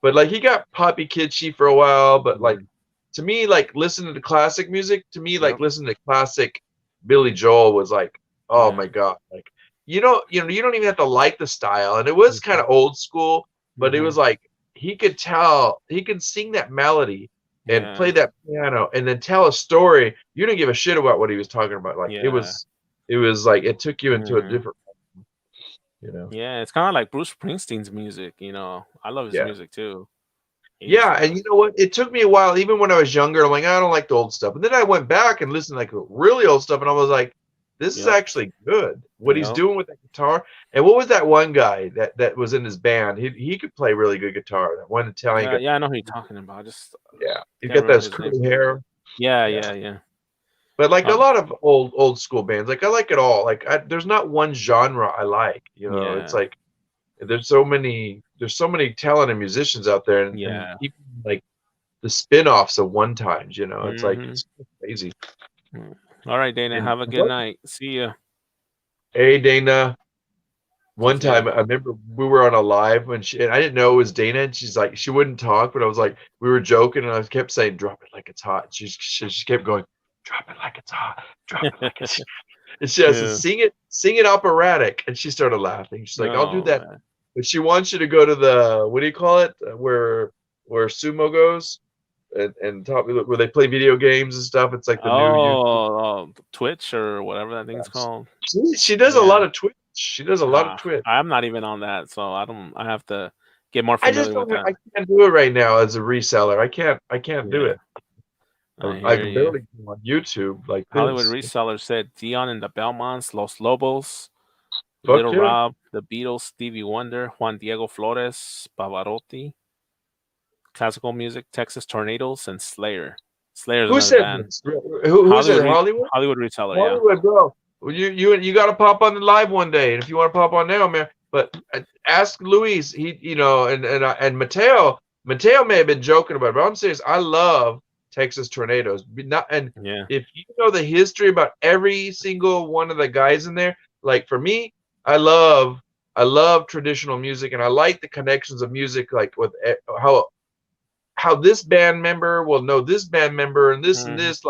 But like he got poppy kitschy for a while, but like Mhm. to me, like listening to classic music, to me, like Yep. listening to classic Billy Joel was like, oh Yeah. my God. Like you don't even have to like the style. And it was kind Mhm. of old school, but it Mhm. was like he could tell he could sing that melody and play Yeah. that piano and then tell a story. You didn't give a shit about what he was talking about. Like Yeah. it was like it took you into a Mhm. different, you know. Yeah. It's kind of like Bruce Springsteen's music. I love his Yeah. music too. He's Yeah, and you know what? It took me a while, even when I was younger. I'm like, I don't like the old stuff. And then I went back and listened to like really old stuff, and I was like, this is Yep. actually good. What he's Yep. doing with that guitar. And what was that one guy that was in his band? He could play really good guitar. That one Italian guy. Yeah. I know who you're talking about. I just Yeah, he's can't got remember those his name. curly hair. Yeah. Yeah, Yeah. Yeah. but like a Um. lot of old school bands, like I like it all. Like there's not one genre I like. It's Yeah. like there's so many talented musicians out there, and Yeah. even like the spin-offs of one times, it's like Mhm. it's crazy. Mm. All right, Dana. And Have a good night. See ya. hey, Dana, Take one time care. I remember we were on a live and I didn't know it was Dana, and she's like she wouldn't talk, but I was like we were joking, and I kept saying drop it like it's hot. She kept going drop it like it's hot, drop it like it's. And I said Yeah. sing it operatic, and she started laughing. She's like I'll do No, that, man. but she wants you to go to the what do you call it where sumo goes. And talk where they play video games and stuff. It's like the new YouTube. Twitch or whatever that thing's called. She does a Yeah. lot of Twitch. She does a lot of Twitch. I'm not even on that, so I don't. I have to get more I just familiar with don't. that. I can't do it right now as a reseller. I can't do Yeah, it. I I hear can you. barely go on YouTube like Hollywood this. Reseller said Dion and the Belmonts, Los Lobos, Fuck Little yeah. Rob, The Beatles, Stevie Wonder, Juan Diego Flores, Pavarotti, classical music, Texas Tornadoes, and Slayer. Slayer's Who another said band. this? Who's it? Hollywood. Hollywood Reseller, yeah. Hollywood, bro. Well, you got to pop on the live one day, and if you want to pop on now, man. But ask Luis. And Mateo. Mateo may have been joking about it, but I'm serious. I love Texas Tornadoes. Not and Yeah. if you know the history about every single one of the guys in there, like for me, I love I love traditional music, and I like the connections of music, like with how this band member will know this band member and Hmm. this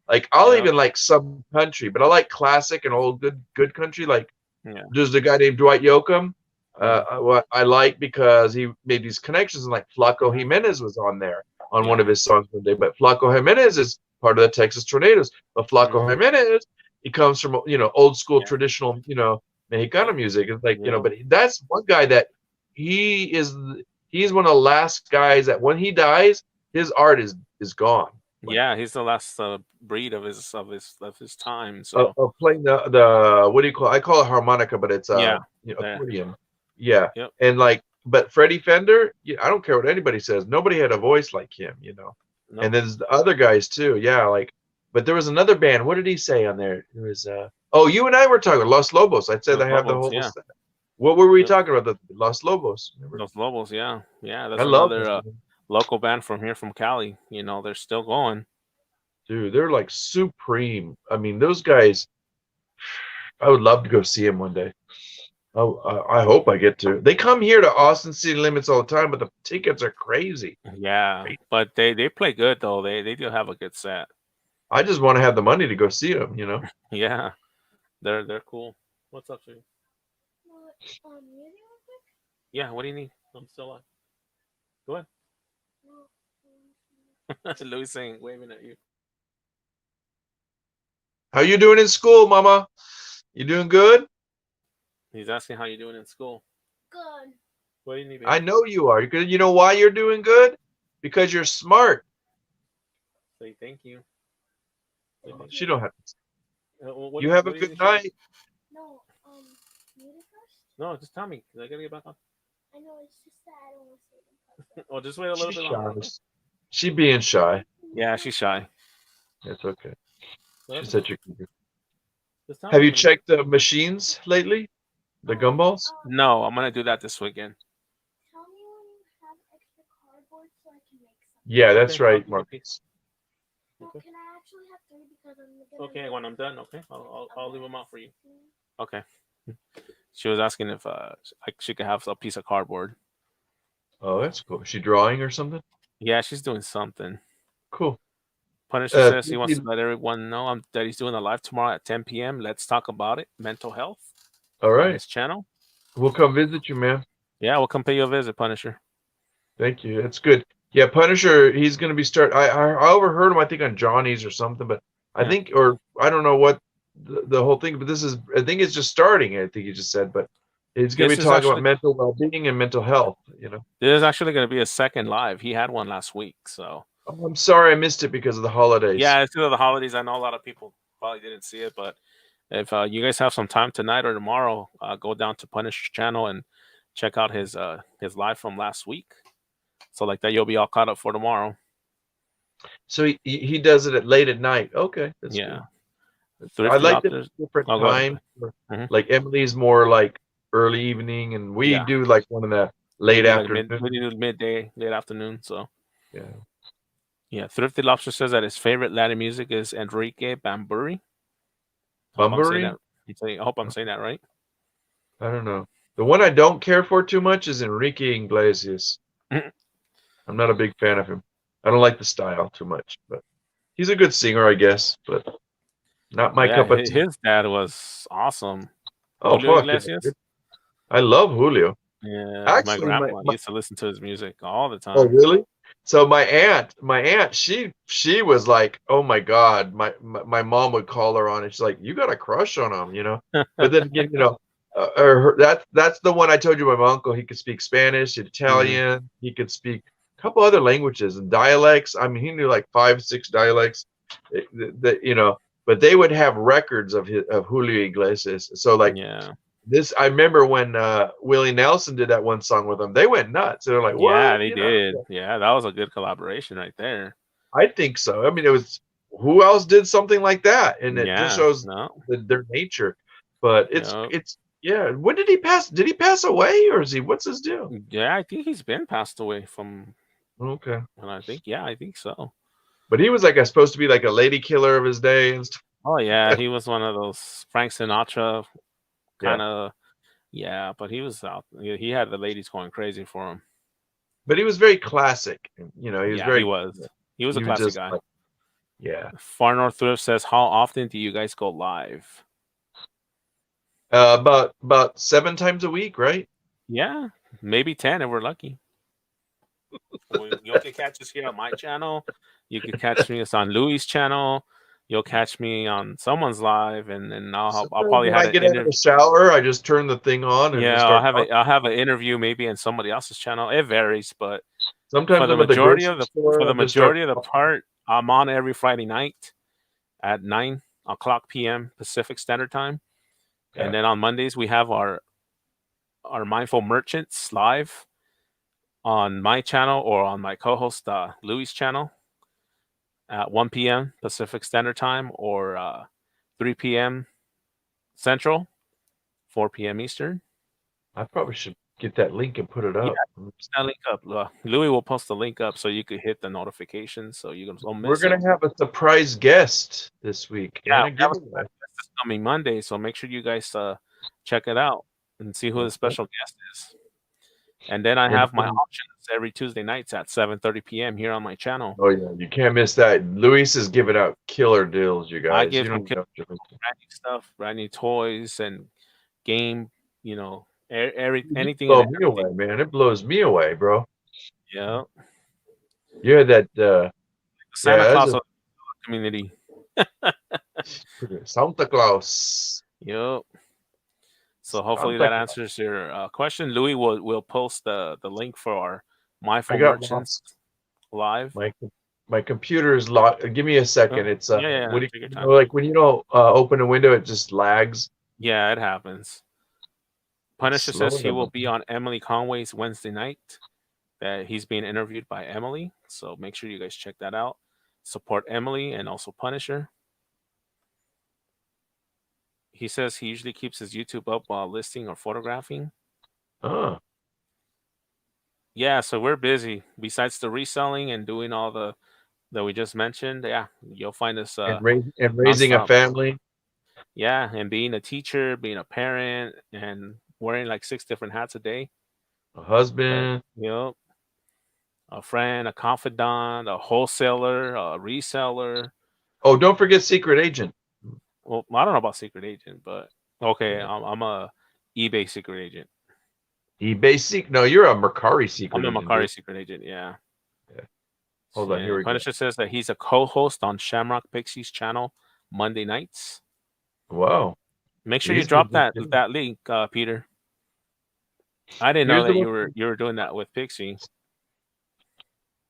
like I'll Yep. even like some country, but I like classic and old good country. Like Yeah. there's the guy named Dwight Yoakam. Yeah. What I like because he made these connections, and like Flaco Hmm. Jimenez was on there on one of Yeah. his songs one day. But Flaco Jimenez is part of the Texas Tornadoes. But Flaco Hmm. Jimenez, he comes from old school Yeah. traditional Mexicana Yep. music. It's like Yep. but that's one guy that he is he's one of the last guys that when he dies, his art is gone. Like Yeah. He's the last breed of his time. So playing the what do you call I call it harmonica, but it's yeah. There. accordion. Yeah, Yep. and like but Freddie Fender, I don't care what anybody says. Nobody had a voice like him. And Nope. there's the other guys too. Yeah, like but there was another band. What did he say on there? It was oh, you and I were talking Los Lobos. I'd said Los I have the Lobos. whole Yeah. set. What were we Yep. talking about? The Los Lobos. Remember? Los Lobos. Yeah. Yeah. I That's love another this. local band from here from Cali. They're still going. Dude, they're like supreme. I mean, those guys. I would love to go see them one day. Oh, I hope I get to. They come here to Austin City Limits all the time, but the tickets are crazy. Yeah, but they play good though. They do have a good set. I just want to have the money to go see them. Yeah, they're cool. What's up, Sue? What, music real quick? Yeah, what do you need? I'm still on. Go ahead. No, Louis saying, waving at you. How you doing in school, Mama? You doing good? He's asking how you doing in school. Good. What do you need, I baby? know you are. You know why you're doing good? Because you're smart. Say thank you. Say Thank thank She you. don't have to. What You do you have a What do you good need from me? night. No, muted first? No, just tell me. 'Cause I gotta get back on. I know, it's just that I don't want to say them first. Oh, just wait a little She's bit shy. longer, okay? She being shy. Yeah, she's shy. It's okay. So She that's okay. said you can. Just tell Have me, you honey. checked the machines lately? The gumballs? No, I'm gonna do that this weekend. Tell me when you have extra cardboard so I can make some. Yeah, that's Okay, I'll right, give you a piece. Marcus. No, Okay. can I actually have three because I'm gonna Okay, make when I'm done, okay, I'll a leave them mess out for you. soon. Okay. She was asking if she could have a piece of cardboard. Oh, that's cool. Is she drawing or something? Yeah, she's doing something. Cool. Punisher says he wants to Thinking- let everyone know that he's doing a live tomorrow at 10 p.m. Let's talk about it. Mental health all on right. his channel. We'll come visit you, man. Yeah, we'll come pay you a visit, Punisher. Thank you. That's good. Yeah, Punisher, he's going to be I overheard him, I think, on Johnny's or something, but I Yeah. think, or I don't know what the whole thing, but I think it's just starting, I think he just said, but he's going to This be is talking about actually mental well-being and mental health. this is actually going to be a second live. He had one last week, so Oh, I'm sorry I missed it because of the holidays. yeah, it's because of the holidays. I know a lot of people probably didn't see it, but if you guys have some time tonight or tomorrow, go down to Punisher's channel and check out his live from last week. So like that, you'll be all caught up for tomorrow. So he does it at late at night. Okay, that's good. Yeah, I Thrifty like the Lobsters. different Oh, go ahead. times. Hmm. Like Emily's more like early evening, and we Yeah, do like one in the we late do like we afternoon. do midday, late afternoon. So Yeah, yeah, Thrifty Lobster says that his favorite Latin music is Enrique Bamburi. Hope I'm saying Bunbury. that. I hope I'm saying that right. I don't know. The one I don't care for too much is Enrique Iglesias. I'm not a big fan of him. I don't like the style too much, but he's a good singer, I guess, but not Oh my yeah, cup of tea. his dad was awesome. Oh Julio fuck yeah. Iglesias. I love Julio. Yeah, my Actually, grandpa used to listen to his music all the oh time. really? So my aunt, she was like, oh my God, my mom would call her on it. She's like, you got a crush on him. But then again, that's the one I told you. My uncle, he could speak Spanish, Hmm. Italian, he could speak a couple other languages and dialects. I mean, he knew like 5, 6 dialects. But they would have records of Julio Iglesias. So like Yeah, I remember when Willie Nelson did that one song with them. They went nuts. They're like, yeah, "What?" they did. Yeah, that was a good collaboration right there. I think so. I mean, it was who else did something like that, and it just Yeah, shows no, their nature. But it's yeah, it's yeah. When did he pass? Did he pass away, or is he? What's his deal? yeah. I think he's been passed away from, Okay, and I think so. but he was like supposed to be like a lady killer of his day and stuff. Oh yeah, he was one of those Frank Sinatra kind Yeah, of. Yeah, but he was out. He had the ladies going crazy for him. but he was very classic. He was Yeah, he very. was. He was a He was classic just guy. like, yeah. Far North Thrift says, "How often do you guys go live?" About 7 times a week, right? Yeah, maybe 10 if we're lucky. You can catch us here on my channel. You could catch me us on Louis' channel. You'll catch me on someone's live, and then I'll Sometimes probably when have I an get out of interview. the shower, I just turn the thing on and just Yeah, start talking. I'll have an interview maybe in somebody else's channel. It varies, but Sometimes I'm at the grocery for store. the I just start majority of the talking. part, I'm on every Friday night at 9 o'clock p.m. Pacific Standard Time, and Yeah, then on Mondays we have our Mindful Merchants live on my channel or on my co-host Louis' channel at 1 p.m. Pacific Standard Time or 3 p.m. Central, 4 p.m. Eastern. I probably should get that link and put it Yeah, up. post that link up. Louis will post the link up so you could hit the notifications so you don't We're miss it. gonna have a surprise guest this week Yeah, and a we have a giveaway. surprise guest this coming Monday, so make sure you guys check it out and see who the Okay. special guest is. And then I And, have my auctions every Tuesday nights at 7:30 p.m. here on my channel. oh yeah, you can't miss that. Luis is giving out killer deals, you I guys. give You some don't even know what you're missing. brand new stuff, brand new toys and game, You anything and blow me everything. away, man. It blows me away, bro. Yeah, You had that Santa yeah, that's Claus a of the community. Santa Claus. Yep. So Sounds hopefully that like answers your question. Louis will post the link for our I mindful got lost. merchants live. My my computer is locked. Give me a second. Oh, It's yeah, yeah, yeah. what do Take your you time. know, like when you don't open a window, it just lags. Yeah, it happens. It's Punisher says slow he will enough. be on Emily Conway's Wednesday night. That he's being interviewed by Emily. So make sure you guys check that out. Support Emily and also Punisher. He says he usually keeps his YouTube up while listing or photographing. Oh, Yeah, so we're busy. Besides the reselling and doing all the that we just mentioned, yeah, you'll find us and raising a nonstop. family, Yeah, and being a teacher, being a parent, and wearing like 6 different hats a day. a But husband. a friend, a confidant, a wholesaler, a reseller. Oh, don't forget secret agent. Well, I don't know about secret agent, but okay, Yeah. I'm a eBay secret agent. eBay secret. No, you're a Mercari secret I'm a agent, Macari dude. secret agent. Yeah. Yeah. Hold on. Here And we go. Punisher says that he's a co-host on Shamrock Pixie's channel Monday nights. Wow. Make sure you He's a drop good dude. that link, Peter. I didn't know Here's the that one you were doing that with Pixie.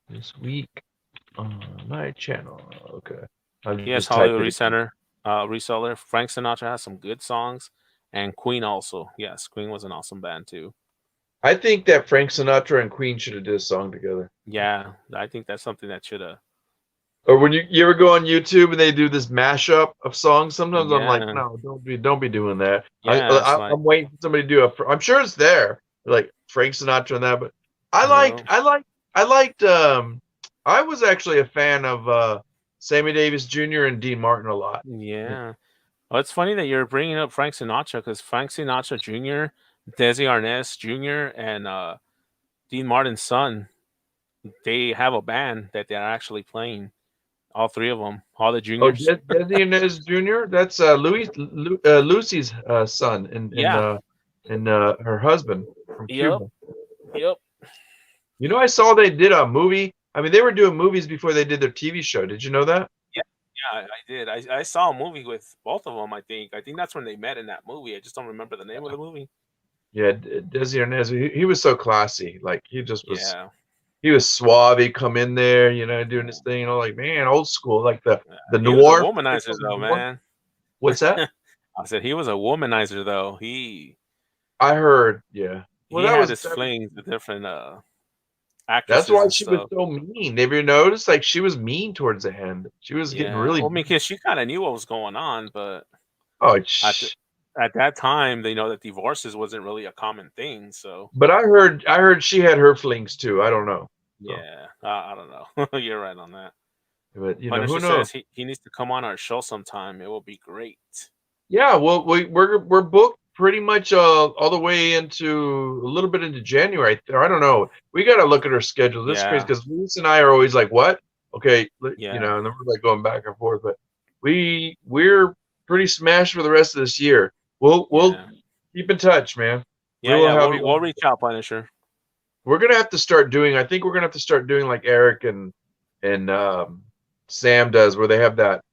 this week on my channel. Okay. I'll Yes, just type Hollywood it in. Reseller. Frank Sinatra has some good songs, and Queen also. Yes, Queen was an awesome band too. I think that Frank Sinatra and Queen should have did a song together. Yeah, I think that's something that should have. Or when you ever go on YouTube and they do this mashup of songs, sometimes I'm like, Yeah, no, don't be doing that. yeah, it's like I'm waiting for somebody to do a. I'm sure it's there, like Frank Sinatra and that. But I you liked know, I liked I liked. I was actually a fan of Sammy Davis Jr. and Dean Martin a lot. yeah. Well, it's funny that you're bringing up Frank Sinatra because Frank Sinatra Jr., Desi Arnaz Jr., and Dean Martin's son, they have a band that they're actually playing. All three of them, all the Oh, juniors. Desi Inez Jr. That's Lucy's son Yeah. and her husband from Yep. Cuba. Yep. You know, I saw they did a movie. I mean, they were doing movies before they did their TV show. Did you know that? Yeah. Yeah. I did. I saw a movie with both of them. I think. I think that's when they met in that movie. I just don't remember the name of the movie. Yeah, Desi Arnaz. He was so classy. Like he just was. Yeah. He was suave. He'd come in there, you know, doing his thing. You know, like man, old school, like the He was a noir. They womanizer call it though, noir. man. What's that? I said he was a womanizer though. I heard. Yeah. Well, He that had was his that. flings with different That's actresses why and she was stuff. so mean. Have you noticed? Like she was mean towards the end. She was getting Yeah. really Well, I mean, mean. because she kind of knew what was going on, but Oh, at the, at that time, they know that divorces wasn't really a common thing. So but I heard she had her flings too. I don't know. So, yeah, I don't know. You're right on that. but who Punisher knows? says he needs to come on our show sometime. It will be great. Yeah, well, we're booked pretty much all the way into a little bit into January. Or I don't know. We got to look at our schedule. This is crazy Yeah, because Luis and I are always like, "What? Okay, yeah, and then we're like going back and forth. But we're pretty smashed for the rest of this year. We'll yeah, keep in touch, man. We yeah, will yeah. have you We'll on. reach out, Punisher. We're gonna have to start doing. I think we're gonna have to start doing like Eric and Sam does, where they have that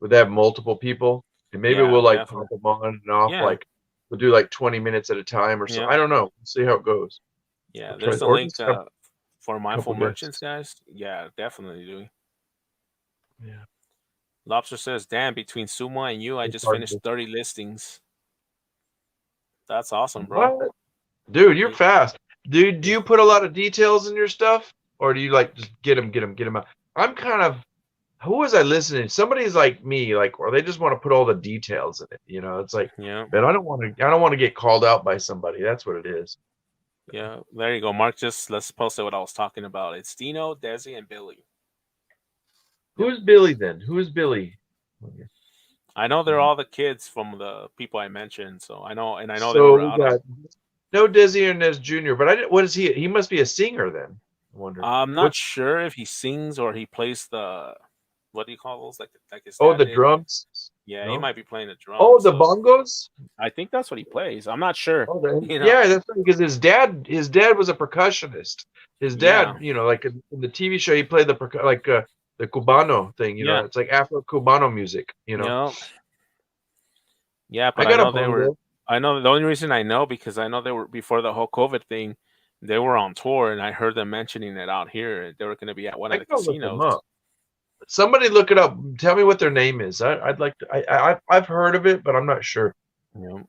where they have multiple people, and maybe Yeah, we'll like definitely. pop them on and off. Yeah, Like we'll do like 20 minutes at a time or so. yeah, I don't know. We'll see how it goes. yeah. We'll try There's a or link just have for a couple mindful merchants, guests. guys. Yeah, definitely do. Yeah, Lobster says, "Damn, between Suma and you, I it's just hard finished to. 30 listings. That's awesome, bro. What, dude? You're You, fast. Do you, you put a lot of details in your stuff, or do you like just get them out? I'm kind of. Who was I listening? Somebody's like me, like, or they just want to put all the details in it. It's like, yeah, man, I don't want to get called out by somebody. That's what it is. yeah. There you go, Mark. Just let's post what I was talking about. It's Dino, Desi, and Billy. Yep. Who's Billy then? Who is Billy? I know they're all the kids from the people I mentioned, so I know they So were we out on. got no Desi Arnaz Jr., but what is he? He must be a singer then. I wonder. I'm not What's sure if he sings or he plays the what do you call those like his oh dad the did. drums? Yeah, he No. might be playing the Oh, drums. the So bongos? I think that's what he plays. I'm not sure. Oh, You know. yeah, that's right, because his dad was a percussionist. His dad, Yeah. like in the TV show, he played like the cubano thing. Yeah. It's like Afro cubano music. Yep. Yeah, I but I got a know they were. bundle. I know the only reason I know because I know they were before the whole COVID thing. They were on tour, and I heard them mentioning it out here. They were going to be at one I of the gotta look them casinos. up. Somebody look it up. Tell me what their name is. I'd like to. I've heard of it, but I'm not sure. Yeah,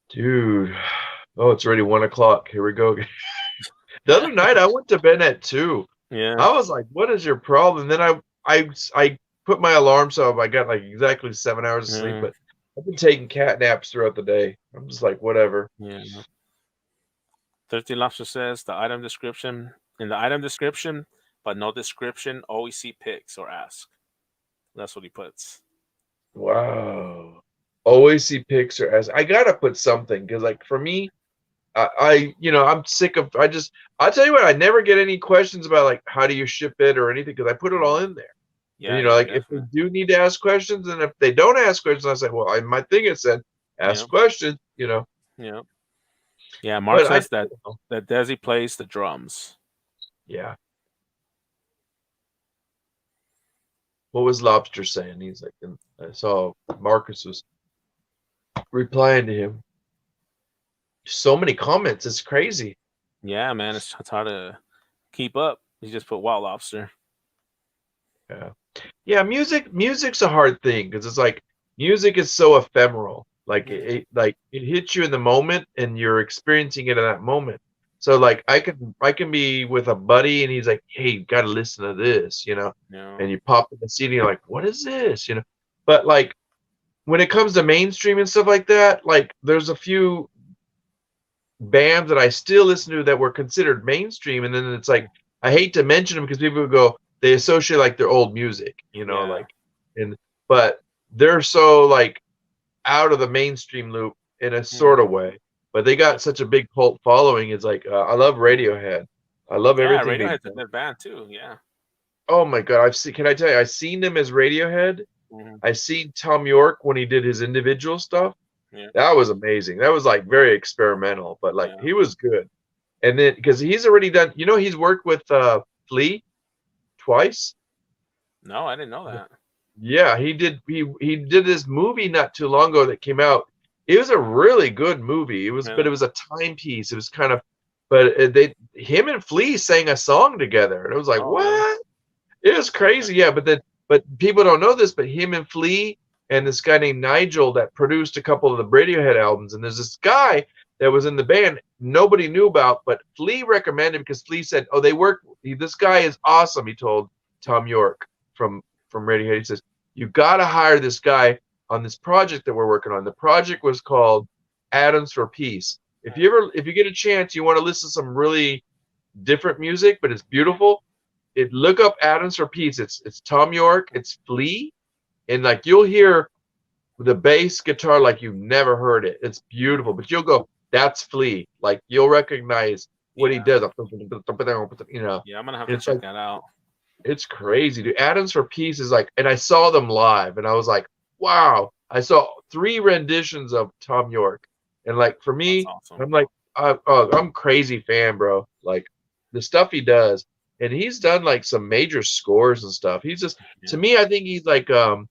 Dude, oh, it's already 1 o'clock. Here we go. The other night I went to bed at 2. yeah, I was like, "What is your problem?" Then I put my alarm so I got like exactly 7 hours of sleep. yeah, But I've been taking cat naps throughout the day. I'm just like, whatever. yeah. 13 Lobster says the item description in the item description, but no description. Always see pics or ask. That's what he puts. Wow. Always see pics or as I gotta put something because like for me, I'm sick of I'll tell you what, I never get any questions about like how do you ship it or anything because I put it all Yeah, in there. And yeah, yeah, like if they definitely. do need to ask questions and if they don't ask questions, I say, well, I my thing it said Yeah, ask questions. yeah, yeah. Mark But I says that Desi plays the drums. yeah. What was Lobster saying? He's like, and I saw Marcus was replying to him. So many comments, it's crazy. Yeah, man, it's hard to keep up. You just put Wild Lobster. Yeah. Yeah, music's a hard thing because it's like music is so ephemeral. Like Hmm. it hits you in the moment and you're experiencing it in that moment. So like I can be with a buddy and he's like, "Hey, you got to listen to this." You know, And you pop in the CD and you're like, "What is this?" But like when it comes to mainstream and stuff like that, like there's a few bands that I still listen to that were considered mainstream, and then it's like I hate to mention them because people would go they associate like their old music, yeah, like and but they're so like out of the mainstream loop in a sort hmm, of way. But they got such a big cult following. It's like I love Radiohead. I love yeah. everything they've Radiohead's a done. good band too. Yeah, Oh my god, I've seen. Can I tell you? I've seen them as Radiohead. hmm, I seen Tom York when he did his individual stuff. yeah, That was amazing. That was like very experimental, but like yeah. he was good. And then because he's already done, he's worked with Flea twice. No, I didn't know that. Yeah, he did this movie not too long ago that came out. It was a really good movie. But Really? it was a timepiece. It was kind of, but they him and Flea sang a song together, and it was like Oh, really? what? It was crazy, yeah. But people don't know this, but him and Flea and this guy named Nigel that produced a couple of the Radiohead albums, and there's this guy that was in the band nobody knew about, but Flea recommended because Flea said, "Oh, they work. This guy is awesome." He told Tom York from Radiohead. He says, "You got to hire this guy on this project that we're working on." The project was called Atoms for Peace. If you get a chance, you want to listen to some really different music, but it's beautiful look up Atoms for Peace. It's Tom York, it's Flea, and like you'll hear the bass guitar like you've never heard it. It's beautiful, but you'll go, that's Flea. Like you'll recognize what he Yeah, does. You know, yeah. I'm gonna have to it's check like that out. it's crazy, dude. Atoms for Peace is like, and I saw them live, and I was like, wow. I saw 3 renditions of Tom York, and like for That's me, awesome. I'm like, I'm crazy fan, bro. Like the stuff he does, and he's done like some major scores and stuff. He's just to Yeah, me, I think he's like a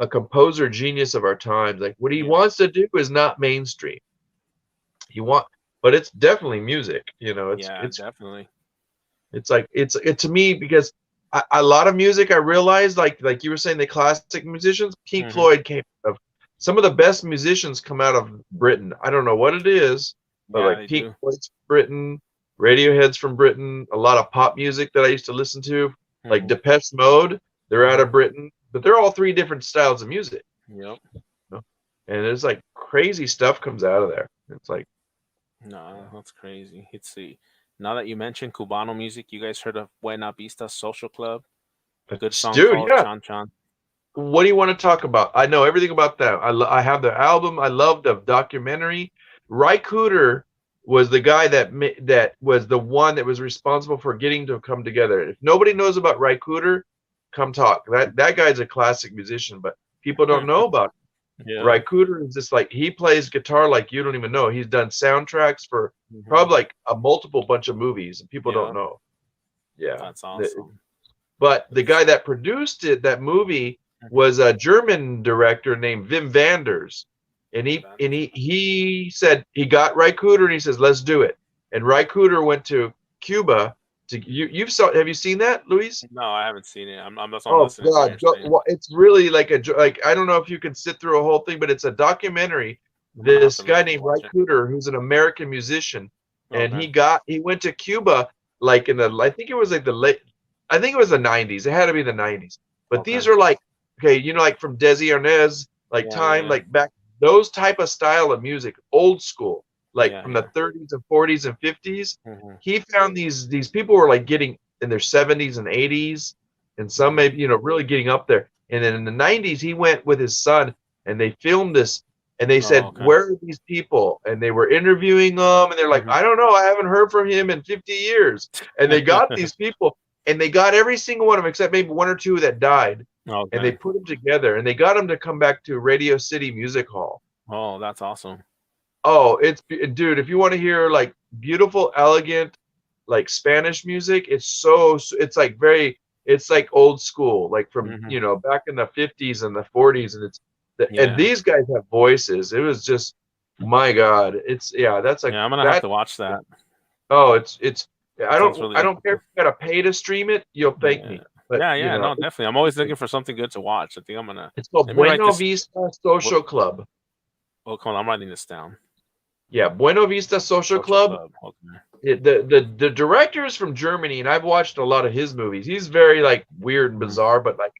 composer genius of our times. Like what he yeah, wants to do is not mainstream. He want, but it's definitely music. It's yeah. it's Definitely. it's like it to me because a lot of music I realized like you were saying the classic musicians Pink Hmm. Floyd came out of some of the best musicians come out of Britain. I don't know what it is, but Yeah, like they Pink do. Floyd's from Britain, Radiohead's from Britain. A lot of pop music that I used to listen to, like Hmm. Depeche Mode, they're out Hmm. of Britain, but they're all 3 different styles of music. Yep. You know? And there's like crazy stuff comes out of there. It's like, No, that's crazy. Let's see. Now that you mentioned Cubano music, you guys heard of Buena Vista Social Club? Good song dude, called yeah. Chan Chan. What do you want to talk about? I know everything about them. I have the album. I love the documentary. Ry Cooder was the guy that was the one that was responsible for getting to come together. If nobody knows about Ry Cooder, come talk. That guy's a classic musician, but people don't know about him. Yeah. Ry Cooder is just like he plays guitar like you don't even know. He's done soundtracks for Hmm. probably like a multiple bunch of movies, and people don't Yeah. know. Yeah. That's awesome. But the guy that produced that movie, Mhm. was a German director named Wim Wenders, and Vin Vendors. he said he got Ry Cooder and he says let's do it. And Ry Cooder went to Cuba to you've saw have you seen that, Luis? No, I haven't seen it. That's what I'm Oh listening to what God, you're saying. it's really like like I don't know if you can sit through a whole thing, but it's a documentary. I'm gonna have This to guy look to named Ry watch it. Cooder, who's an American musician, and Okay. he went to Cuba like in the I think it was like the late I think it was the 90s. It had to be the 90s. But Okay. these are like okay, like from Desi Arnaz, like Yeah, yeah, time, yeah. like back those type of style of music, old school, like Yeah, from the yeah. 30s and 40s and 50s. Mhm. He found these people were like getting in their 70s and 80s and some Mhm. maybe really getting up there. And then in the 90s, he went with his son and they filmed this and they Oh, said, okay. "Where are these people?" And they were interviewing them and they're like, Mhm. "I don't know. I haven't heard from him in 50 years." And they got these people and they got every single one of them except maybe one or two that died. And they Okay. put them together and they got them to come back to Radio City Music Hall. Oh, that's awesome. Oh, it's dude, if you want to hear like beautiful, elegant, like Spanish music, it's like it's like old school, like from Mhm. back in the 50s and the 40s, and and Yeah. these guys have voices. It was just my God. It's yeah, that's like Yeah, I'm gonna have that. to watch that. Oh, it's That sounds really I don't care if interesting. you gotta pay to stream it. You'll thank Yeah. me, but Yeah, yeah, no, definitely. I'm always looking for something good to watch. I think I'm gonna it's called let me write Buena this. Vista What? Social Club. Oh, come on, I'm writing this down. Yeah, Buena Vista Social Social Club. Club. Okay. The director is from Germany, and I've watched a lot of his movies. He's very like weird and Mhm. bizarre, but like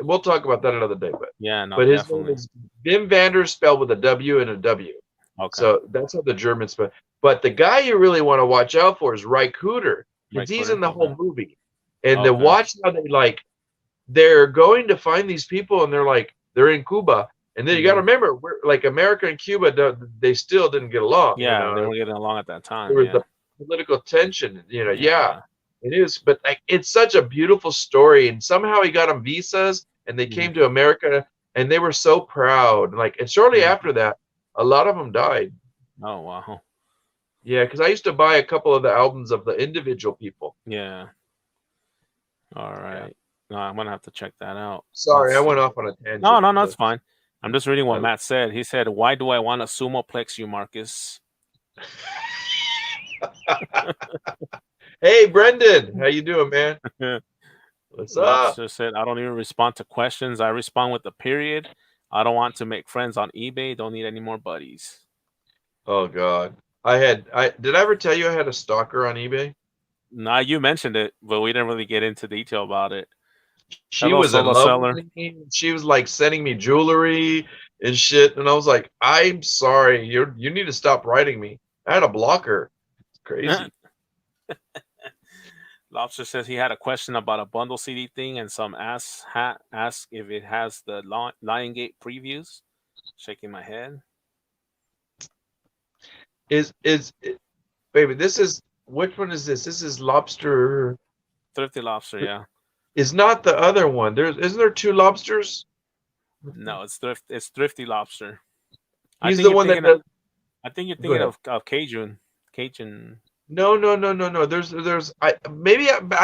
we'll talk about that another day. Yeah, no, But his name definitely. is Wim Vanders, spelled with a W and a W. Okay. So that's how the Germans spell. But the guy you really want to watch out for is Ry Cooder because Mike he's Cooter. in the Okay. whole movie. And to Okay. watch how they're going to find these people, and they're in Cuba, and then you got to Mhm. remember, we're like America and Cuba, they still didn't get along. Yeah, they were getting along at that There time. was Yeah. the political tension. Yeah, Yeah. it is. But like, it's such a beautiful story, and somehow he got them visas, and they Mhm. came to America, and they were so proud. Like, and shortly Mhm. after that, a lot of them died. Oh, wow. Yeah, because I used to buy a couple of the albums of the individual people. Yeah. All Yeah. right. No, I'm gonna have to check that out. Let's Sorry, I went see. off on a No, tangent, no, no, it's but fine. I'm just reading what I, Matt said. He said, "Why do I want to sumoplex you, Marcus?" hey, Brendan, how you doing, man? What's up? Lobster said, "I don't even respond to questions. I respond with a period. I don't want to make friends on eBay. Don't need any more buddies." Oh God, I did I ever tell you I had a stalker on eBay? Nah, you mentioned it, but we didn't really get into detail about it. She Hello, was in solo love with seller. me. She was like sending me jewelry and shit, and I was like, "I'm sorry, you need to stop writing me." I had to block her. It's crazy. Lobster says he had a question about a bundle CD thing, and some asked if it has the Lion Gate previews. Shaking my head. Baby? This is which one is this? This is lobster. Thrifty Lobster, yeah. Is not the other one. Isn't there two lobsters? No, it's Thrifty Lobster. I He's think the you're one that thinking. does. I think you're Go thinking ahead. of Cajun. Cajun. No, no, no, no, no. There's I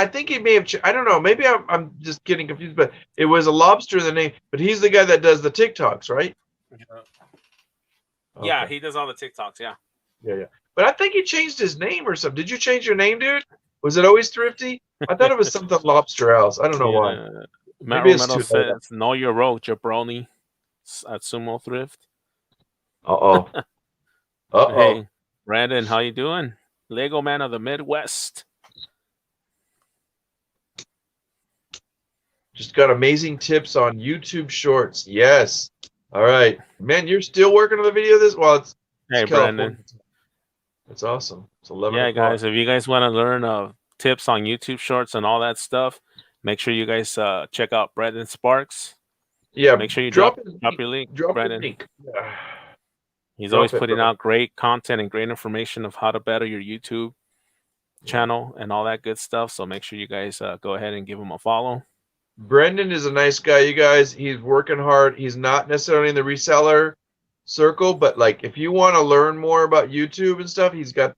think he may have. I don't know. Maybe I'm just getting confused. But it was a lobster in the name. But he's the guy that does the TikToks, right? Yeah, Okay. he does all the TikToks. Yeah. Yeah, yeah. But I think he changed his name or something. Did you change your name, dude? Was it always Thrifty? I thought it was something lobster else. I don't know why. Yeah. Matt Maybe it's Romero too late. says, "Know your role, jabroni." At Sumo Thrift. Uh-oh. Uh-oh. Hey, Brandon, how you doing? Lego Man of the Midwest. Just got amazing tips on YouTube Shorts. Yes. All right. Man, you're still working on the video of this? Well, it's Hey, California. Brandon. It's awesome. It's 11 Yeah, o'clock. guys, if you guys want to learn tips on YouTube Shorts and all that stuff, make sure you guys check out Brandon Sparks. Yeah, Make sure you drop his drop link. your link, Drop the Brandon. link. Yeah. He's always Drop it, putting bro. out great content and great information of how to better your YouTube Yeah. channel and all that good stuff. So make sure you guys go ahead and give him a follow. Brendan is a nice guy, you guys. He's working hard. He's not necessarily in the reseller circle, but like if you want to learn more about YouTube and stuff, he's got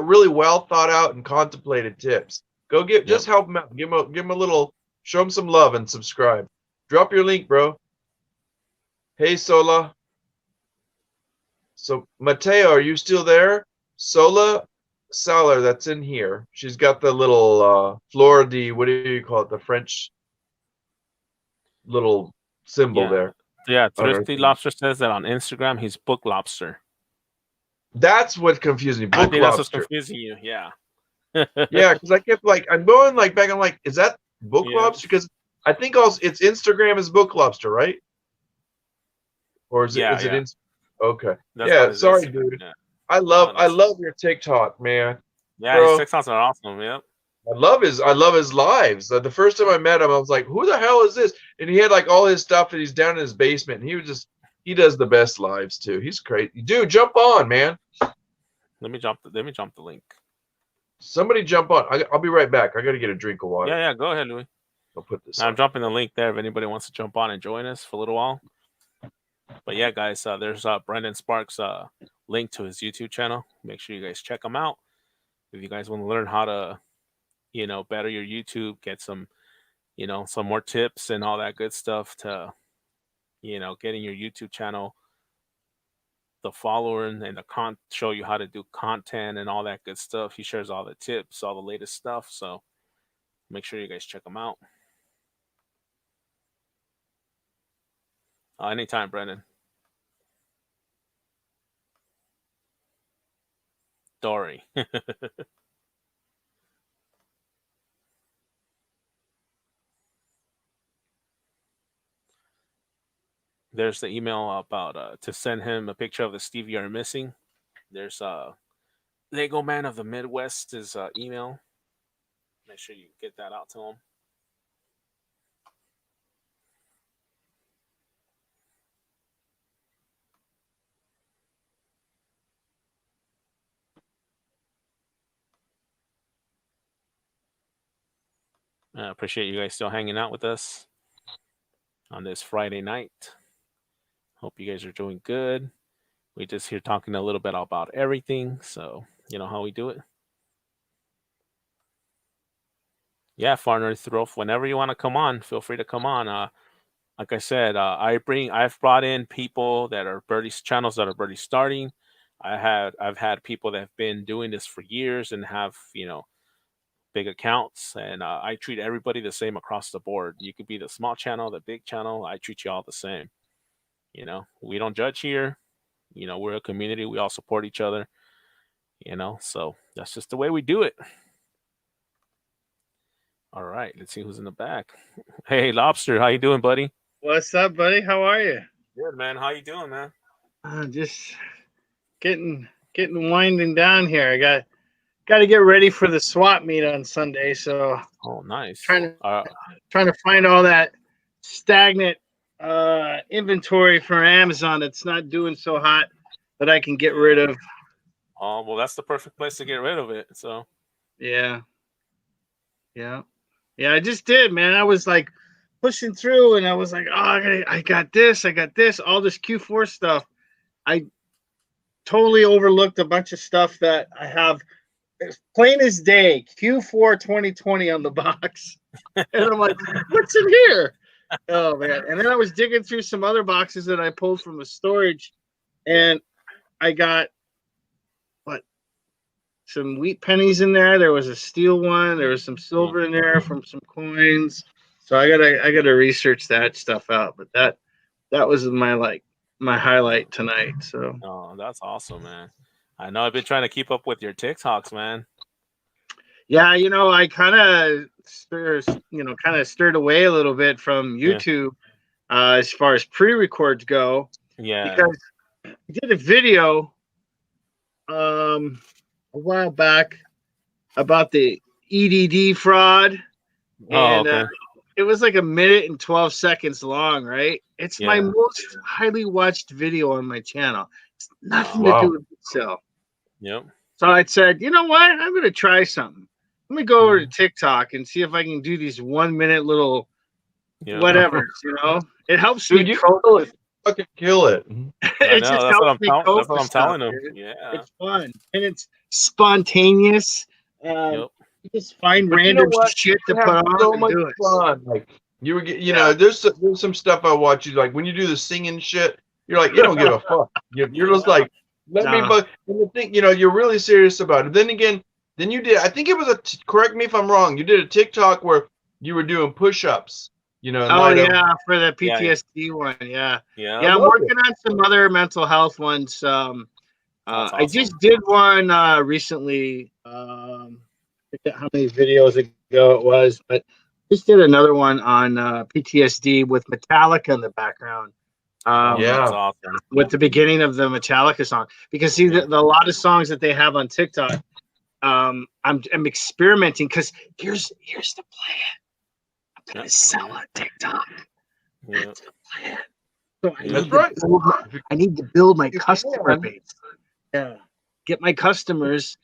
really well thought out and contemplated tips. Go Yep. just help him out. Give him a little Show him some love and subscribe. Drop your link, bro. Hey, Sola. So, Mateo, are you still there? Sola Salar, that's in here. She's got the little Fleur de, what do you call it? The French little symbol Yeah, there yeah. on her Thrifty thing. Lobster says that on Instagram he's Book Lobster. That's what confused me. I Book think that's what's lobster. confusing you. Yeah. Yeah, because I kept like I'm going like back. I'm like, is that book Yep. lobster? Because I think also its Instagram is book lobster, right? Or is it Yeah, is it yeah. in? Okay. That's on Yeah. his Sorry, Instagram. dude. Yeah. I Oh, love I that's love your TikTok, man, yeah. His bro. TikToks are awesome. Yep. I love his lives. The first time I met him, I was like, who the hell is this? And he had like all his stuff, and he's down in his basement. And he does the best lives too. He's crazy, dude. Jump on, man. Let me jump the link. Somebody jump on. I'll be right back. I got to get a drink of Yeah, water. yeah. Go ahead, Louis. I'll put this I'm on. dropping the link there if anybody wants to jump on and join us for a little while. But yeah, guys, there's Brendan Sparks' link to his YouTube channel. Make sure you guys check him out. If you guys want to learn how to, better your YouTube, get some, some more tips and all that good stuff to, getting your YouTube channel, the follower and the show you how to do content and all that good stuff. He shares all the tips, all the latest stuff. So make sure you guys check him out. Anytime, Brendan. Dory. There's the email about to send him a picture of the Stevie are missing. There's Lego Man of the Midwest is email. Make sure you get that out to him. I appreciate you guys still hanging out with us on this Friday night. Hope you guys are doing good. We just here talking a little bit about everything. So you know how we do it. Yeah, Farner Through. Whenever you want to come on, feel free to come on. Like I said, I've brought in people that are birdie channels that are birdie starting. I've had people that have been doing this for years and have big accounts, and I treat everybody the same across the board. You could be the small channel, the big channel. I treat you all the same. We don't judge here. We're a community. We all support each other. So that's just the way we do it. All right, let's see who's in the back. Hey, Lobster, how you doing, buddy? What's up, buddy? How are you? Good, man. How you doing, man? Just getting winding down here. I got to get ready for the swap meet on Sunday. So Oh, nice. trying to find all that stagnant inventory from Amazon that's not doing so hot that I can get rid of. Oh, well, that's the perfect place to get rid of it. So Yeah. I just did, man. I was like pushing through, and I was like, oh, I got this, all this Q4 stuff. I totally overlooked a bunch of stuff that I have plain as day, Q4 2020 on the box. And I'm like, what's in here? Oh, man. And then I was digging through some other boxes that I pulled from the storage, and I got some wheat pennies in there. There was a steel one. There was some silver in there from some coins. So I gotta research that stuff out. But that was my highlight tonight. So that's awesome, man. I know I've been trying to keep up with your TikToks, man. yeah, I kind of stirred away a little bit from YouTube as far as pre-records go. Yeah. Because I did a video a while back about the EDD fraud, and okay. It was like 1 minute and 12 seconds long, right? It's my most highly watched video on my channel. It's nothing to do with sell. Yep. So I said, you know what? I'm going to try something. Let me go over to TikTok and see if I can do these 1 minute little whatever. It helps me cope. Fucking kill it. I know, that's what I'm telling them. Yeah. It's fun and it's spontaneous. Yep. just find But you know random what? shit to You put have on so and much do it. fun. Like you were, you Yeah. know, there's some stuff I watch. You like when you do the singing shit. You're like, you don't give a fuck. You're just like, let me. No. But and you think, you know, you're really serious about it. Then again, then you did. I think it was correct me if I'm wrong. You did a TikTok where you were doing push-ups. You know, in Oh light of. yeah, for the Yeah, yeah. PTSD one. Yeah. Yeah. I Yeah, I'm loved it. working on some other mental health ones. That's I just awesome. did one recently. I forget how many videos ago it was, but just did another one on PTSD with Metallica in the background. Oh, Um, that's Yeah. awesome. with the beginning of the Metallica song, because see, Yeah. a lot of songs that they have on TikTok, I'm experimenting because here's the plan. I'm gonna Yep. sell on TikTok. Yep. That's the plan. So Yep. That's right. I need to build my You customer can. base. Yeah. Get my customers,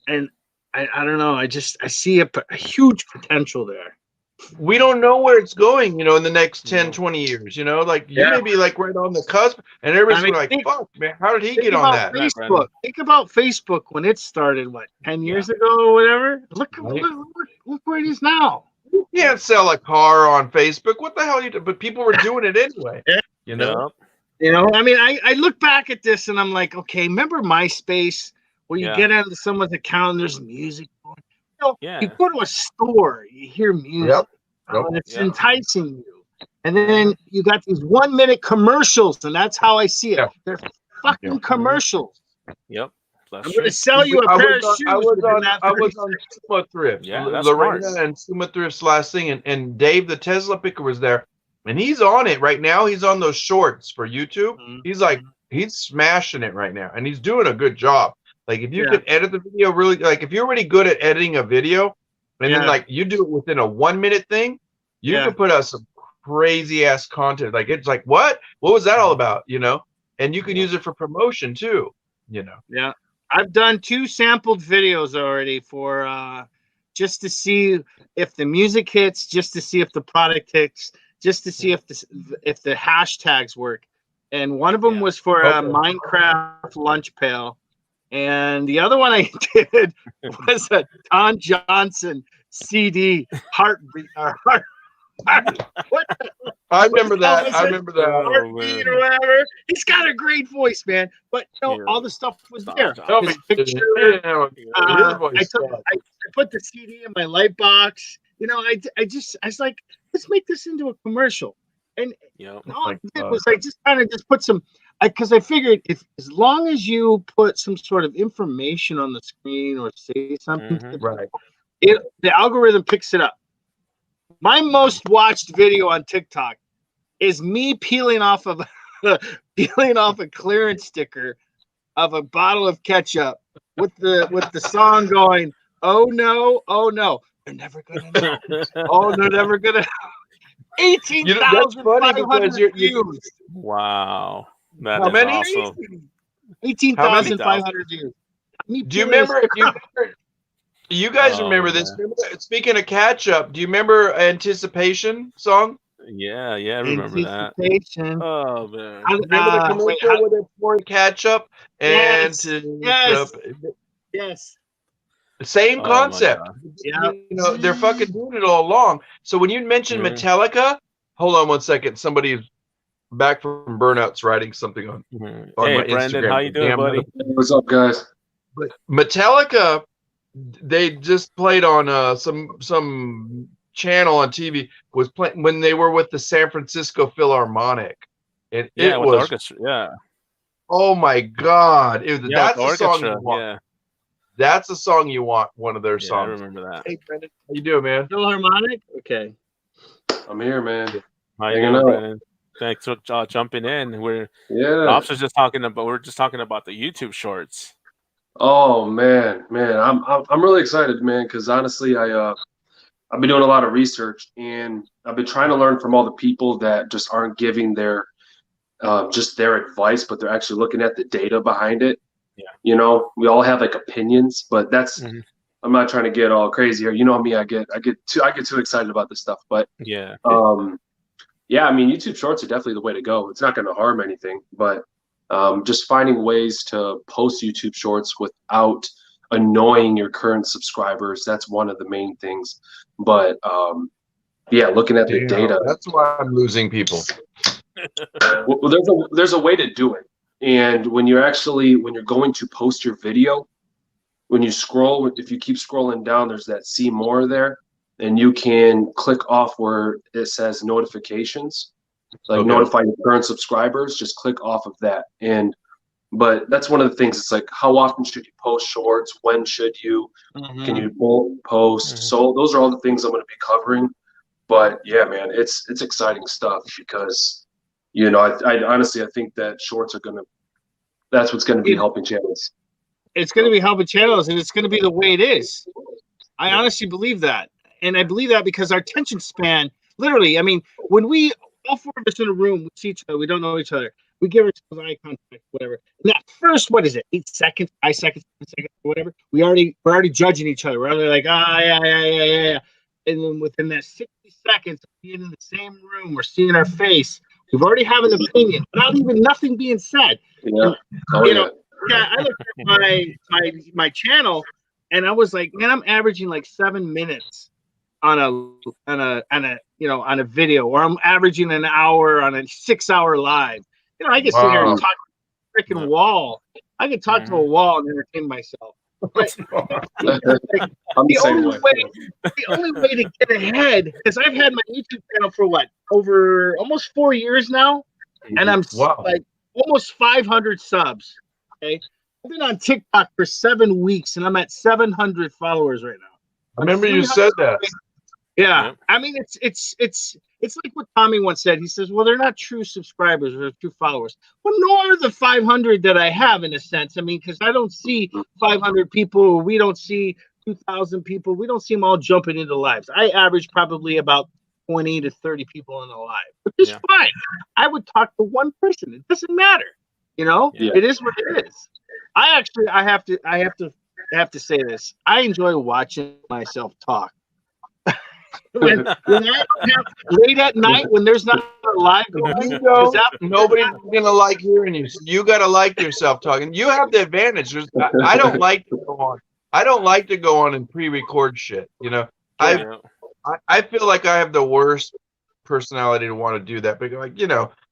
and I don't know. I see a huge potential there. We don't know where it's going, you know, in the next 10, No. 20 years, you know, like you Yeah. may be like right on the cusp and I everybody's mean, like, fuck, man, how did he think get on about that? Right, Brandon. Facebook. Think about Facebook when it started. What, 10 Yeah. years ago or whatever? Right? Look where it is now. You Yep. can't sell a car on Facebook. What the hell you do? But people were doing it anyway, Yeah. you know? Yep. You know, I mean, I look back at this and I'm like, okay, remember MySpace where you Yeah. get onto someone's account and there's music going? You know, you Yeah. go to a store, you hear music, Yep. Yep. and it's Yep. enticing you. And Mhm. then you got these 1 minute commercials, and that's how I see it. Yeah. They're fucking Yep. commercials. Yep. That's I'm going true. to sell you a pair of shoes within that I 30 was on Suma Thrifts, Yeah, that's Lorena smart. and Suma Thrifts last thing, and Dave the Tesla picker was there, and he's on it right now. He's on those shorts for YouTube. seconds. He's like he's smashing it right now, and he's doing a good job. Like if you Yeah. can edit the video really, like if you're really good at editing a video, and then Yeah. like you do it within a 1 minute thing, you Yeah. can put out some crazy ass content. Like it's like what was that all about, you know? And you can Yeah. use it for promotion too, you know. Yeah. I've done 2 sampled videos already for just to see if the music hits, just to see if the product hits, just to see if the hashtags work. And one of them Yeah. was for a Okay. Minecraft lunch pail, and the other one I did was a Don Johnson CD heartbeat or heart. What I what the remember hell that. was I it? remember that. Oh Heartbeat or man. whatever. He's got a great voice, man. But Yeah. all the stuff was Don there. No, Johnson. he His didn't. picture. His I voice took sucked. I put the CD in my light box. You know, I was like, let's make this into a commercial. And Yep. all I My did God. was I just kind of just put some, because I figured if as long as you put some sort of information on the screen or say something, Mhm. Right. the algorithm picks it up. My most watched video on TikTok is me peeling off of peeling off a clearance sticker of a bottle of ketchup with the song going, oh no, they're never gonna know. Oh, they're never gonna. You know, that's funny because 18,500 views. Wow. That how is many? awesome. How many? 18,500 views. Me Do you peeling a remember? sticker. You guys Oh remember this? man. Remember speaking of catch up, do you remember Anticipation song? Yeah, yeah, I remember that. Anticipation. Oh man. Remember the Wait, commercial where they're pouring ketchup and yes, to yes, yes. same Oh my concept. god. Yeah. You know, they're fucking doing it all along. So when you mention Mhm. Metallica, hold on one second. Somebody's back from burnouts writing something on Mhm. on Hey my Brandon, how Instagram. you doing, Damn, buddy? What's up, guys? but Metallica, they just played on some channel on TV was playing when they were with the San Francisco Philharmonic, and Yeah, it with the was orchestra. Yeah. oh my god, Yeah, with the that's the song orchestra. you want. Yeah. That's the song you want. One of their Yeah, I songs. remember that. Hey Brendan, how you doing, man? Philharmonic? Okay. I'm here, man. How you Hanging doing, out. Brandon? Thanks for jumping in. We're Yeah. Lobster's just talking about we're just talking about the YouTube shorts. Oh man, I'm really excited, man, because honestly, I've been doing a lot of research and I've been trying to learn from all the people that just aren't giving their just their advice, but they're actually looking at the data behind it. Yeah. You know, we all have like opinions, but that's Mhm. I'm not trying to get all crazy here. You know me, I get too excited about this stuff, but Yeah. yeah, I mean, YouTube Shorts are definitely the way to go. It's not going to harm anything, but just finding ways to post YouTube Shorts without annoying your current subscribers. That's one of the main things. But yeah, looking at the Damn, data, that's why I'm losing people. well, there's a way to do it. And when you're going to post your video, when you scroll, if you keep scrolling down, there's that see more there, and you can click off where it says notifications, like notify your current subscribers. Just click off of that. But that's one of the things. It's like, how often should you post shorts? When should you? Can you post? So those are all the things I'm going to be covering. But yeah, man, it's exciting stuff because, I honestly, I think that shorts that's what's going to be helping channels. It's going to be helping channels, and it's going to be the way it is. I honestly believe that. And I believe that because our attention span, literally, I mean, when we, all four of us in a room, we see each other, we don't know each other, we give ourselves eye contact, whatever. And that first, what is it, 8 seconds, 5 seconds, 10 seconds, whatever, we're already judging each other. We're already like, yeah. And then within that 60 seconds of being in the same room, we're seeing our face, we've already have an opinion, without even nothing being said. Yeah. And, I looked at my channel, and I was like, man, I'm averaging like 7 minutes on a video, or I'm averaging an hour on a 6-hour live. I can sit here and talk to a freaking wall. I can talk to a wall and entertain myself. But the only way to get ahead, because I've had my YouTube channel for over almost 4 years now, and I'm like almost 500 subs. Okay, I've been on TikTok for 7 weeks, and I'm at 700 followers right now. I remember you said that. Yeah. Yep. I mean, it's like what Tommy once said. He says, well, they're not true subscribers or true followers. Well, nor are the 500 that I have, in a sense. I mean, because I don't see 500 people. We don't see 2,000 people. We don't see them all jumping into lives. I average probably about 20 to 30 people in the live, which is fine. I would talk to one person. It doesn't matter. It is what it is. I have to say this. I enjoy watching myself talk. when I have late at night, when there's not a live going, nobody's gonna like hearing you. So you gotta like yourself talking. You have the advantage. I don't like to go on. I don't like to go on and pre-record shit. I feel like I have the worst personality to want to do that. But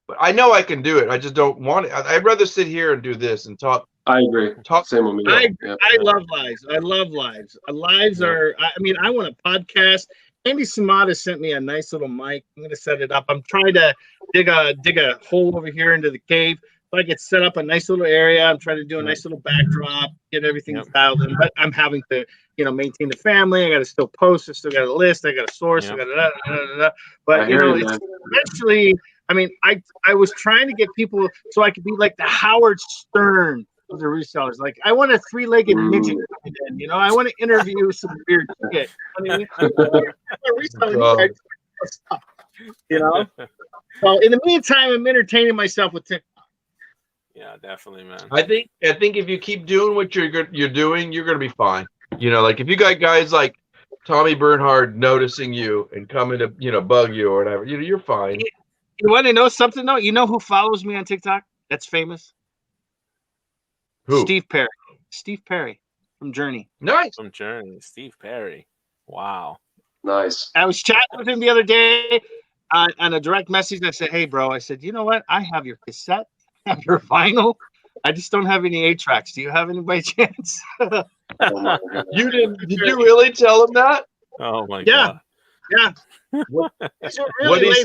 but I know I can do it. I just don't want it. I'd rather sit here and do this and talk. I agree. Same with me. I love lives. I love lives. Lives are. I mean, I want a podcast. Andy Samada sent me a nice little mic. I'm gonna set it up. I'm trying to dig a hole over here into the cave so I could set up a nice little area. I'm trying to do a nice little backdrop, get everything dialed in. But I'm having to, maintain the family. I got to still post. I still got a list. I got a source. I got But it's eventually. I mean, I was trying to get people so I could be like the Howard Stern of the resellers. Like, I want a 3-legged midget. I want to interview some weird shit. So in the meantime, I'm entertaining myself with TikTok. Yeah, definitely, man. I think if you keep doing what you're doing, you're gonna be fine. Like if you got guys like Tommy Bernhard noticing you and coming to bug you or whatever, you're fine. You want to know something though? You know who follows me on TikTok? That's famous. Who? Steve Perry. Steve Perry from Journey. Nice. From Journey. Steve Perry. Wow. Nice. I was chatting with him the other day on a direct message. I said, hey, bro. I said, you know what? I have your cassette. I have your vinyl. I just don't have any 8 tracks. Do you have any by chance? You didn't? Did you really tell him that? Oh my God. Yeah. What really did he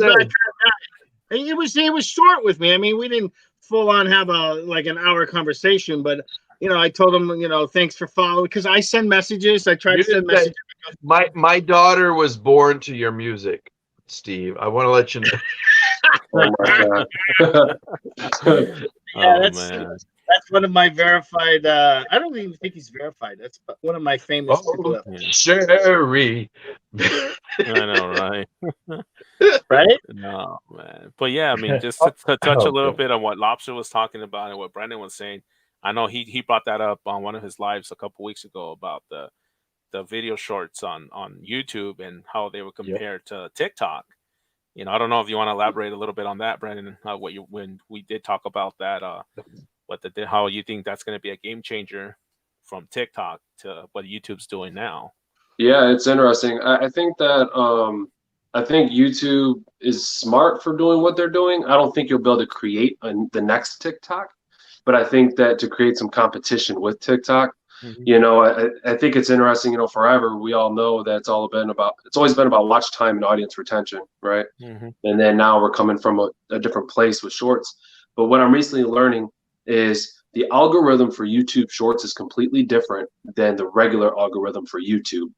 say? It was short with me. I mean, we didn't full on have an hour conversation, but I told him, thanks for following, because I send messages. I try to send messages. My daughter was born to your music, Steve. I want to let you know. Oh my God. That's one of my verified. I don't even think he's verified. That's one of my famous people. Sherry. I know, right? Right? No, man. But yeah, I mean, just to touch a little bit on what Lobster was talking about and what Brandon was saying. I know he brought that up on one of his lives a couple weeks ago about the video shorts on YouTube and how they were compared to TikTok. I don't know if you want to elaborate a little bit on that, Brandon. When we did talk about that, how you think that's going to be a game changer from TikTok to what YouTube's doing now. Yeah, it's interesting. I think that I think YouTube is smart for doing what they're doing. I don't think you'll be able to create the next TikTok, but I think that to create some competition with TikTok, Mhm. you know, I think it's interesting. You know, forever we all know that it's always been about watch time and audience retention, right? Mhm. And then now we're coming from a different place with shorts. But what I'm recently learning is the algorithm for YouTube Shorts is completely different than the regular algorithm for YouTube.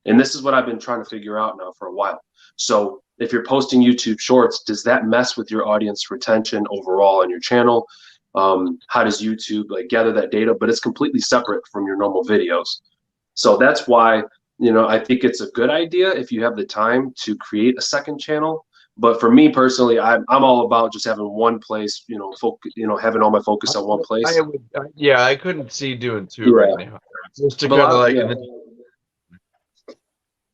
And this is what I've been trying to figure out now for a while. So if you're posting YouTube Shorts, does that mess with your audience retention overall on your channel? How does YouTube like gather that data? But it's completely separate from your normal videos. So that's why, you know, I think it's a good idea if you have the time to create a second channel. But for me personally, I'm all about just having one place, you know, having all my focus on one place. Yeah, I couldn't see doing two right Yeah, now. Just to but kind of like, yeah,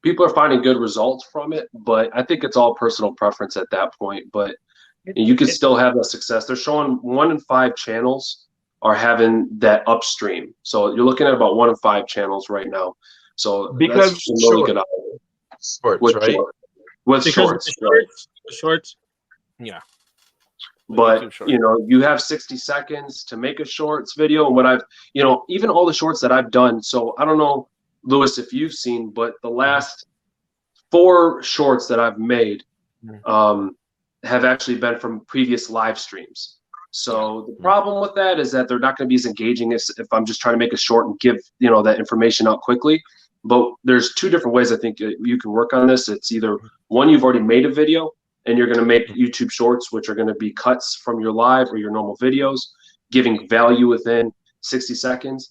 people are finding good results from it. But I think it's all personal preference at that point. But you can still have that success. They're showing 1 in 5 channels are having that upstream. So you're looking at about 1 in 5 channels right now. So because that's some really good sports, with right? with Because of shorts, the right? shorts. The shorts. Yeah, the But YouTube short. you know, you have 60 seconds to make a shorts video. And what I've, you know, even all the shorts that I've done. So I don't know, Lewis, if you've seen, but the last 4 shorts that I've made Mhm. have actually been from previous live streams. Yeah. So the problem with that is that they're not going to be as engaging as if I'm just trying to make a short and give, you know, that information out quickly. But there's 2 different ways I think you can work on this. It's either one, you've already made a video and you're going to make YouTube shorts, which are going to be cuts from your live or your normal videos, giving value within 60 seconds.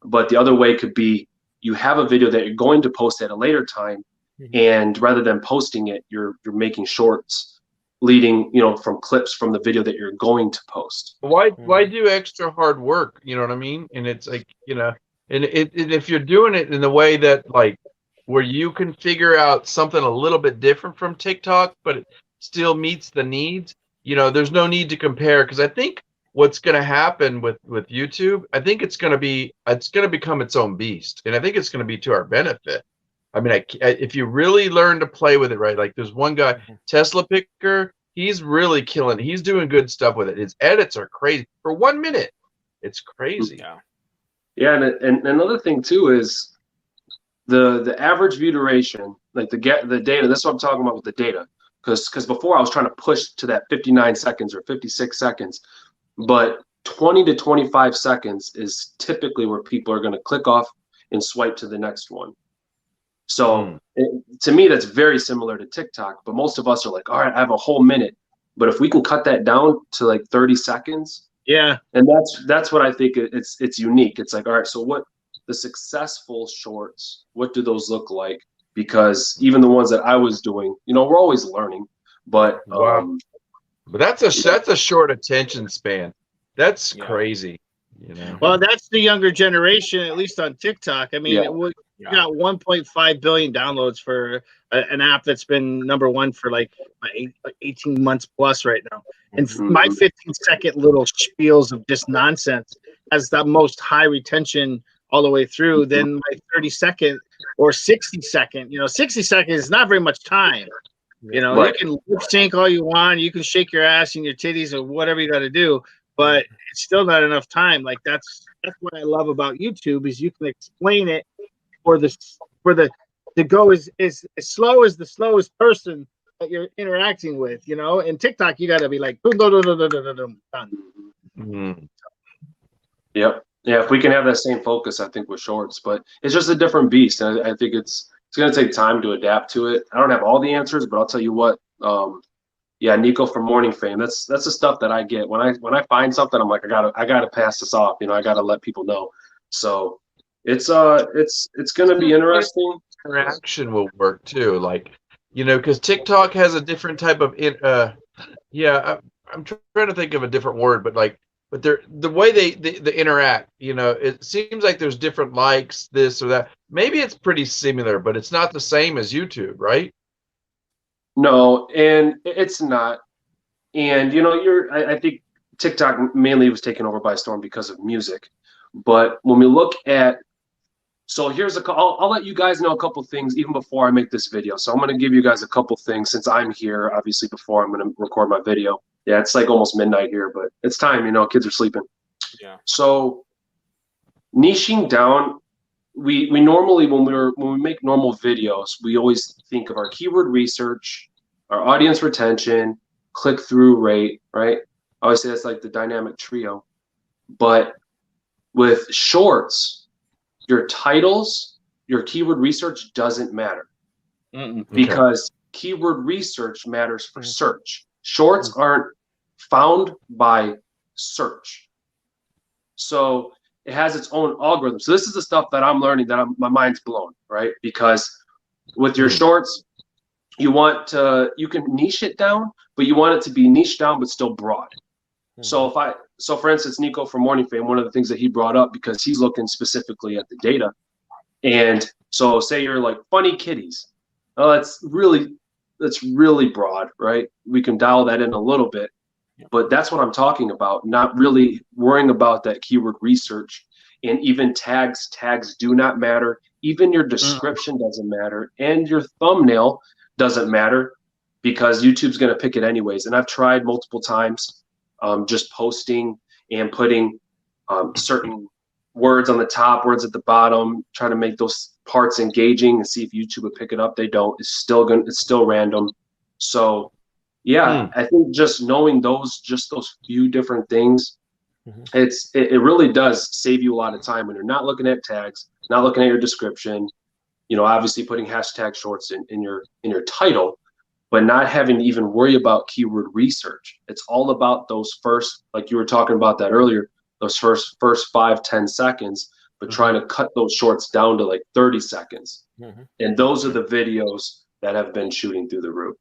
But the other way could be you have a video that you're going to post at a later time, Mhm. and rather than posting it, you're making shorts leading, you know, from clips from the video that you're going to post. Why do extra hard work? You know what I mean? And it's like, you know, and if you're doing it in the way that like where you can figure out something a little bit different from TikTok, but it still meets the needs, you know, there's no need to compare, because I think what's going to happen with YouTube, I think it's going to become its own beast, and I think it's going to be to our benefit. I mean, if you really learn to play with it right, like there's one guy, Mhm. Tesla Picker, he's really killing it. He's doing good stuff with it. His edits are crazy. For 1 minute, it's crazy. Yeah. Yeah, and another thing too is the average view duration, like the data. That's what I'm talking about with the data, because before I was trying to push to that 59 seconds or 56 seconds, but 20 to 25 seconds is typically where people are going to click off and swipe to the next one. So to me, that's very similar to TikTok. But most of us are like, all right, I have a whole minute. But if we can cut that down to like 30 seconds, Yeah. and that's what I think it's unique. It's like, all right, so what the successful shorts, what do those look like? Because even the ones that I was doing, you know, we're always learning. But Wow. But that's a short attention span. That's Yeah. crazy, you know. Well, that's the younger generation, at least on TikTok. I mean, Yeah. we Yeah. got 1.5 billion downloads for an app that's been #1 for like 18 months plus right now. And Mhm. my 15-second little spiels of just nonsense has the most high retention all the way through. Then my 30-second or 60-second, 60 seconds is not very much time. You know, Right. you can lip sync all you want, you can shake your ass and your titties or whatever you got to do, but it's still not enough time. Like that's what I love about YouTube is you can explain it for the to go as slow as the slowest person that you're interacting with, And TikTok, you got to be like boom, boom, boom, boom, boom, boom, boom, done. Mm. Yep. Yeah, if we can have that same focus, I think with shorts, but it's just a different beast. And I think it's going to take time to adapt to it. I don't have all the answers, but I'll tell you what. Yeah, Nico from Morning Fame. That's the stuff that I get when I find something. I'm like, I gotta pass this off. I gotta let people know. So it's going to be interesting. Interaction will work too, like because TikTok has a different type of I'm trying to think of a different word, but they're the way they interact, it seems like there's different likes, this or that. Maybe it's pretty similar, but it's not the same as YouTube, right? No, and it's not. And I think TikTok mainly was taken over by storm because of music. But when we look at So I'll let you guys know a couple things even before I make this video. So I'm going to give you guys a couple things since I'm here, obviously, before I'm going to record my video. Yeah, it's like almost midnight here, but it's time, you know, kids are sleeping. Yeah. So niching down, we normally, when we make normal videos, we always think of our keyword research, our audience retention, click-through rate, right? I always say that's like the dynamic trio. But with shorts, your titles, your keyword research doesn't matter because keyword research matters for search. Shorts aren't found by search. So it has its own algorithm. So this is the stuff that I'm learning that my mind's blown, right? Because with your shorts, you can niche it down, but you want it to be niche down but still broad. So for instance, Nico from Morning Fame, one of the things that he brought up, because he's looking specifically at the data, and so say you're like funny kitties. Oh, that's really broad, right? We can dial that in a little bit, but that's what I'm talking about. Not really worrying about that keyword research, and even tags. Tags do not matter. Even your description doesn't matter, and your thumbnail doesn't matter because YouTube's going to pick it anyways. And I've tried multiple times. Just posting and putting certain words on the top, words at the bottom, trying to make those parts engaging and see if YouTube would pick it up. They don't. It's still random. So yeah, I think just knowing those few different things, it really does save you a lot of time when you're not looking at tags, not looking at your description, you know, obviously putting hashtag shorts in your title, but not having to even worry about keyword research. It's all about those first, like you were talking about that earlier, those first 5-10 seconds, but trying to cut those shorts down to like 30 seconds. And those are the videos that have been shooting through the roof.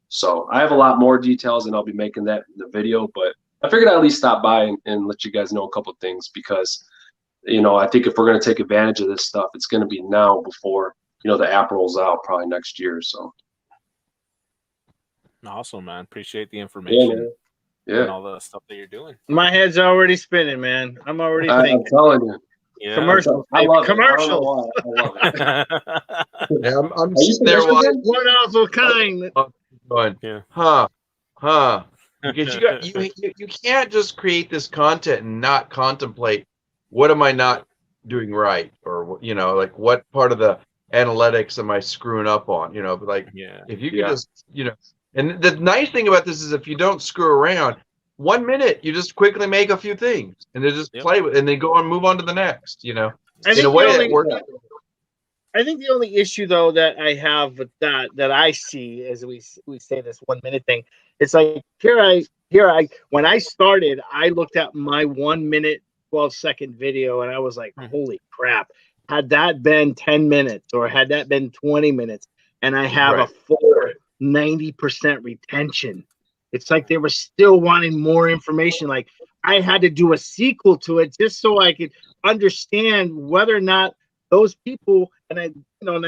So I have a lot more details and I'll be making that in the video, but I figured I'd at least stop by and let you guys know a couple of things because, you know, I think if we're going to take advantage of this stuff, it's going to be now before, you know, the app rolls out probably next year. So. Awesome, man. Appreciate the information. Yeah. And all the stuff that you're doing. My head's already spinning, man. I'm already thinking. I'm telling you. Yeah. Commercials. I love Commercials. it. I love it. Yeah, I'm sitting there watching, One of a kind. going, Yeah. because you can't just create this content and not contemplate what am I not doing right, or you know, like what part of the analytics am I screwing up on, you know, but like if you could just, you know, and the nice thing about this is if you don't screw around, 1 minute you just quickly make a few things and they just play with, and they go and move on to the next, you know. In a way it works. I think the only issue though that I have with that I see as we say this 1 minute thing, it's like here I when I started, I looked at my 1 minute 12-second video and I was like, holy crap, had that been 10 minutes or had that been 20 minutes and I have a full 90% retention, it's like they were still wanting more information. Like I had to do a sequel to it just so I could understand whether or not those people, and I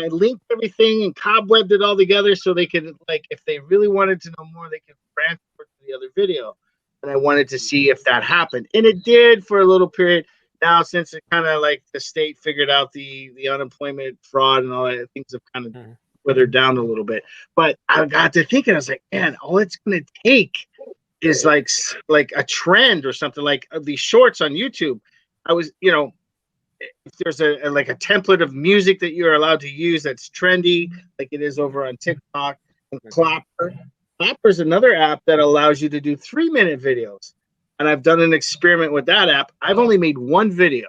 linked everything and cobwebbed it all together so they could, like, if they really wanted to know more, they could transfer to the other video. And I wanted to see if that happened, and it did for a little period. Now, since it kind of like the state figured out the unemployment fraud and all that, things have kind of withered down a little bit. But I got to thinking, I was like, man, all it's going to take is like a trend or something, like these shorts on YouTube. I was, you know, if there's a template of music that you're allowed to use that's trendy, like it is over on TikTok, and Clapper is another app that allows you to do 3-minute videos. And I've done an experiment with that app. I've only made one video.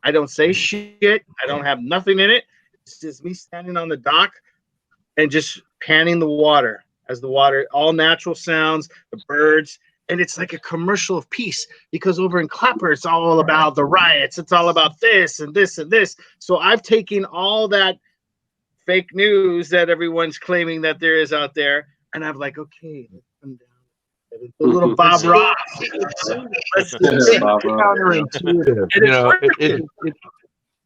I don't say shit. I don't have nothing in it. It's just me standing on the dock and just panning the water, as the water, all natural sounds, the birds. And it's like a commercial of peace, because over in Clapper, it's all about the riots. It's all about this and this and this. So I've taken all that fake news that everyone's claiming that there is out there, and I'm like, okay, let's come down. A little Bob Ross. It's counterintuitive. You know,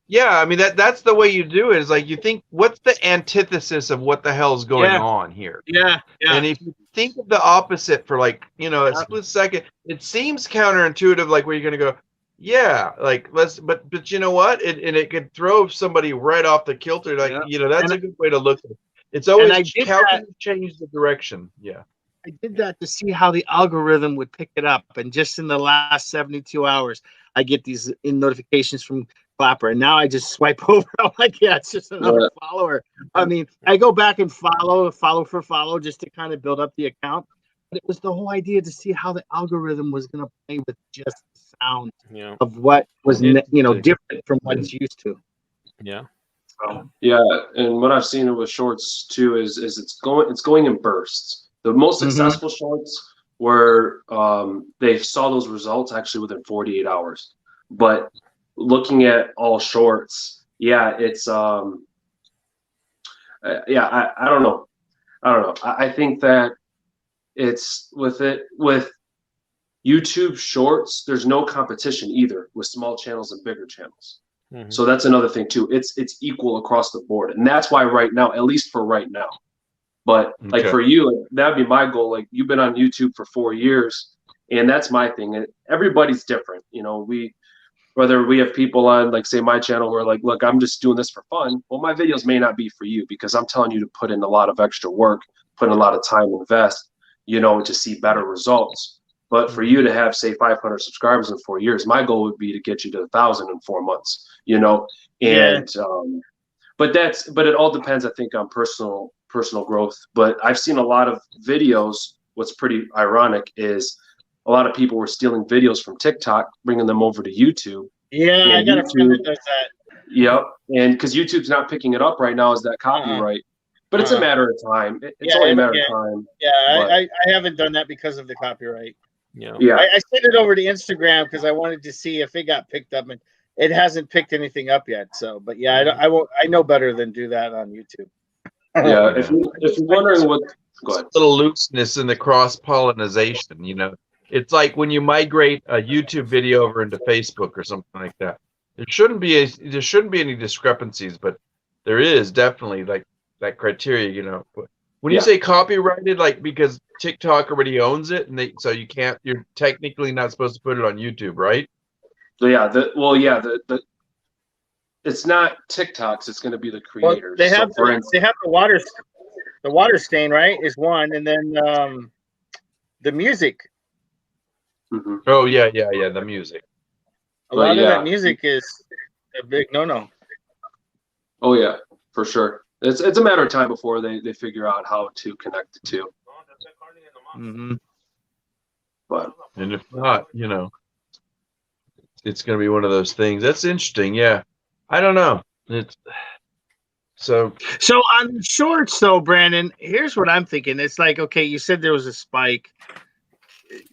yeah, I mean that's the way you do it. Is like you think, what's the antithesis of what the hell's going on here? Yeah. And if you think of the opposite for like, you know, a split second, it seems counterintuitive, like where you're gonna go, Yeah, like but you know what? It could throw somebody right off the kilter. Like, Yeah. that's And a good way to look at it. It's and always I did how that. can you change the direction? Yeah. I did that to see how the algorithm would pick it up. And just in the last 72 hours, I get these in notifications from Clapper. And now I just swipe over. I'm like, yeah, it's just another Yeah. follower. I mean, I go back and follow for follow just to kind of build up the account. But it was the whole idea to see how the algorithm was going to play with just the sound Yeah. of what was, Interesting. different from what it's used to. Yeah. So, Yeah, and what I've seen with shorts too is it's going in bursts. The most mhm. successful shorts where they saw those results actually within 48 hours. But looking at all shorts, yeah, it's yeah, I don't know. I don't know. I think that it's with YouTube shorts, there's no competition either with small channels and bigger channels. Hmm. So that's another thing too. It's equal across the board, and that's why right now, at least for right now. But like Okay. for you, like, that'd be my goal. Like you've been on YouTube for 4 years, and that's my thing. And everybody's different. Whether we have people on like say my channel who are like, look, I'm just doing this for fun. Well, my videos may not be for you because I'm telling you to put in a lot of extra work, put in a lot of time, invest, to see better results. But for you to have say 500 subscribers in 4 years, my goal would be to get you to 1,000 in 4 months. Yeah. And but it all depends, I think, on personal growth. But I've seen a lot of videos. What's pretty ironic is a lot of people were stealing videos from TikTok, bringing them over to YouTube. Yeah, I And got a friend YouTube, that does that. yep. And because YouTube's not picking it up right now as that Uh-uh. copyright. But it's a Uh-uh. matter of time. It's Yeah, only a matter yeah, of time. yeah. But I haven't done that because of the copyright. Yeah. yeah, I sent it over to Instagram because I wanted to see if it got picked up, and it hasn't picked anything up yet. So, but yeah, I won't. I know better than do that on YouTube. yeah. If Yeah. you if you're wondering what, go ahead. A little looseness in the cross pollination. It's like when you migrate a YouTube video over into Facebook or something like that. There shouldn't be any discrepancies, but there is definitely like that criteria. But when you Yeah. say copyrighted, like because TikTok already owns it, and so you're technically not supposed to put it on YouTube, right? So yeah, the it's not TikToks. It's going to be the Well, creators. they So have for instance, the water stain, right, is one, and then the music. mhm. Oh yeah, the music. A But lot of that yeah, music is a big no. oh yeah, for sure. It's a matter of time before they figure out how to connect the two. Mm-hmm. But And if not, it's going to be one of those things. That's interesting. Yeah, I don't know. It's so. So on the shorts, though, Brandon, here's what I'm thinking. It's like, okay, you said there was a spike.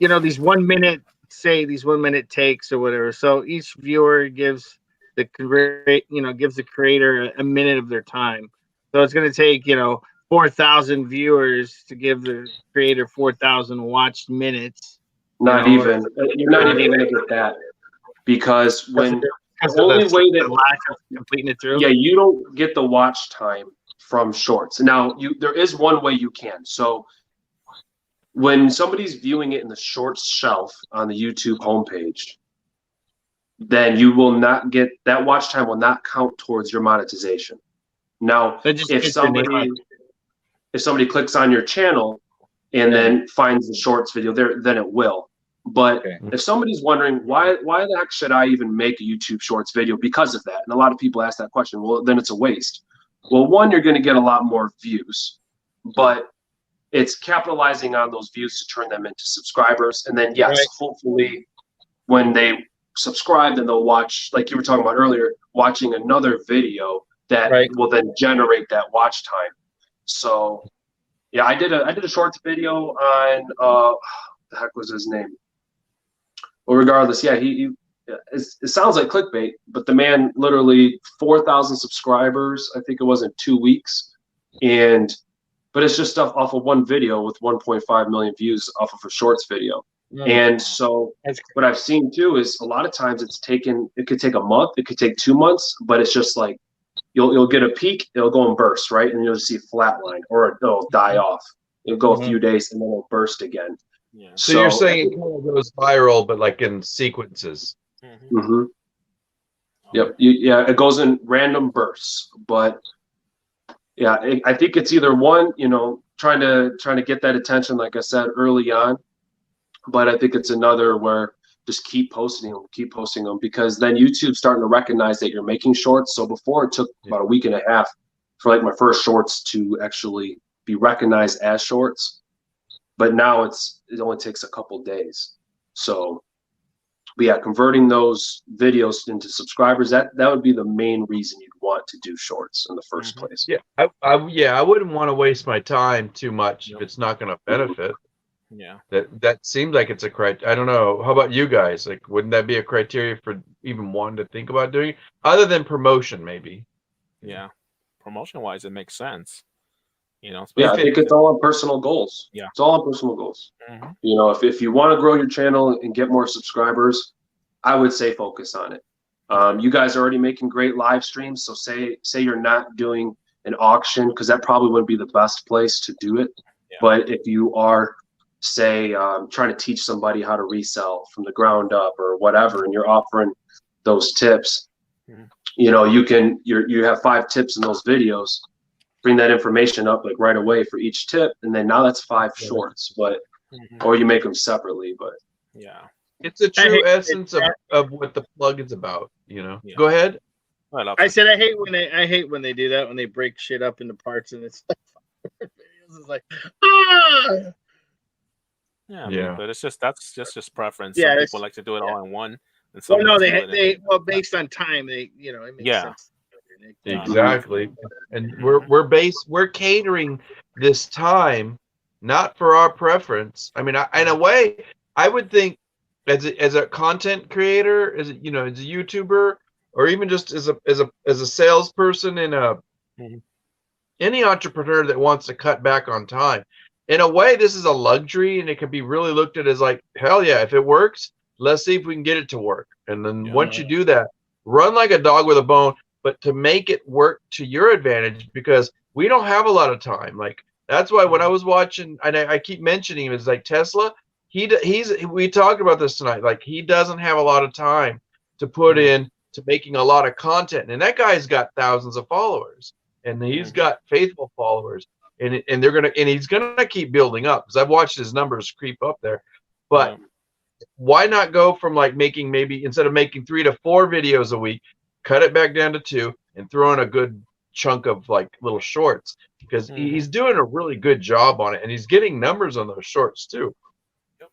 These 1 minute, say these 1 minute takes or whatever. So each viewer gives gives the creator a minute of their time. So it's going to take 4,000 viewers to give the creator 4,000 watched minutes. not even you're not even going to get that because when Because the of only way the that lack of completing it through. yeah, you don't get the watch time from shorts. Now there is one way you can. So when somebody's viewing it in the shorts shelf on the YouTube homepage, then you will not get that watch time will not count towards your monetization. Now, That just if gets your name on. somebody clicks on your channel and then finds the shorts video there, then it will. But Okay. if somebody's wondering why the heck should I even make a YouTube shorts video because of that, and a lot of people ask that question, well, then it's a waste. Well, one, you're going to get a lot more views, but it's capitalizing on those views to turn them into subscribers. And then, yes, Right. hopefully when they subscribe, then they'll watch, like you were talking about earlier, watching another video that Right. will then generate that watch time. So, yeah, I did a shorts video on what the heck was his name? Well, regardless, yeah, it sounds like clickbait, but the man literally 4,000 subscribers, I think it was in 2 weeks, but it's just stuff off of one video with 1.5 million views off of a shorts video. And so what I've seen too is a lot of times it could take a month, it could take 2 months, but it's just like you'll get a peak, it'll go and burst, right? And you'll just see a flat line or it'll die off. It'll go a few days and then it'll burst again. Yeah. So you're saying it kind of goes viral, but like in sequences. Mhm. Hmm. Oh, Yep. Yeah, it goes in random bursts, but yeah, I think it's either one, trying to get that attention, like I said early on, but I think it's another where just keep posting them, because then YouTube's starting to recognize that you're making shorts. So before it took Yeah. about a week and a half for like my first shorts to actually be recognized as shorts, but now it only takes a couple days. So, but yeah, converting those videos into subscribers, that would be the main reason you'd want to do shorts in the first mhm. place. Yeah, I wouldn't want to waste my time too much if Yep. it's not going to benefit. Yeah. That seems like it's a criteria. I don't know. How about you guys? Like, wouldn't that be a criteria for even wanting to think about doing it, other than promotion, maybe? Yeah. Promotion wise, it makes sense. Yeah, If I Especially it, think it's all on personal goals. yeah. It's all on personal goals. Hmm. If you want to grow your channel and get more subscribers, I would say focus on it. Yeah. You guys are already making great live streams, so say you're not doing an auction, because that probably wouldn't be the best place to do it. Yeah. But if you are, say, trying to teach somebody how to resell from the ground up or whatever, and you're offering those tips, Mhm. you have 5 tips in those videos. Bring that information up like right away for each tip, and then now that's 5 shorts. But Mhm. or you make them separately. But Yeah. it's a I true hate essence of what the plug is about. Yeah. Go ahead. I love I it. said I hate when they do that, when they break shit up into parts and it's like videos is like ah Yeah. I mean, Yeah. but that's just preference. Some yeah people it's like to do it yeah. all in one, and Well some no like to do it in. well based on time they it makes Yeah. sense. Exactly. And Hmm. we're catering this time not for our preference. I mean, in a Hmm. way, I would think as a content creator, as as a YouTuber, or even just as a salesperson in a Hmm. any entrepreneur that wants to cut back on time. In a way, this is a luxury, and it can be really looked at as like, hell yeah, if it works, let's see if we can get it to work. And then Yeah. once you do that, run like a dog with a bone, but to make it work to your advantage, because we don't have a lot of time. Like that's why when I Hmm. was watching, and I keep mentioning him, it's like Tesla. He's we talked about this tonight. Like he doesn't have a lot of time to put Hmm. in to making a lot of content, and that guy's got thousands of followers and he's Hmm. got faithful followers, and they're gonna and he's gonna keep building up because I've watched his numbers creep up there. But Yeah. why not go from like making maybe instead of making 3 to 4 videos a week, cut it back down to 2 and throw in a good chunk of like little shorts because Hmm. he's doing a really good job on it and he's getting numbers on those shorts too. Yep.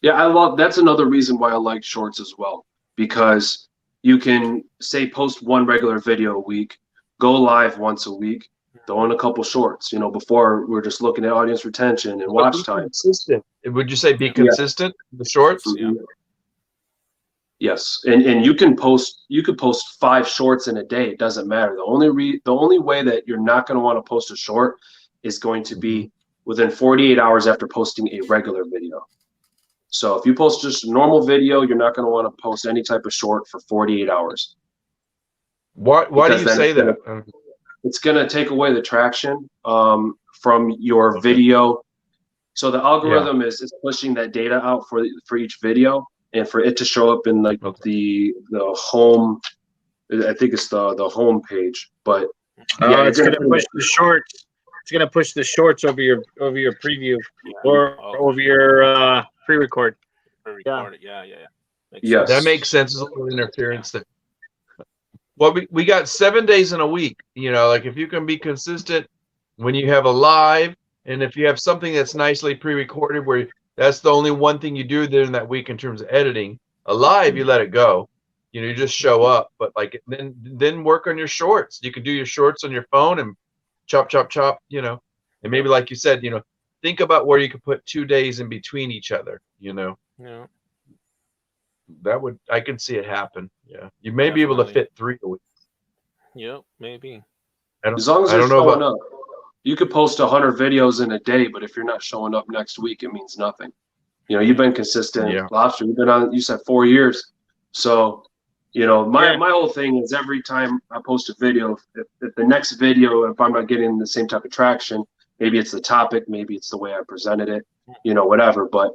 yeah, that's another reason why I like shorts as well, because you can say post one regular video a week, go live once a week, throw in a couple shorts. Before we're just looking at audience retention and But watch be time. consistent. Would you say be Yeah. Yeah. consistent in the shorts? Yeah. Mhm. Yes, and you could post 5 shorts in a day. It doesn't matter. The only way that you're not going to want to post a short is going to Mhm. be within 48 hours after posting a regular video. So if you post just a normal video, you're not going to want to post any type of short for 48 hours, Why do because you then say that? it's gonna take away the traction from your Okay. video. So the Yeah. algorithm is pushing that data out for each video, and for it to show up in like Okay. the home. I think it's the home page, but yeah, Oh, you're it's gonna gonna push the shorts. It's gonna push the shorts over your preview Yeah. or Okay. over your pre-record. Yeah. Pre-record it. Yeah. Yeah. Yeah. Makes That sense. yes. makes sense. There's a little Yeah. interference there. Well, we got 7 days in a week. Like if you can be consistent when you have a live, and if you have something that's nicely pre-recorded, where that's the only one thing you do during that week in terms of editing. A live, you let it go. You just show up. But like then work on your shorts. You can do your shorts on your phone and chop, chop, chop. And maybe Yep. like you said, think about where you could put 2 days in between each other. Yeah. I can see it happen. Yeah, you may be able to Definitely. fit 3 a week. Yep. Maybe. As long as I you're don't know showing about. up, you could post 100 videos in a day, but if you're not showing up next week, it means nothing. You've Yeah. been consistent, Yeah. Lobster. You've been on. You said 4 years, so my Yeah. my whole thing is every time I post a video, if the next video, if I'm not getting the same type of traction, maybe it's the topic, maybe it's the way I presented it, whatever. But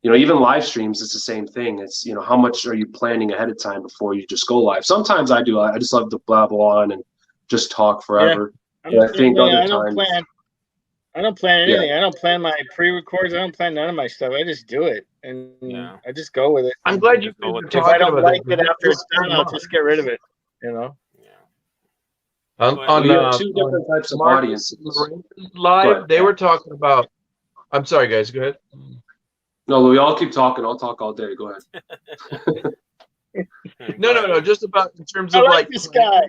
You know, even live streams, it's the same thing. It's, you know, how much are you planning ahead of time before you just go live? Sometimes I do. I just love to blabble on and just talk Yeah, forever. I'm But the I same think way. other I don't times, plan. I don't plan yeah, anything. I don't plan my pre-records. I don't plan none of my stuff. I just do it, and Yeah. I just go with it. I'm And glad you Just go guys with are the if I talking don't about that. like 'Cause it this after is it's one done, of I'll mine. just get rid of it. You know. Yeah. On Go ahead, well, on you Louis. have two different types of Marcus and audiences. Lorena's Go ahead. live, they were talking about. I'm sorry, guys. Go ahead. No, we all keep talking. I'll talk all day. Go ahead. No, Go no, ahead, no. Louis. Just about in terms I of like like this guy.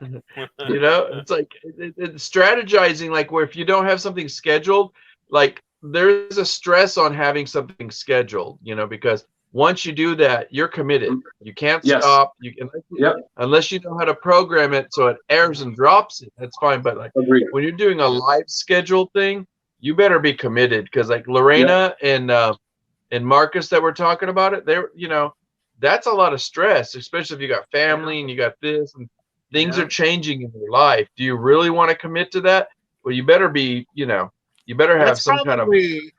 it's like it's strategizing. Like where if you don't have something scheduled, like there's a stress on having something scheduled. Because once you do that, you're committed. You can't Yes. stop. Yep. Unless you know how to program it so it airs and drops it. That's fine. But like Agreed. when you're doing a live scheduled thing, you better be committed because like Yep. Lorena and Marcus that were talking about it, that's a lot of stress, especially if you got family and you got this and things Yeah. are changing in your life. Do you really want to commit to that? Well, you better be, you better have That's some kind of. probably,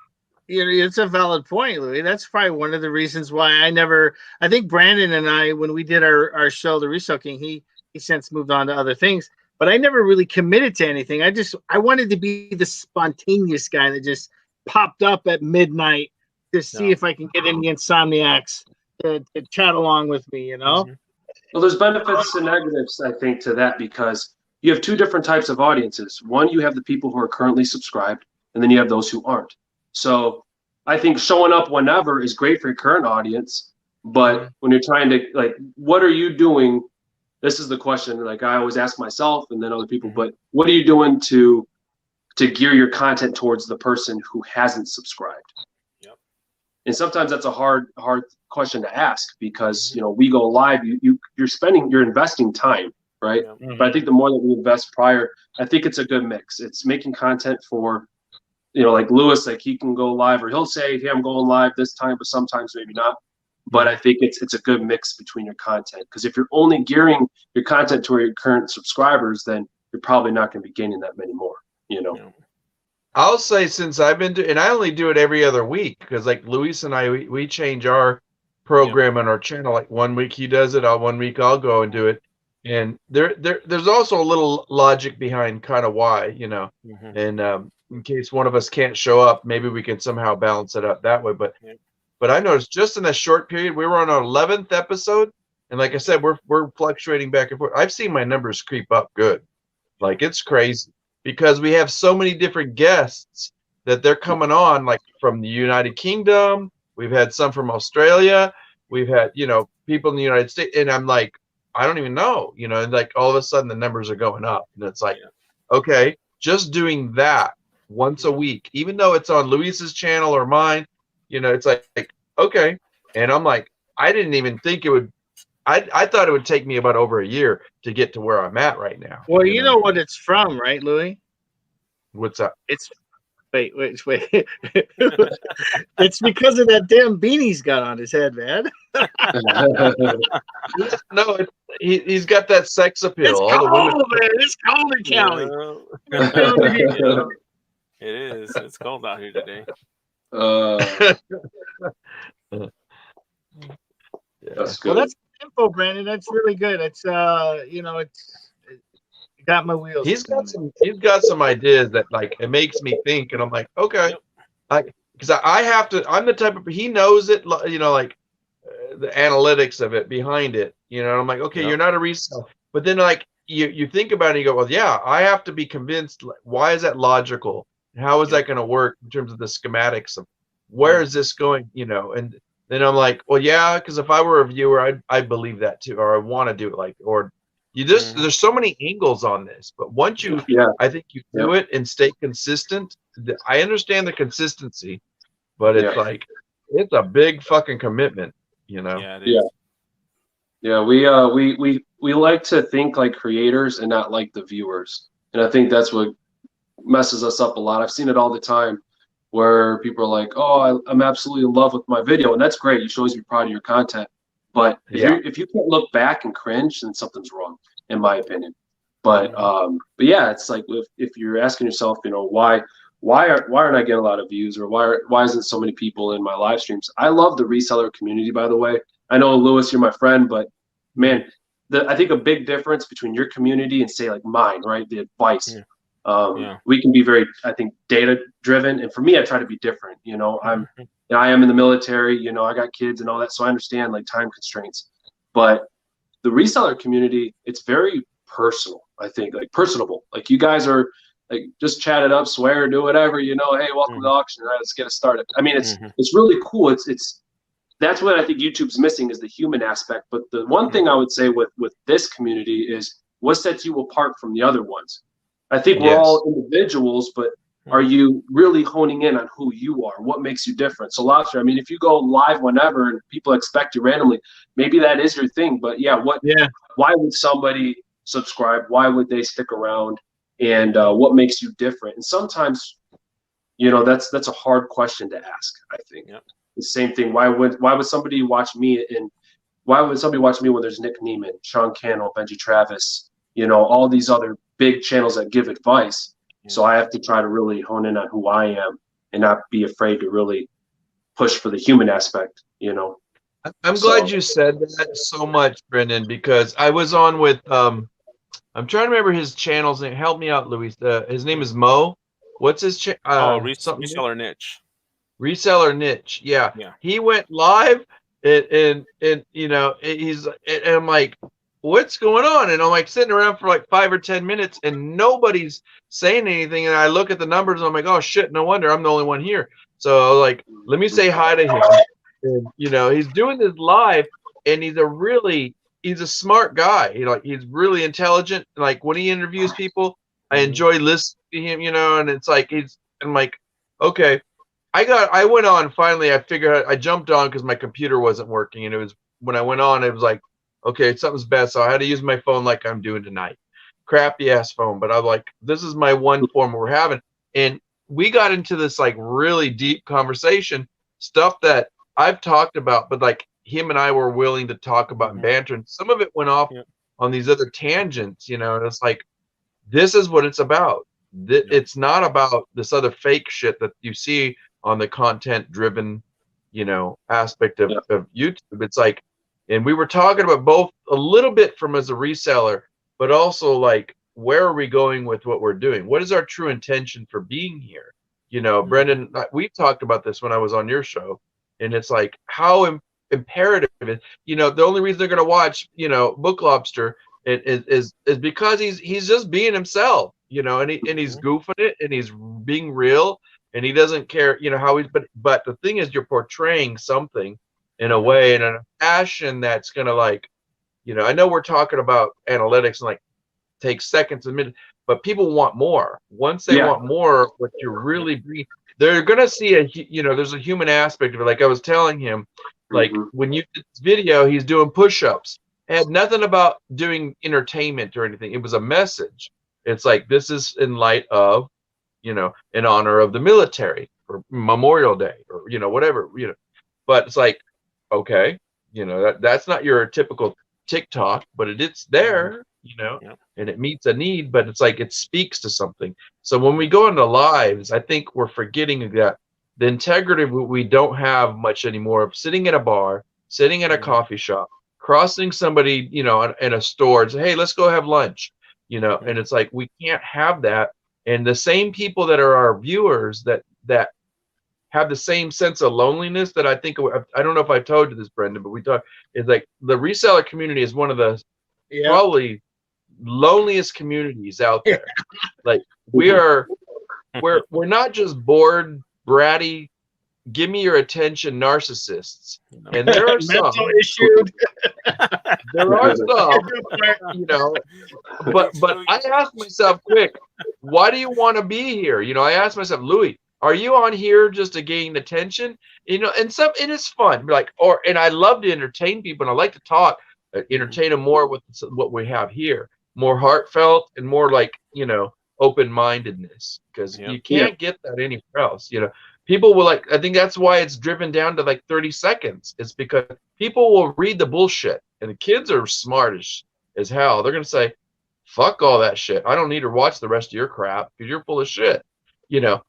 it's a valid point, Louis. That's probably one of the reasons why I think Brandon and I, when we did our show, The Resale King, he since moved on to other things, but I never really committed to anything. I wanted to be the spontaneous guy that just popped up at midnight to see No. if I can get any insomniacs to chat along with me, Mhm. Well, there's benefits and negatives, I think, to that because you have two different types of audiences. One, you have the people who are currently subscribed, and then you have those who aren't. So I think showing up whenever is great for your current audience, but when you're trying to, like, what are you doing? This is the question, like I always ask myself and then other people, but what are you doing to gear your content towards the person who hasn't subscribed? Yep. And sometimes that's a hard question to ask because we go live, you're investing time, right? Yep. But I think the more that we invest prior, I think it's a good mix. It's making content for like Lewis, like he can go live or he'll say, hey, I'm going live this time, but sometimes maybe not. But I think it's a good mix between your content because if you're only gearing your content to your current subscribers, then you're probably not going to be gaining that many more. Yep. I'll say since I've been and I only do it every other week because like Luis and I we change our program on our channel. Like 1 week he does it, 1 week I'll go and do it. And there's also a little logic behind kind of why, Mhm. and in case one of us can't show up, maybe we can somehow balance it up that way. But Yep. I noticed just in a short period, we were on our 11th episode, and like I said, we're fluctuating back and forth. I've seen my numbers creep up good, like it's crazy because we have so many different guests that they're coming on, like from the United Kingdom. We've had some from Australia. We've had people in the United States, and I'm like, I don't even know, and like all of a sudden the numbers are going up, and it's like, okay, just doing that once a week, even though it's on Luis's channel or mine, it's like okay. And I'm like, I didn't even think it would. I thought it would take me about over a year to get to where I'm at right now. Well, you know what it's from, right, Louis? What's up? It's wait. It's because of that damn beanie he's got on his head, man. No, he's got that sex appeal. It's All the cold, women. man. It's cold in Cali. Yeah. It is. It's cold out here today. That's good. Well, that's info, Brandon. That's really good. It's it got my wheels. He's got some ideas that like it makes me think, and I'm like, okay, Yep. like because I have to. I'm the type of he knows it, like the analytics of it behind it. I'm like, okay, Yep. you're not a resale, but then like you think about it, and you go, well, yeah, I have to be convinced. Like, why is that logical? How is that going to work in terms of the schematics of where is this going? And then I'm like, well, yeah, because if I were a viewer, I'd believe that too, or I want to do it like, or you just there's so many angles on this, but once you, I think you do it and stay consistent. I understand the consistency, but it's like it's a big fucking commitment, Yeah, it is. Yeah, we like to think like creators and not like the viewers. And I think that's what messes us up a lot. I've seen it all the time where people are like, "Oh, I'm absolutely in love with my video," and that's great. It shows you're proud of your content. But if you can't look back and cringe, then something's wrong, in my opinion. But yeah, it's like if you're asking yourself, why aren't I getting a lot of views, or why isn't so many people in my live streams? I love the reseller community, by the way. I know, Lewis, you're my friend, but man, I think a big difference between your community and say like mine, right? The advice. Yeah. Yeah. We can be very, I think, data driven, and for me, I try to be different. You know, Mhm. I am in the military. You know, I got kids and all that, so I understand like time constraints. But the reseller community, it's very personal. I think like personable. Like you guys are like just chat it up, swear, do whatever. You know, hey, welcome to the Mhm. auction. All right, let's get it started. I mean, Mhm. it's really cool. It's that's what I think YouTube's missing is the human aspect. But the one thing I would say with this community is what sets you apart from the other ones. I think we're Yes. all individuals, but are Mhm. you really honing in on who you are? What makes you different? So Lobster, I mean, if you go live whenever and people expect you randomly, maybe that is your thing. But yeah, Yeah. why would somebody subscribe? Why would they stick around? And Mhm. what makes you different? And sometimes, that's a hard question to ask. I think Yep. the same thing. Why would somebody watch me? And why would somebody watch me when there's Nick Neiman, Sean Cannell, Benji Travis, all these other big channels that give advice? Yeah. So I have to try to really hone in on who I am and not be afraid to really push for the human aspect. I'm glad So you said that so much, Brendan, because I was on with I'm trying to remember his channel's name. Help me out, Luis. His name is Mo. What's his Oh, something reseller niche. reseller niche? Yeah, Yeah. he went live, and and I'm like, what's going on? And I'm like sitting around for like 5 or 10 minutes, and nobody's saying anything. And I look at the numbers, and I'm like, oh shit, no wonder I'm the only one here. So I was like, let me say hi to him. And he's doing this live, and he's a smart guy. He's really intelligent. Like when he interviews people, I Mhm. enjoy listening to him. And it's like I'm like, okay. I went on finally. I figured I jumped on because my computer wasn't working, and it was when I went on, it was like, okay, something's bad. So I had to use my phone like I'm doing tonight. Crappy ass phone, but I'm like, this is my one form we're having, and we got into this like really deep conversation, stuff that I've talked about, but like him and I were willing to talk about and Mhm. banter, and some of it went off Yep. on these other tangents, and it's like this is what it's about. Yep. It's not about this other fake shit that you see on the content driven, aspect yeah, of YouTube. It's like, and we were talking about both a little bit from as a reseller, but also like, where are we going with what we're doing? What is our true intention for being here? Mhm. Brendan, we talked about this when I was on your show, and it's like how imperative it is. The only reason they're going to watch, Book Lobster is because he's just being himself, and he's Mhm. goofing it, and he's being real, and he doesn't care, how he's. But the thing is, you're portraying something in a Mhm. way and in a fashion that's gonna like, I know we're talking about analytics and like take seconds a minute, but people want more. Once they yeah, want more, what you Yep. really bring, they're gonna see there's a human aspect of it. Like I was telling him, like hmm when you did this video, he's doing push-ups. It had nothing about doing entertainment or anything. It was a message. It's like this is in light of, in honor of the military or Memorial Day or whatever, but it's like, okay, that's not your typical TikTok, but it's Mhm. there, Yep. and it meets a need, but it's like it speaks to something. So when we Yep. go into lives, I think we're forgetting that the integrity we don't have much anymore of sitting at a bar, sitting at a Mhm. coffee shop, crossing somebody, in a store and say, hey, let's go have lunch, and Mhm. it's like we can't have that. And the same people that are our viewers that have the same sense of loneliness that I think I don't know if I told you this, Brendan, but we talk is like the reseller community is one of the Yeah. probably loneliest communities out Yeah. there. Like we're not just bored, bratty, give me your attention narcissists. You And there are Mental some, issued. there are some, you know, but I asked myself quick, why do you want to be here? I asked myself, Louis, are you on here just to gain attention? And it's fun. And I love to entertain people and I like to talk, Mhm. entertain them more with what we have here, more heartfelt and more like, open-mindedness, because Yep. you yeah, can't get that anywhere else. People will I think that's why it's driven down to like 30 seconds. It's because people will read the bullshit and the kids are smart as hell. They're going to say, fuck all that shit. I don't need to watch the rest of your crap because you're full of shit.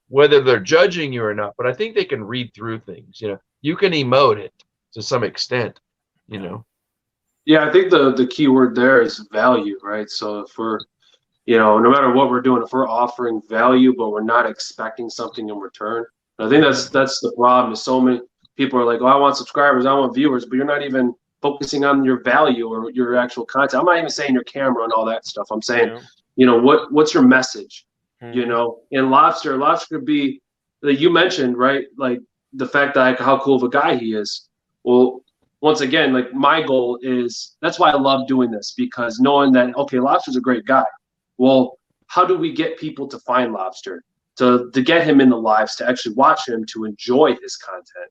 whether they're judging you or not, but I think they can read through things. You can emote it to some extent. Yeah, I think the key word there is value, right? So if we're, no matter what we're doing, if we're offering value, but we're not expecting something in return, I think that's the problem. Is so many people are like, "Oh, I want subscribers, I want viewers," but you're not even focusing on your value or your actual content. I'm not even saying your camera and all that stuff. I'm saying, Yeah. what's your message? Mhm. And lobster could be, like you mentioned, right? Like the fact that like, how cool of a guy he is. Well, once again, like my goal is, that's why I love doing this, because knowing that, okay, Lobster's a great guy. Well, how do we get people to find Lobster, to get him in the lives, to actually watch him, to enjoy his content?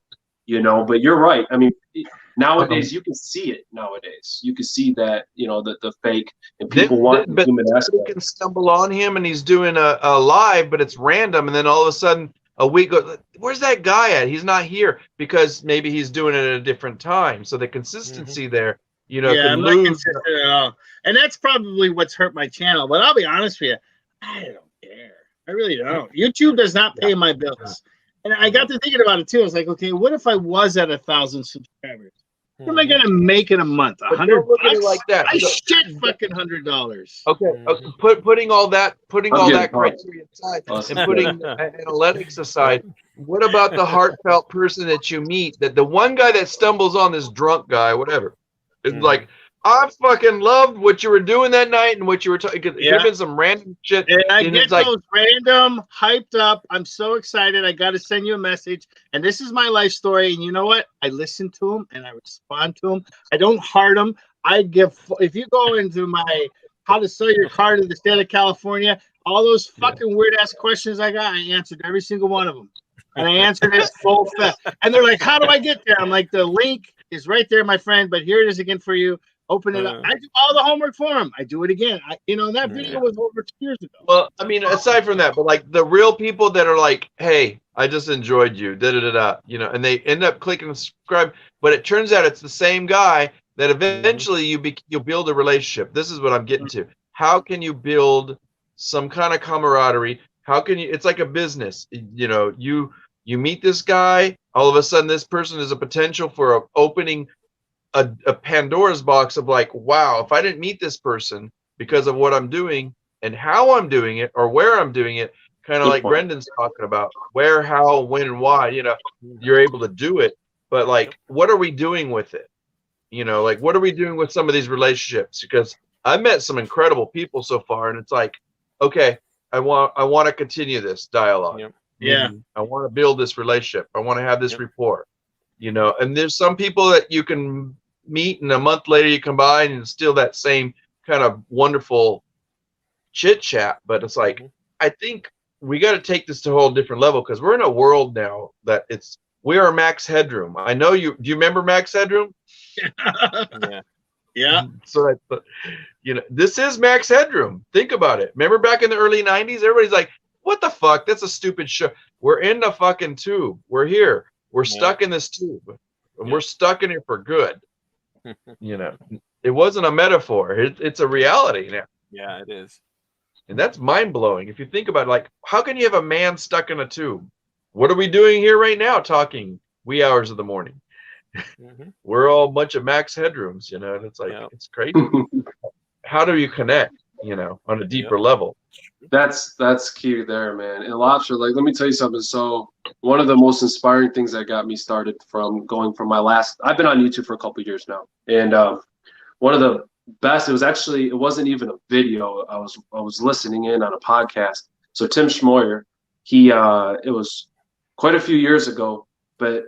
But you're right. I mean, Um, nowadays you can see it. Nowadays you can see that, the fake, and people want the but human somebody aspect. can stumble on him and he's doing a live, but it's random, and then all of a sudden a week goes, where's that guy at? He's not here, because maybe he's doing it at a different time. So the Mhm. consistency there, Yeah, could I'm not lose. consistent at all. And that's probably what's hurt my channel. But I'll be honest with you, I don't care. I really don't. YouTube does not Yeah. pay my bills. And I Yeah. got to thinking about it too. I was like, okay, what if I was at 1,000 subscribers? What am I Mhm. gonna make in a month? But $100? don't look at it like that. I shit fucking $100. Okay, Mhm. putting all I'm getting that pumped. criteria aside Us. and putting analytics aside, what about the heartfelt person that you meet? That the one guy that stumbles on this drunk guy, whatever, is Mhm. like, I fucking loved what you were doing that night and what you were talking. It could have Yeah. been some random shit, And I and get it's like, those random hyped up. I'm so excited. I got to send you a message. And this is my life story. And you know what? I listen to them and I respond to them. I don't heart them. If you go into my how to sell your car to the state of California, all those yeah, fucking weird ass questions I got, I answered every single one of them. And I answered it full fast. And they're like, how do I get there? I'm like, the link is right there, my friend. But here it is again for you. Open it up. I do all the homework for them. I do it again. That video Yeah. was over 2 years ago. well, I mean, aside from that, but like the real people that are like, hey, I just enjoyed you, da da da da, and they end up clicking and subscribe, but it turns out it's the same guy that Mhm. eventually you'll build a relationship. This is what I'm getting to. How can you build some kind of camaraderie? How can you? It's like a business. You meet this guy, all of a sudden this person is a potential for opening a Pandora's box of like, wow, if I didn't meet this person because of what I'm doing and how I'm doing it or where I'm doing it, kind of Good like point. Brendan's talking about, where, how, when, and why, Mhm. you're able to do it. But Yep. like, what are we doing with it? Like, what are we doing with some of these relationships? Because I've met some incredible people so far, and it's like, okay, I want to continue this dialogue. Yep. Yeah. I want to build this relationship. I want to have this Yep. rapport. And there's some people that you can meet, and a month later you come by and it's still that same kind of wonderful chit chat. But it's like, Mhm. I think we got to take this to a whole different level, because we're in a world now that we are Max Headroom. I know you. Do you remember Max Headroom? Yeah. Yeah. So this is Max Headroom. Think about it. Remember back in the early '90s, everybody's like, "What the fuck? That's a stupid show." We're in the fucking tube. We're here. We're Yep. stuck in this tube, and we're Yep. stuck in it for good. You know, it wasn't a metaphor. It's a reality now, Yeah, it is. and that's mind blowing. If you think about it, like, how can you have a man stuck in a tube? What are we doing here right now, talking wee hours of the morning? Mhm. We're all a bunch of Max Headrooms, and it's like, Yep. it's crazy. How do you connect, on a Yep. deeper level? That's key there, man. And lobster, like, let me tell you something. So one of the most inspiring things that got me started from going from I've been on YouTube for a couple of years now, and one of the best. It wasn't even a video. I was listening in on a podcast. So Tim Schmoyer, it was quite a few years ago, but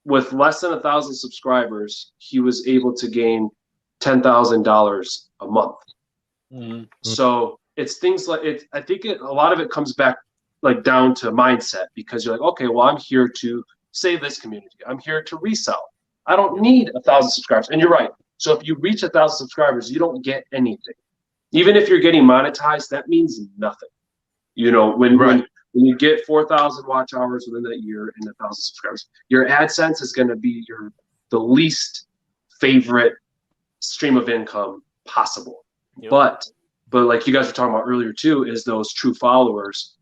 with less than 1,000 subscribers, he was able to gain $10,000 a month. Mhm. So it's things like it. I think a lot of it comes back like down to mindset, because you're like, okay, well, I'm here to save this community. I'm here to resell. I don't Yep. need 1,000 subscribers. And you're right. So if you reach 1,000 subscribers, you don't get anything. Even if you're getting monetized, that means nothing. When Right. when you get 4,000 watch hours within that year and 1,000 subscribers, your AdSense is going to be the least favorite stream of income possible. Yep. But like you guys were talking about earlier too, is those true followers.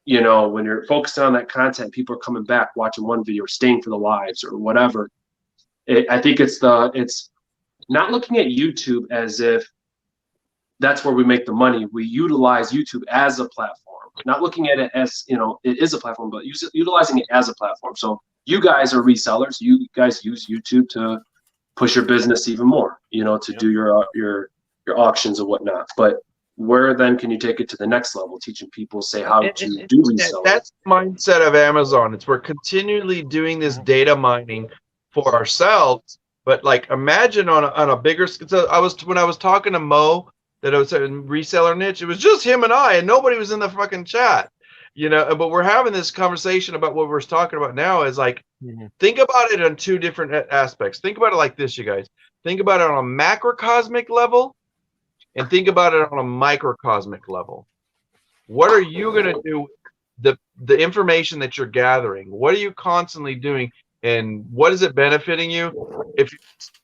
you know, when you're focusing on that content, people are coming back, watching one video, staying for the lives or whatever. I think it's not looking at YouTube as if that's where we make the money. We utilize YouTube as a platform, not looking at it as, you know, it is a platform, but utilizing it as a platform. So you guys are resellers. You guys use YouTube to push your business even more, you know, to do your auctions and whatnot. But where then can you take it to the next level, teaching people, say, how to do reselling? That's the mindset of Amazon. It's we're continually doing this data mining for ourselves. But like, imagine on a bigger scale. So when I was talking to Mo, that I was a reseller niche, it was just him and I, and nobody was in the fucking chat, you know. But we're having this conversation about what we're talking about now. Is like, think about it on two different aspects. Think about it like this, you guys. Think about it on a macrocosmic level, and think about it on a microcosmic level. What are you going to do with the information that you're gathering? What are you constantly doing, and what is it benefiting you? If you're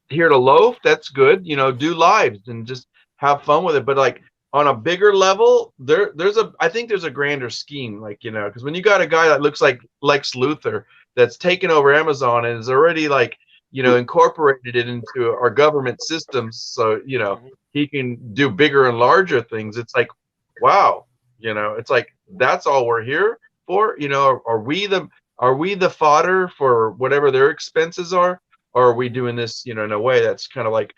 here to loaf, that's good. You know, do lives and just have fun with it. But like on a bigger level, I think there's a grander scheme. Like, you know, because when you got a guy that looks like Lex Luthor that's taken over Amazon and is already, like, you know, incorporated it into our government systems, so, you know, he can do bigger and larger things. It's like, wow, you know, it's like, that's all we're here for. You know, are we the fodder for whatever their expenses are, or are we doing this, you know, in a way that's kind of like,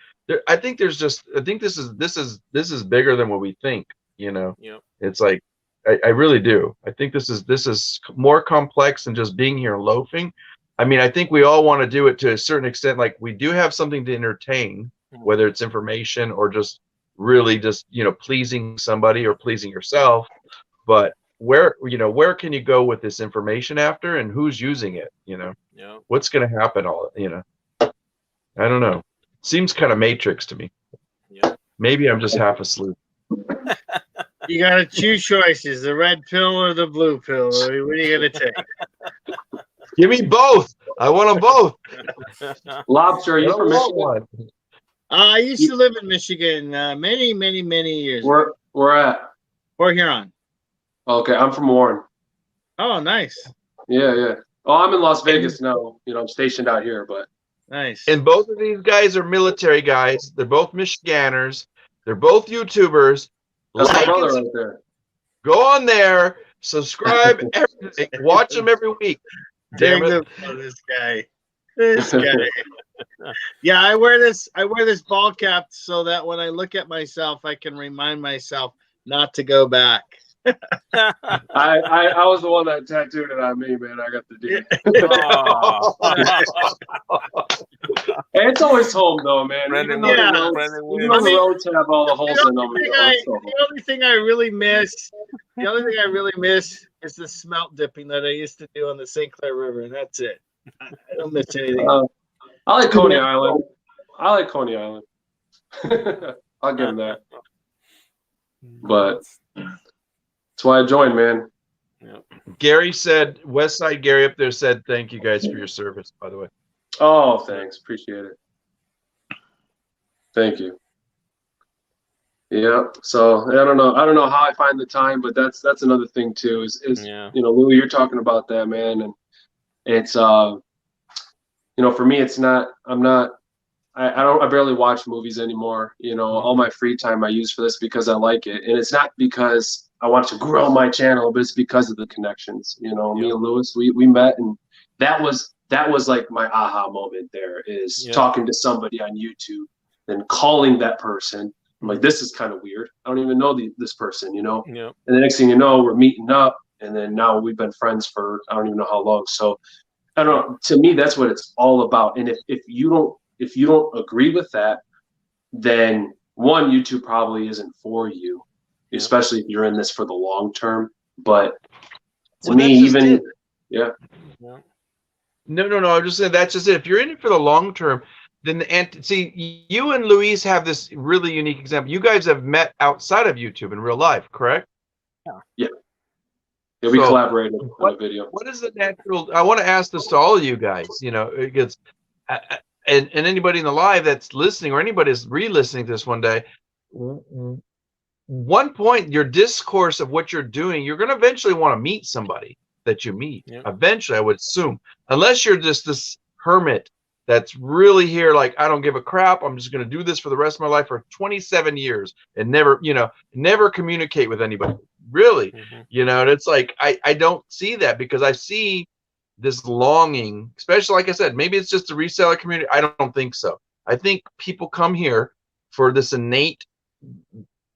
I think this is bigger than what we think. You know, it's like, I really do. I think this is more complex than just being here and loafing. I mean, I think we all want to do it to a certain extent. Like, we do have something to entertain, whether it's information or just really just, you know, pleasing somebody or pleasing yourself. But where can you go with this information after, and who's using it? You know, what's going to happen? All, you know, I don't know. Seems kind of Matrix to me. Maybe I'm just half asleep. You got to choose choices: the red pill or the blue pill. What are you going to take? Give me both. I want them both. Lobster, are you from Michigan? I used to live in Michigan many, many, many years. Where at? Port Huron. Okay, I'm from Warren. Oh, nice. Yeah. Oh, I'm in Las Vegas now. You know, I'm stationed out here, but nice. And both of these guys are military guys. They're both Michiganders. They're both YouTubers. That's my brother right there. Go on there, subscribe, everything. Watch them every week. Damn it. This guy. Yeah, I wear this ball cap so that when I look at myself, I can remind myself not to go back. I was the one that tattooed it on me, man. I got the deal. Hey, it's always home though, man. Even though the roads have all the holes in them. The only thing I really miss is the smelt dipping that I used to do on the St. Clair River, and that's it. I don't miss anything. I like Coney Island. I'll give him that. But that's why I joined, man. Gary said, Westside Gary up there said, thank you guys for your service, by the way. Oh, thanks. Appreciate it. Thank you. Yeah. So I don't know how I find the time, but that's another thing too, is you know, Louis, you're talking about that, man. And it's you know, for me, it's not, I barely watch movies anymore. You know, all my free time I use for this because I like it. And it's not because I want to grow my channel, but it's because of the connections. You know, me and Louis, we met, and that was like my aha moment there, is talking to somebody on YouTube, then calling that person. I'm like, this is kind of weird. I don't even know this person, you know? And the next thing you know, we're meeting up, and then now we've been friends for I don't even know how long. So I don't know. To me, that's what it's all about. And if you don't agree with that, then one, YouTube probably isn't for you, especially if you're in this for the long term. But to me, even No. I'm just saying that's just it. If you're in it for the long term, then see, you and Luis have this really unique example. You guys have met outside of YouTube in real life, correct? Yeah. Yeah, we collaborated on a video. What is the natural? I want to ask this to all of you guys. You know, because and anybody in the live that's listening, or anybody is re-listening to this one day, one point, your discourse of what you're doing, you're going to eventually want to meet somebody that you meet. Yeah. Eventually, I would assume, unless you're just this hermit that's really here, like, I don't give a crap. I'm just going to do this for the rest of my life for 27 years and never, never communicate with anybody. Really, and it's like, I don't see that, because I see this longing, especially, like I said, maybe it's just the reseller community. I don't think so. I think people come here for this innate,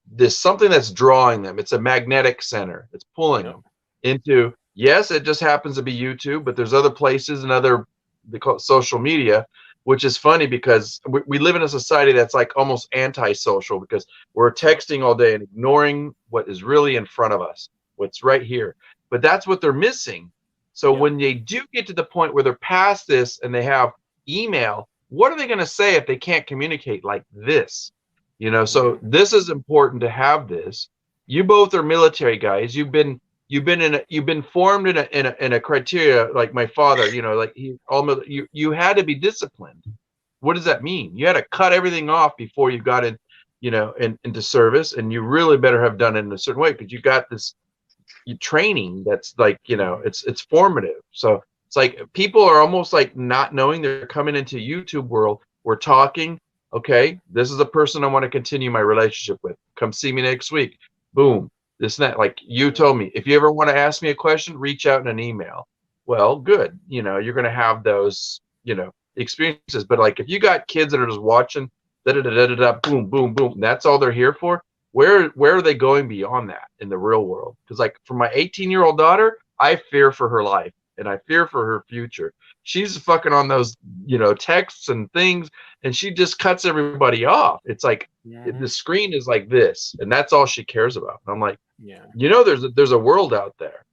this something that's drawing them. It's a magnetic center. It's pulling them into, yes, it just happens to be YouTube, but there's other places and other, they call it social media, which is funny because we live in a society that's like almost anti-social, because we're texting all day and ignoring what is really in front of us, what's right here. But that's what they're missing. So when they do get to the point where they're past this and they have email, what are they going to say if they can't communicate like this? So this is important to have this. You both are military guys. You've been formed in a criteria, like my father, like you had to be disciplined. What does that mean? You had to cut everything off before you got in, into service, and you really better have done it in a certain way, because you got this training that's like, it's formative. So it's like people are almost like not knowing they're coming into YouTube world. We're talking. Okay, this is a person I want to continue my relationship with. Come see me next week. Boom. This and that. Like you told me, if you ever want to ask me a question, reach out in an email. Well, good. You're going to have those, experiences. But like if you got kids that are just watching, boom, boom, boom, that's all they're here for. Where are they going beyond that in the real world? Because like for my 18-year-old daughter, I fear for her life and I fear for her future. She's fucking on those, texts and things, and she just cuts everybody off. It's like the screen is like this, and that's all she cares about. And I'm like, there's a world out there.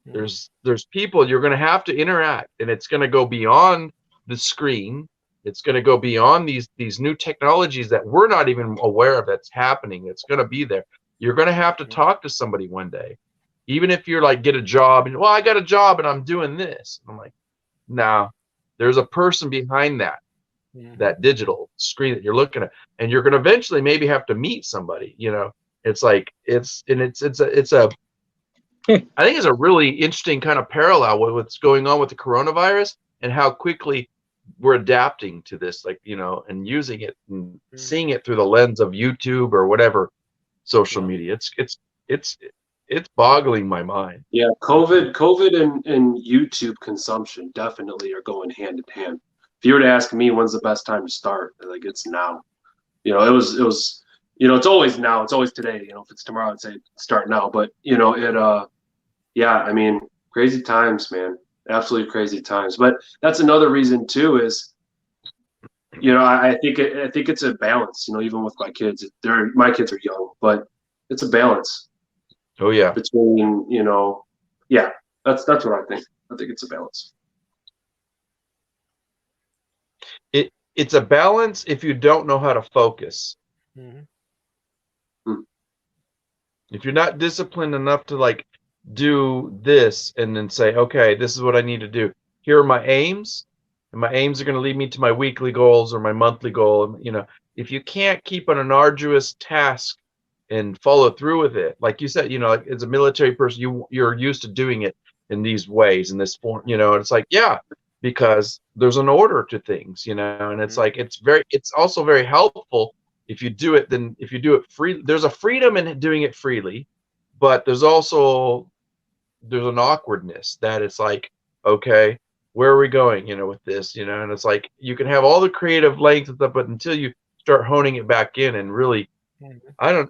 There's people you're going to have to interact, and it's going to go beyond the screen. It's going to go beyond these new technologies that we're not even aware of that's happening. It's going to be there. You're going to have to talk to somebody one day, even if you're like, get a job and, well, I got a job and I'm doing this. I'm like, no, there's a person behind that digital screen that you're looking at, and you're going to eventually maybe have to meet somebody. It's like it's a I think it's a really interesting kind of parallel with what's going on with the coronavirus and how quickly we're adapting to this, like, and using it and seeing it through the lens of YouTube or whatever social media. It's boggling my mind. Yeah, COVID and YouTube consumption definitely are going hand in hand. If you were to ask me when's the best time to start, like it's now. It was it's always now, it's always today. If it's tomorrow, I'd say start now. But yeah, I mean, crazy times, man. Absolutely crazy times. But that's another reason too is, I think it's a balance. Even with my kids, my kids are young, but it's a balance. Oh yeah. Between yeah, that's what I think. I think it's a balance. It's a balance if you don't know how to focus. If you're not disciplined enough to like do this and then say, okay, this is what I need to do. Here are my aims, and my aims are going to lead me to my weekly goals or my monthly goal. And if you can't keep on an arduous task and follow through with it, like you said, like as a military person, you're used to doing it in these ways, in this form, and it's like, yeah, because there's an order to things, and it's like it's also very helpful if you do it. Then if you do it free, there's a freedom in doing it freely, but there's an awkwardness that it's like, okay, where are we going, with this, and it's like you can have all the creative length and stuff, but until you start honing it back in and really, I don't,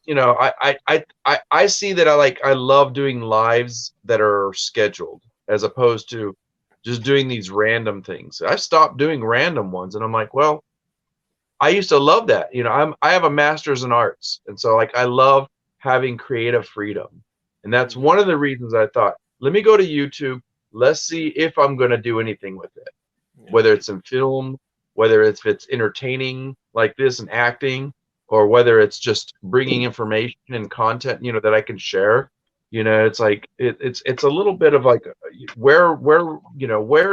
I see that I love doing lives that are scheduled as opposed to just doing these random things. I stopped doing random ones, and I'm like, well, I used to love that. I have a master's in arts, and so like I love having creative freedom. And that's one of the reasons I thought, let me go to YouTube. Let's see if I'm going to do anything with it, whether it's in film, whether it's entertaining like this and acting, or whether it's just bringing information and content, that I can share. It's like it's a little bit of like where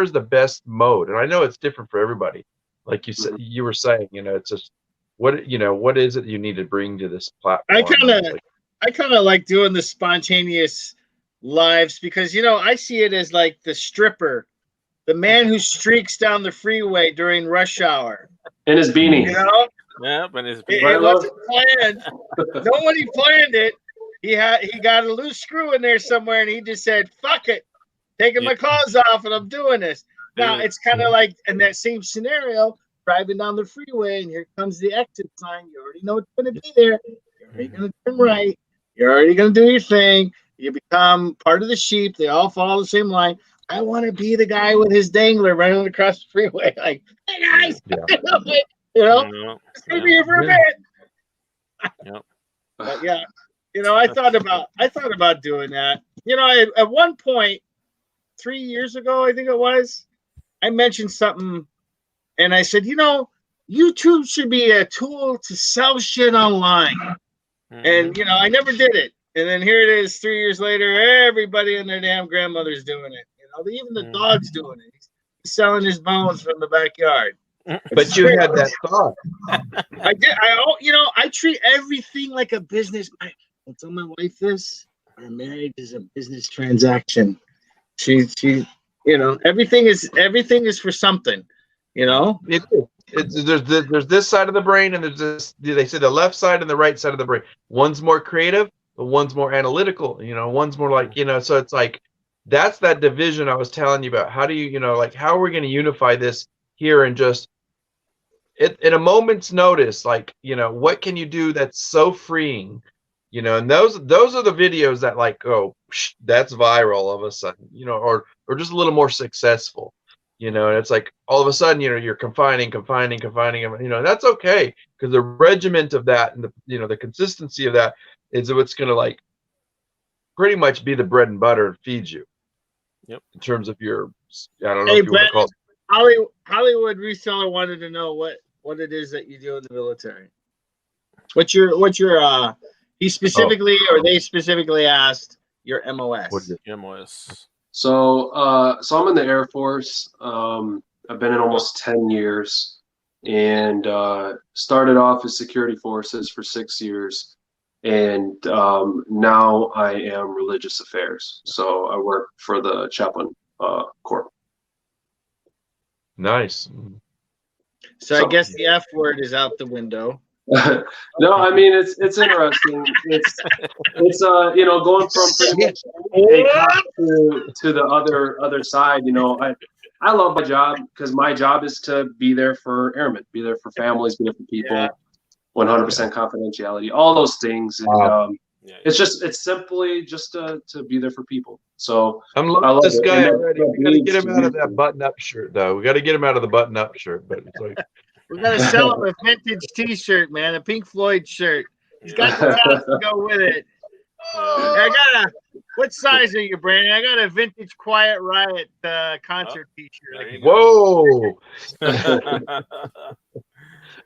is the best mode, and I know it's different for everybody. Like you said, you were saying, it's just what is it you need to bring to this platform? I kind of like doing the spontaneous lives because I see it as like the stripper, the man who streaks down the freeway during rush hour. In his beanie. You know, Yeah, but it's Right, it wasn't planned. Nobody planned it. He got a loose screw in there somewhere, and he just said, "Fuck it, taking my clothes off, and I'm doing this." Now Dude. it's kind of like in that same scenario, driving down the freeway, and here comes the exit sign. You already know it's going to be there. You're already going to turn right. You're already going to do your thing. You become part of the sheep. They all follow the same line. I want to be the guy with his dangler running across the freeway, like, "Hey guys, Yeah. it's going to be here for a bit." Yep. But yeah, I thought about doing that. At one point, 3 years ago, I think it was, I mentioned something, and I said, YouTube should be a tool to sell shit online. And I never did it. And then here it is, 3 years later, everybody and their damn grandmother's doing it. Even the dog's doing it. He's selling his bones from the backyard. But you had that thought. I did. I treat everything like a business. I tell my wife this: our marriage is a business transaction. She, everything is for something. There's this side of the brain, and there's this. They say the left side and the right side of the brain. One's more creative, but one's more analytical. One's more like So it's like that's that division I was telling you about. How do you how are we going to unify this here and just in a moment's notice? What can you do that's so freeing? And those are the videos that that's viral all of a sudden. Or just a little more successful. And it's like all of a sudden, you're confining. That's okay, because the regiment of that and the consistency of that is what's going to pretty much be the bread and butter and feed you. Yep. In terms of your, I don't know if you want to call it. Hollywood Reseller wanted to know what it is that you do in the military. What's your he specifically or they specifically asked your MOS. What is it? MOS. So I'm in the Air Force. I've been in almost 10 years, and started off as security forces for 6 years. And now I am religious affairs. So I work for the chaplain corps. Nice. So I guess the F word is out the window. No, I mean it's interesting. It's going from pretty much a cop to the other side. I love my job because my job is to be there for airmen, be there for families, be there for people. Yeah. 100% confidentiality, all those things, and it's simply just to be there for people. So I'm loving this guy already. We got to get him out of that button-up shirt, though. We got to get him out of the button-up shirt, but it's like we got to sell him a vintage T-shirt, man, a Pink Floyd shirt. He's got the talent to go with it. What size are you, Brandon? I got a vintage Quiet Riot concert T-shirt. Whoa!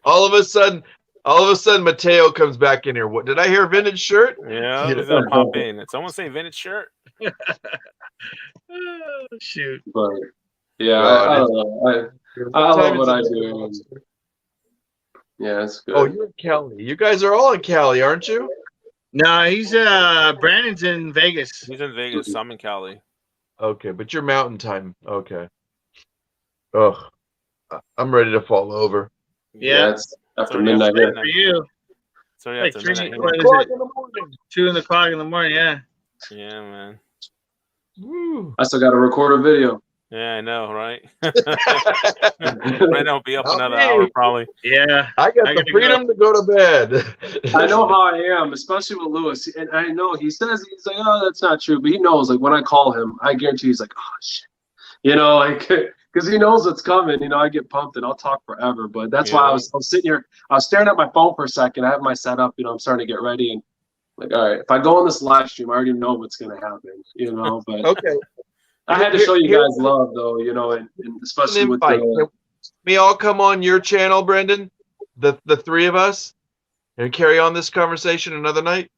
All of a sudden, Mateo comes back in here. What did I hear? Vintage shirt? Yeah, it's gonna pop in. Did someone say vintage shirt? Oh, shoot. But yeah, I don't know. I love what I do. Yeah, it's good. Oh, you're in Cali. You guys are all in Cali, aren't you? No, he's Brandon's in Vegas. He's in Vegas. I'm in Cali. Okay, but you're Mountain Time. Okay. Ugh, I'm ready to fall over. Yeah, it's after midnight here for you. So like 3 what is it? 2 o'clock in the morning. Yeah. Yeah, man. Woo. I still got to record a video. Yeah, I know, right? Right now, will be up another hour probably. Yeah, I got the freedom to go to bed. I know how I am, especially with Lewis, and I know he's like, oh, that's not true, but he knows. Like when I call him, I guarantee he's like, oh shit, because he knows what's coming. I get pumped and I'll talk forever. But that's why I was sitting here. I was staring at my phone for a second. I have my setup. I'm starting to get ready and like, all right, if I go on this live stream, I already know what's going to happen. But okay. I had to show you guys love, though, and especially with the. We all come on your channel, Brendan, the three of us, and carry on this conversation another night.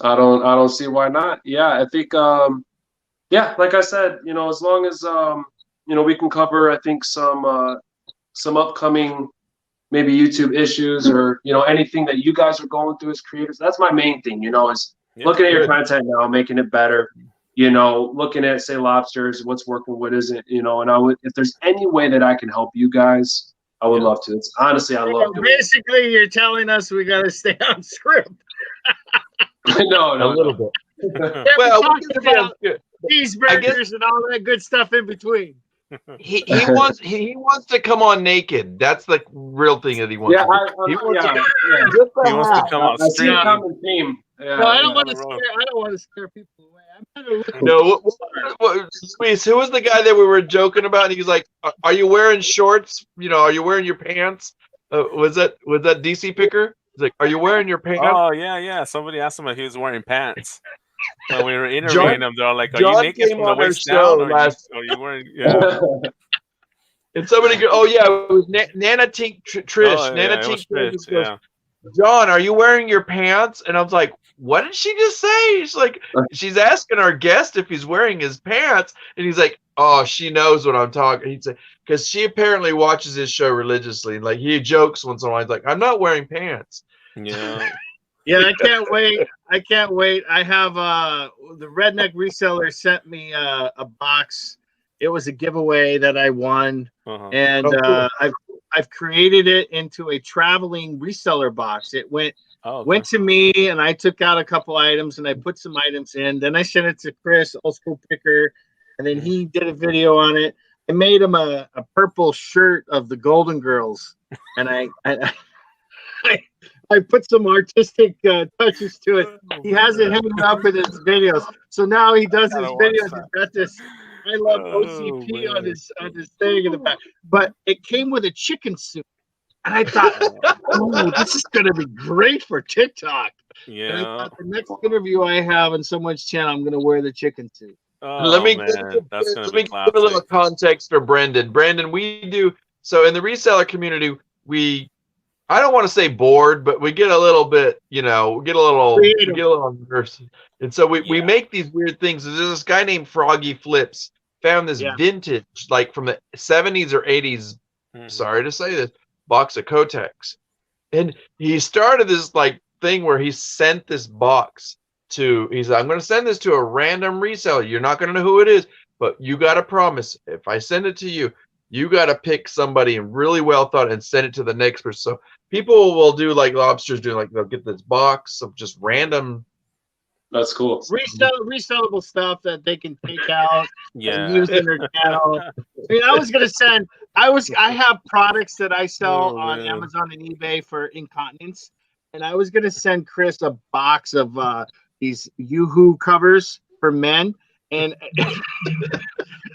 I don't see why not. Yeah, I think, like I said, as long as we can cover, I think some upcoming maybe YouTube issues or, you know, anything that you guys are going through as creators. That's my main thing, you know, is Yeah, looking at your good. content now, making it better, you know, looking at, say, lobsters, what's working, what isn't, you know, and I would, if there's any way that I can help you guys, I would Yeah. love to. It's honestly, I love doing it. Basically, you're telling us we got to stay on script. No, A no, little no. bit. We're Well, talking about good. cheeseburgers and all that good stuff in between. He wants to come on naked. That's the real thing that he wants Yeah, to do. He wants yeah, to yeah. just He wants to hat. come out I see a streaming. common theme. Yeah, No, I yeah. don't want to on the scare. road. I don't want to scare people away. I'm gonna look. No, Luis, who was the guy that we were joking about? And he was like, "Are you wearing shorts? You know, are you wearing your pants?" Was that DC Picker? He's like, "Are you wearing your pants?" Oh yeah. Somebody asked him if he was wearing pants. When we were John, interviewing him, they're like, "Are you John naked came from the on our waist show down, or last, are you wearing?" Yeah. and somebody go, "Oh yeah, it was Nana Tink Trish." Oh Nana yeah, it was Tink Trish. just goes, Yeah. "John, are you wearing your pants?" And I was like, "What did she just say?" She's like, she's asking our guest if he's wearing his pants, and he's like, "Oh, she knows what I'm talking." He'd say, because she apparently watches his show religiously. Like he jokes once in a while. He's like, "I'm not wearing pants." Yeah. Yeah, I can't wait. I can't wait. I have the Redneck Reseller sent me a box. It was a giveaway that I won, Uh-huh. and Oh, cool. I've created it into a traveling reseller box. It went Oh, went to me, and I took out a couple items and I put some items in. Then I sent it to Chris, Old School Picker, and then he did a video on it. I made him a purple shirt of the Golden Girls, and I put some artistic touches to it. He has it hanging up in his videos. So now he does his gotta watch videos. that. He's got this I love Oh, OCP man. on his thing in the back. But it came with a chicken suit. And I thought, oh, this is gonna be great for TikTok. And I Yeah. thought the next interview I have on someone's channel, I'm gonna wear the chicken suit. Let Oh me man, that's gonna let be me give a little classic. context for Brendan. Brendan, we do so in the reseller community. I don't want to say bored, but we get a little bit, you know, we get a little nervous. And so we Yeah. make these weird things. There's this guy named Froggy Flips found this Yeah. vintage, like from the 70s or 80s. Mhm. Sorry to say this, box of Kotex. And he started this like thing where he sent this box he's like, I'm going to send this to a random reseller. You're not going to know who it is, but you got to promise if I send it to you, you got to pick somebody and really well thought and send it to the next person. So people will do like lobsters do, like they'll get this box of just random. That's cool. Resellable stuff that they can take out and Yeah. use in their channel. I mean, I have products that I sell Oh, on man. Amazon and eBay for incontinence, and I was gonna send Chris a box of these Yoo-hoo covers for men, and,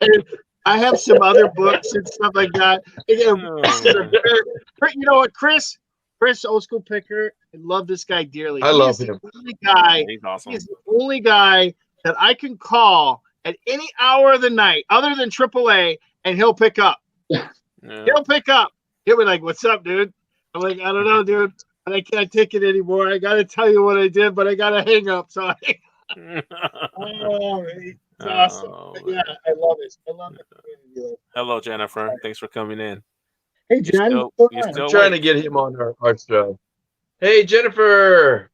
and I have some other books and stuff like that. And, you know, Chris is man. you know what, Chris, Old School Picker, I love this guy dearly. I love He is him. the only guy. He's awesome. He's the only guy that I can call at any hour of the night other than AAA, and he'll pick up. Yeah. He'll pick up. He'll be like, "What's up, dude?" I'm like, "I don't know, dude. But I can't take it anymore. I got to tell you what I did, but I got to hang up." So it's awesome. Oh, But man. yeah, I love it. I love the community. Hello, Jennifer. Thanks for coming in. Hey, You Jen. still, what's you going on? still Trying to awake? get him on our show. Hey, Jennifer.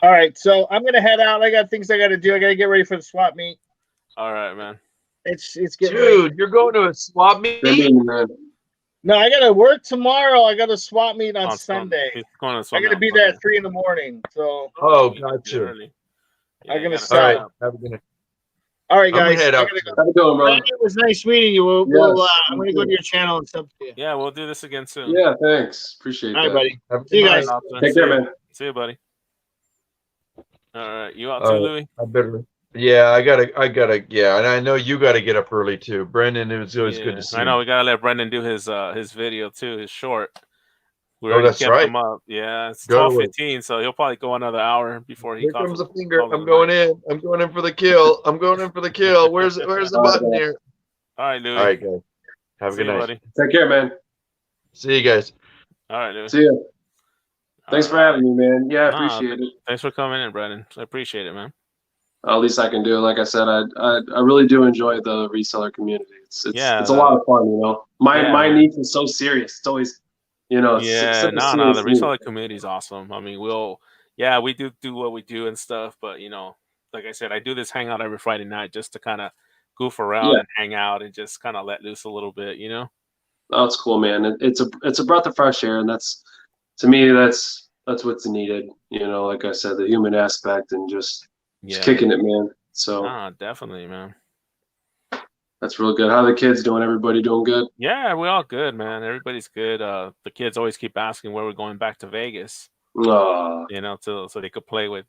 All right, so I'm gonna head out. I got things I got to do. I got to get ready for the swap meet. All right, man. It's getting late. Dude, you're going to a swap meet? Good meeting, man. No, I gotta work tomorrow. I got a swap meet on On Sunday. He's going to I swim gotta out be there Sunday. at 3 a.m. So, Oh, You got get you. early. I'm you gonna gotta All stop. right. stop. Have a good night. all right, I'm gonna guys. head I out. gotta go. How you doing, brother? It was nice meeting you. We'll Yes, I'm you gonna go too. to your channel and sub to you. Yeah, we'll do this again soon. Yeah, thanks. Appreciate All right, that. buddy. Have a See you good guys. night. Take See care, you. man. See you, buddy. All right, you out All too, right. Louis? I better. Yeah, I gotta. Yeah, and I know you gotta get up early too, Brendan. It was always good Yeah, to see I know. you. We gotta let Brendan do his video too, his short. We Oh, already that's kept right. him up. Yeah, it's Go to 12:15, so he'll probably go another hour before he Here calls comes a it. finger. calls it I'm a going night. in. I'm going in for the kill. I'm going in for the kill. Where's the All right, button guys. here? All right, Louis. All right, guys. Have a See good you, night. buddy. Take care, man. See you guys. All right, Louis. See you. Thanks All for right. having me, man. Yeah, I Nah, appreciate it. thanks for coming in, Brendan. I appreciate it, man. At least I can do it. Like I said, I really do enjoy the reseller community. It's a lot Yeah, of fun, you know. My man. niche is so serious. It's always, you know, it's Yeah, such a no, the serious niche. reseller community is awesome. I mean, yeah, we do what we do and stuff, but like I said, I do this hangout every Friday night just to kind of goof around Yeah, and hang out and just kind of let loose a little bit. that's cool, man. It's a breath of fresh air, and that's to me that's what's needed. You know, like I said, the human aspect and just Yeah, kicking it, man. So nah, definitely, man. that's real good. How the kids doing? Everybody doing good? Yeah, we all good, man. Everybody's good. The kids always keep asking where we're going back to Vegas, Ah, so they could play with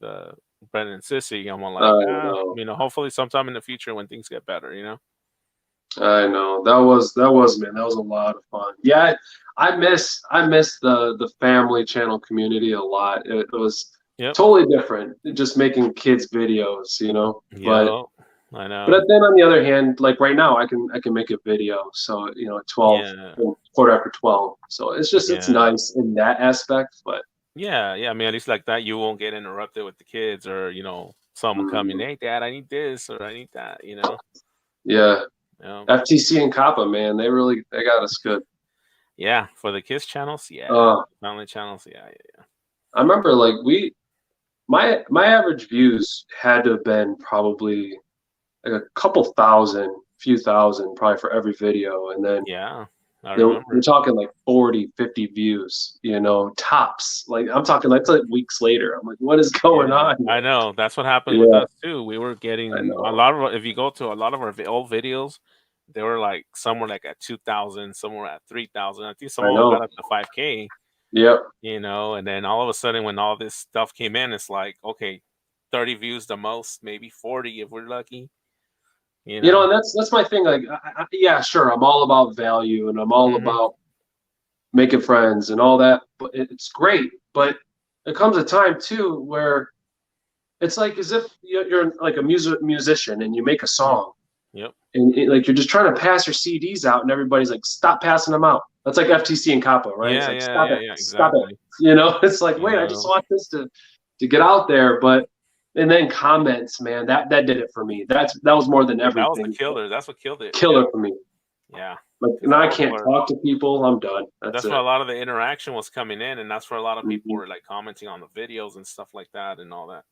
Brendan and Sissy. I'm all like, I know. hopefully sometime in the future when things get better. I know. That was man, that was a lot of fun. Yeah, I miss the family channel community a lot. It was Yep. totally different, just making kids videos, you know. But Yep. I but know. then on the other hand, like right now I can make a video. So, you know, at 12, Yeah. quarter after 12. So it's Yeah. nice in that aspect, but Yeah. Yeah. I mean, at least like that, you won't get interrupted with the kids or, someone coming, mm, hey, dad, I need this or I need that. yeah. Yeah. FTC and Kappa, man, they got us good. Yeah. For the kids channels. Yeah. Uh Family channels. Yeah. Yeah. I remember like my average views had to have been probably like a couple thousand, few thousand probably for every video. And then, Yeah. I you know, we're remember. talking like 40, 50 views, you know, tops. Like I'm talking like weeks later. I'm like, what is going Yeah, on I here? know. That's what happened with Yeah, us too. We were I getting a know. lot of, if you go to a lot of our old videos, they were like, some were like at 2,000, some were at 3,000. I think some I of them got know. up to 5K, Yep. and then all of a sudden when all this stuff came in, it's like, okay, 30 views the most, maybe 40 if we're lucky, you You know, know. and that's my thing. Like, yeah, sure, I'm all about value and I'm all Hmm. about making friends and all that, but it's great. But it comes a time too where it's like as if you're like a musician and you make a Yep. song Yep. and like you're just trying to pass your CDs out and everybody's like, stop passing them out. That's like FTC and Kappa, right? It's Yeah, like, yeah, yeah, yeah, stop it. exactly. You know, it's like, You wait, I just know, want this to get out there, but and then comments, man, that did it for me. That was more than yeah, that was the everything. killer. That's what killed it. Killer Yeah, for me. yeah. Like Because now I can't talk to people. I'm done. That's that's where it. a lot of the interaction was coming in, and that's where a lot of people Hmm. were like commenting on the videos and stuff like that and all that.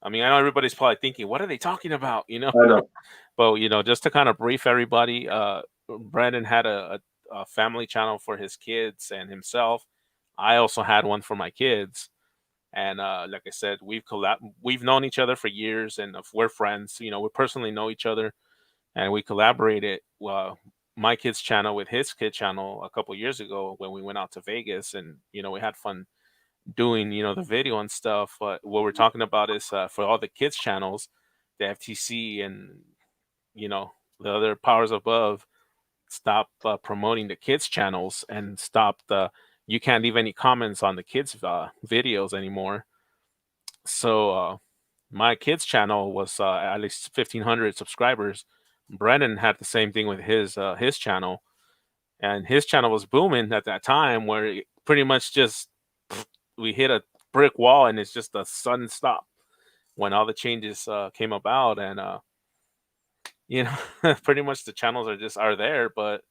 I mean, I know everybody's probably thinking, what are they talking about? I know. But just to kind of brief everybody, Brandon had a family channel for his kids and himself. I also had one for my kids, and like I said, we've known each other for years, and we're friends. We personally know each other, and we collaborated. My kids' channel with his kid channel a couple years ago when we went out to Vegas, and we had fun doing the video and stuff. But what we're talking about is for all the kids channels, the FTC and you know the other powers above stop promoting the kids channels and stop the you can't leave any comments on the kids videos anymore. So my kids channel was at least 1,500 subscribers. Brennan had the same thing with his channel, and his channel was booming at that time where it pretty much just we hit a brick wall and it's just a sudden stop when all the changes came about. And you pretty much the channels are there, but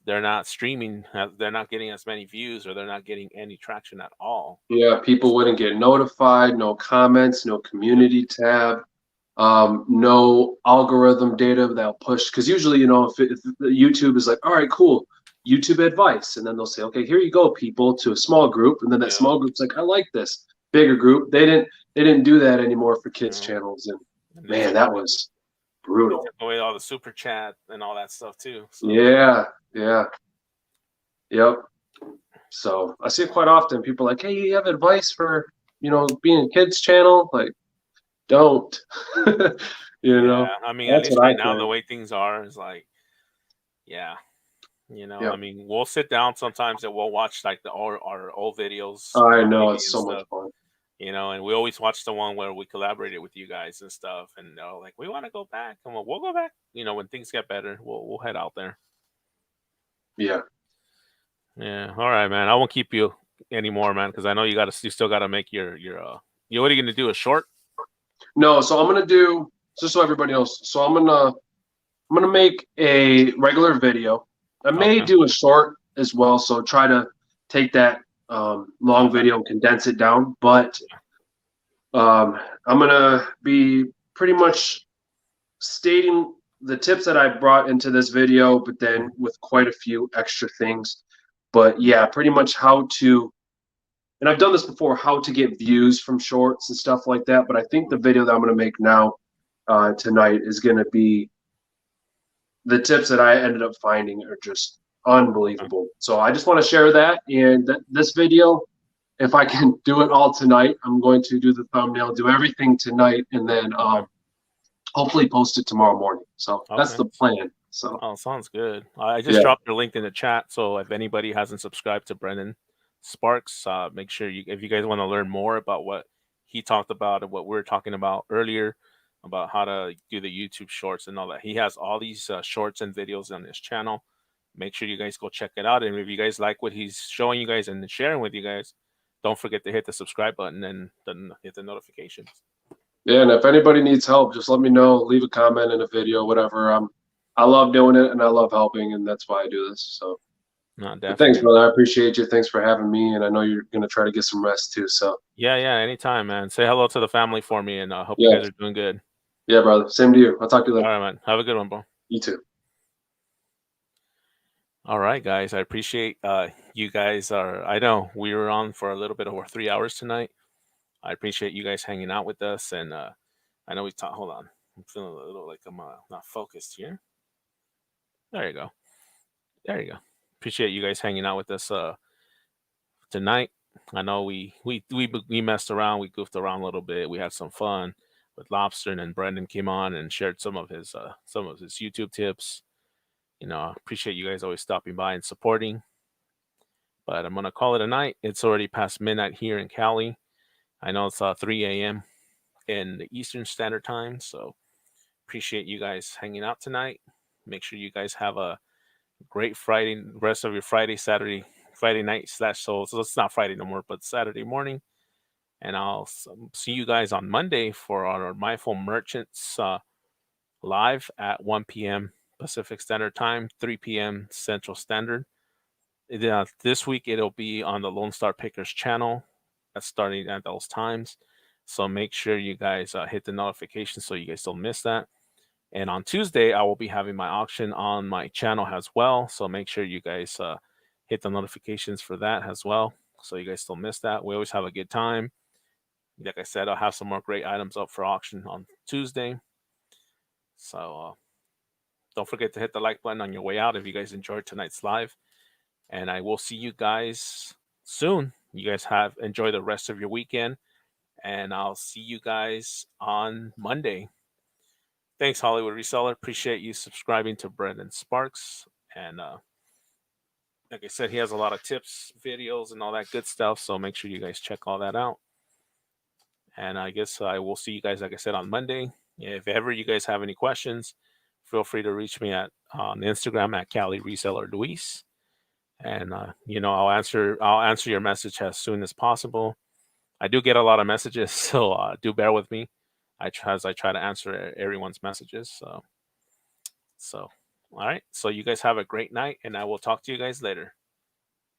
they're not streaming, they're not getting as many views, or they're not getting any traction at all. Yeah, people wouldn't get notified. No comments. No Yep. community tab. No algorithm data that'll push because usually if the YouTube is like, all right, cool, YouTube advice, and then they'll say, okay, here you go, people, to a small group, and then that Yep. small group's like, I like this bigger group. They didn't do that anymore for kids Yep. channels, and And man, that was they brutal. took away all the super chat and all that stuff too. So Yeah, yeah, yep. So I see it quite often. People are like, hey, you have advice for being a kids channel? Like, don't. yeah, I mean, at That's least what I right now the think. way things are is like, yeah, I Yep. mean, we'll sit down sometimes and we'll watch like our old videos I on know maybe it's and so much stuff. fun. And we always watch the one where we collaborated with you guys and stuff. And they're like, we want to go back. And we'll go back. When things get better, we'll head out there. Yeah. Yeah. All right, man. I won't keep you anymore, man, because I know you still gotta make your what are you gonna do? A short? No, so I'm gonna do just so everybody knows. So I'm gonna make a regular video. I may Okay. do a short as well. So try to take that long Okay. video and condense it down. But I'm gonna be pretty much stating the tips that I brought into this video, but then with quite a few extra things. But yeah, pretty much how to, and I've done this before, how to get views from shorts and stuff like that. But I think the video that I'm going to make now tonight is going to be the tips that I ended up finding are just unbelievable. So I just want to share that. And this video, if I can do it all tonight, I'm going to do the thumbnail, do everything tonight, and then Okay. hopefully post it tomorrow morning. So that's Okay. the plan. So Oh, sounds good. I just yeah, dropped your link in the chat, so if anybody hasn't subscribed to Brendan Sparks, make sure you, if you guys want to learn more about what he talked about and what we are talking about earlier, about how to do the YouTube shorts and all that. He has all these shorts and videos on his channel. Make sure you guys go check it out. And if you guys like what he's showing you guys and sharing with you guys, don't forget to hit the subscribe button and then hit the notifications. yeah. And if anybody needs help, just let me know. Leave a comment in a video, whatever. I love doing it and I love helping, and that's why I do this. So. No, But thanks, definitely. brother. I appreciate you. Thanks for having me, and I know you're gonna try to get some rest too. So Yeah, yeah, anytime, man. Say hello to the family for me, and I hope you yeah, guys are doing good. yeah, brother. Same to you. I'll talk to you All later. right, man. Have a good one, bro. You too. All right, guys. I appreciate you guys are. I know we were on for a little bit over 3 hours tonight. I appreciate you guys hanging out with us, and I know we talked. Hold on, I'm feeling a little like I'm not focused here. There you go. There you go. Appreciate you guys hanging out with us tonight. I know we messed around, we goofed around a little bit, we had some fun with Lobster, and then Brendan came on and shared some of his YouTube tips. You know, I appreciate you guys always stopping by and supporting. But I'm gonna call it a night. It's already past midnight here in Cali. I know it's 3 a.m. in the Eastern Standard Time, so appreciate you guys hanging out tonight. Make sure you guys have a great Friday, rest of your Friday, Saturday, Friday night slash so it's not Friday no more, but Saturday morning. And I'll see you guys on Monday for our Mindful Merchants live at 1 p.m. Pacific Standard Time, 3 p.m. Central Standard. This week it'll be on the Lone Star Pickers channel. That's starting at those times. So make sure you guys hit the notification so you guys don't miss that. And on Tuesday, I will be having my auction on my channel as well. So make sure you guys hit the notifications for that as well. So you guys don't miss that. We always have a good time. Like I said, I'll have some more great items up for auction on Tuesday. So don't forget to hit the like button on your way out if you guys enjoyed tonight's live. And I will see you guys soon. You guys have enjoy the rest of your weekend. And I'll see you guys on Monday. Thanks, Hollywood Reseller. Appreciate you subscribing to Brendan Sparks. And like I said, he has a lot of tips, videos, and all that good stuff. So make sure you guys check all that out. And I guess I will see you guys, like I said, on Monday. If ever you guys have any questions, feel free to reach me at on Instagram at Cali Reseller Luis. And you know, I'll answer your message as soon as possible. I do get a lot of messages, so do bear with me. I try to answer everyone's messages. So all right. So you guys have a great night, and I will talk to you guys later.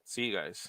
See you guys.